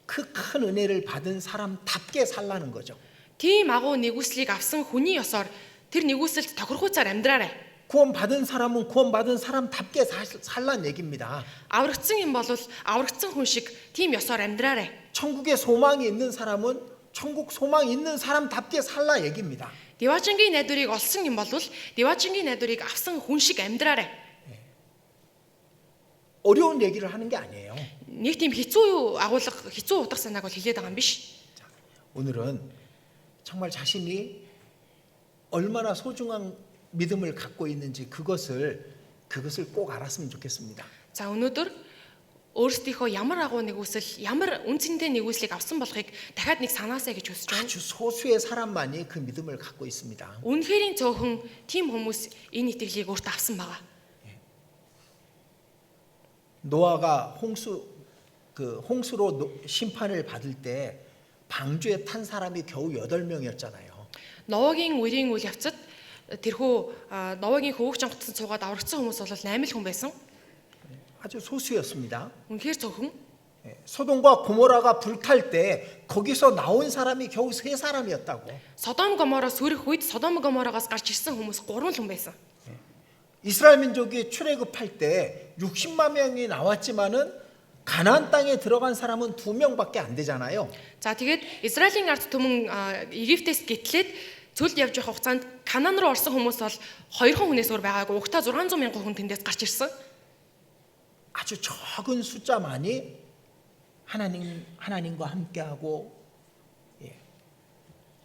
그 큰 은혜를 받은 사람답게 살라는 거죠. Тийм агуу нэгүслийг авсан хүний ёсоор тэр нэгүсэлд тохирохуйцаар амьдраарай. 구원받은 사람은 구원받은 사람답게 살란 얘기입니다. Аврагдсан юм бол аврагдсан хүн шиг тийм ёсоор амьдраарай. 천국에 소망이 있는 사람은 천국 소망 있는 사람답게 살라 얘기입니다. Деважингийн найдварыг олсон юм бол Деважингийн найдварыг авсан хүн шиг амьдраарай. 어려운 얘기를 하는 게 아니에요. Нэг тийм хэцүү агуулга, хэцүү утга санааг бол хэлээд байгаа юм биш. 자, 오늘은 정말 자신이 얼마나 소중한 믿음을 갖고 있는지 그것을 꼭 알았으면 좋겠습니다. За өнөөдөр өөрсдийнхөө ямар агуу нэгүсэл, ямар үнцэнтэй нэгүслийг авсан болохыг дахиад нэг санаасаа гэж хүсэж байна. 아주 소수의 사람만이 그 믿음을 갖고 있습니다. Үнэхэрийн цөөхөн тийм хүмүүс энэ итгэлийг өөртөө авсан байгаа. 노아가 홍수로 심판을 받을 때 방주에 탄 사람이 겨우 8명이었잖아요. Новагийн үерийн үйл явцад тэрхүү Новагийн хөвөгч онгоцсон цугаад аврагдсан хүмүүс бол 8 хүн байсан. 아주 소수였습니다. Үнэхээр цөөхөн. 소돔과 고모라가 불탈 때 거기서 나온 사람이 겨우 3사람이었다고. Содом Гоморо сүрэх үед Содом Гоморогоос гарч ирсэн хүмүүс 3 хүн байсан. 이스라엘 민족이 출애굽할 때 60만 명이 나왔지만은 가나안 땅에 들어간 사람은 2명밖에 안 되잖아요. За тэгээд Израилийн ард түмэн Египтээс гэтлээд цөлд явж явах хугацаанд Канаан руу орсон хүмүүс бол 2 хүнээс өөр байгаагүй. Угтаа 600 мянган хүн тэндээс гарч ирсэн. 아주 적은 숫자만이 하나님과 함께하고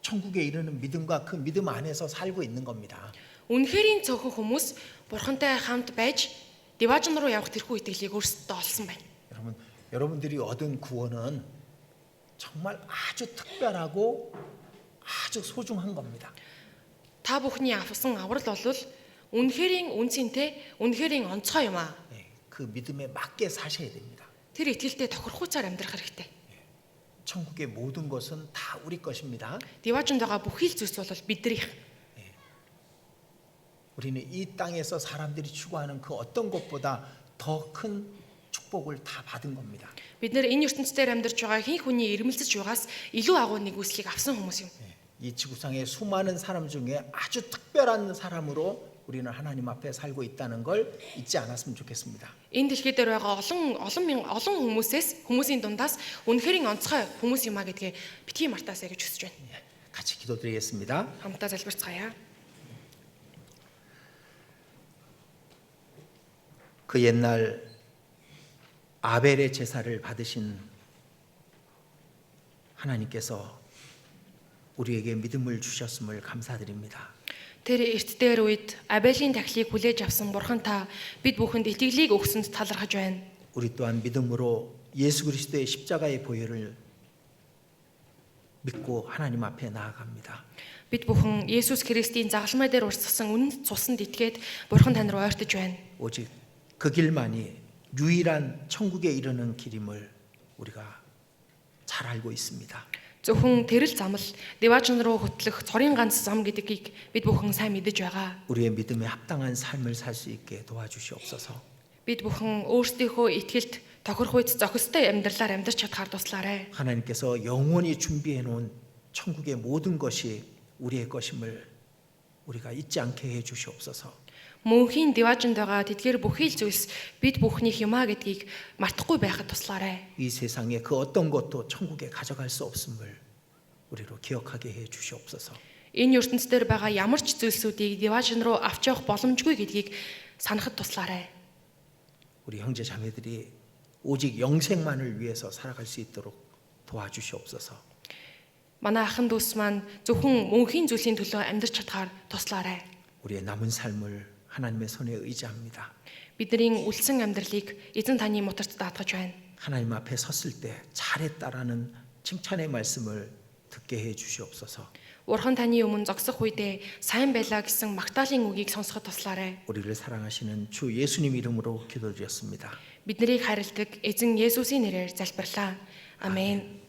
천국에 이르는 믿음과 그 믿음 안에서 살고 있는 겁니다. Үнэхэрийн цөөхөн хүмүүс Бурхантай хамт байж Диважн руу явах тэрхүү итгэлийг өөрсдөө олсон байна. 여러분들이 얻은 구원은 정말 아주 특별하고 아주 소중한 겁니다. Та бүхний авсан аврал бол үнэхэрийн үнцэнтэй, үнэхэрийн онцгой юм аа. 그 믿음에 맞게 사셔야 됩니다. Тэр итгэлтэй тохирохуйцаар амьдрах хэрэгтэй. 천국의 모든 것은 다 우리 것입니다. Диважнд байгаа бүхий л зүйлс бол биднэрийнх. 우리는 이 땅에서 사람들이 추구하는 그 어떤 것보다 더 큰 축복을 다 받은 겁니다. Бид нэр энэ ертөнцийн амьдарч байгаа хин хүний ирмэлцэж байгаас илүү агуу нэгүслийг авсан хүмүүс юм. 이 지구상의 수많은 사람 중에 아주 특별한 사람으로 우리는 하나님 앞에 살고 있다는 걸 잊지 않았으면 좋겠습니다. Энэ дэлхий дээр байгаа олон хүмүүсийн дундаас үнэхэрийн онцгой хүмүүс юм а гэдгээ битгий мартаасаа гэж хүсэж байна. 같이 기도드리겠습니다. Хамтдаа залбирцгаая. 그 옛날 아벨의 제사를 받으신 하나님께서 우리에게 믿음을 주셨음을 감사드립니다. Тэр эрт дээр үед Абелийн тахлыг хүлээж авсан Бурхан та бид бүхэнд итгэлийг өгсөнд талархаж байна. 우리 또한 믿음으로 예수 그리스도의 십자가의 보혈을 믿고 하나님 앞에 나아갑니다. Бид бүхэн Есүс Христийн загалмай дээр урсгасан үнэт цуснд итгээд Бурхан тань руу ойртож байна. 오직 그 길만이 유일한 천국에 이르는 길임을 우리가 잘 알고 있습니다. Зөвхөн тэрл замл Диважн руу хөтлөх цорын ганц зам гэдгийг бид бүхэн сайн мэдэж байгаа. 우리의 믿음에 합당한 삶을 살 수 있게 도와주시옵소서. Бид бүхэн өөрсдийнхөө итгэлд тохирох үед зохистой амьдралаар амьдарч чадхаар туслаарай. 하나님께서 영원히 준비해 놓은 천국의 모든 것이 우리의 것임을 우리가 잊지 않게 해 주시옵소서. Мөнхийн Диважнд байгаа тэдгээр бүхий л зүйлс бид бүхнийх юм а гэдгийг мартахгүй байхад туслаарай. 이 세상의 그 어떤 것도 천국에 가져갈 수 없음을 우리로 기억하게 해 주시옵소서. Энэ ертөнцийн байгаа ямар ч зүйлсүүдийг Диважн руу авч явах боломжгүй гэдгийг санахад туслаарай. 우리 형제 자매들이 오직 영생만을 위해서 살아갈 수 있도록 도와주시옵소서. Манай ахын дүүс маань зөвхөн мөнхийн зүйлсийн төлөө амьдарч чадхаар туслаарай. 우리의 남은 삶을 하나님의 손에 의지합니다. Бидний үлсэн амьдралыг эзэн таны моторт даатгаж байна. 하나님 앞에 섰을 때 잘했다라는 칭찬의 말씀을 듣게 해 주시옵소서. Бурхан таны өмнө зогсох үедээ сайн байлаа гэсэн магтаалын үгийг сонсоход туслаарай. 우리를 사랑하시는 주 예수님 이름으로 기도드렸습니다. Биднийг хайрладаг эзэн Есүсийн нэрээр залбирлаа. Амен.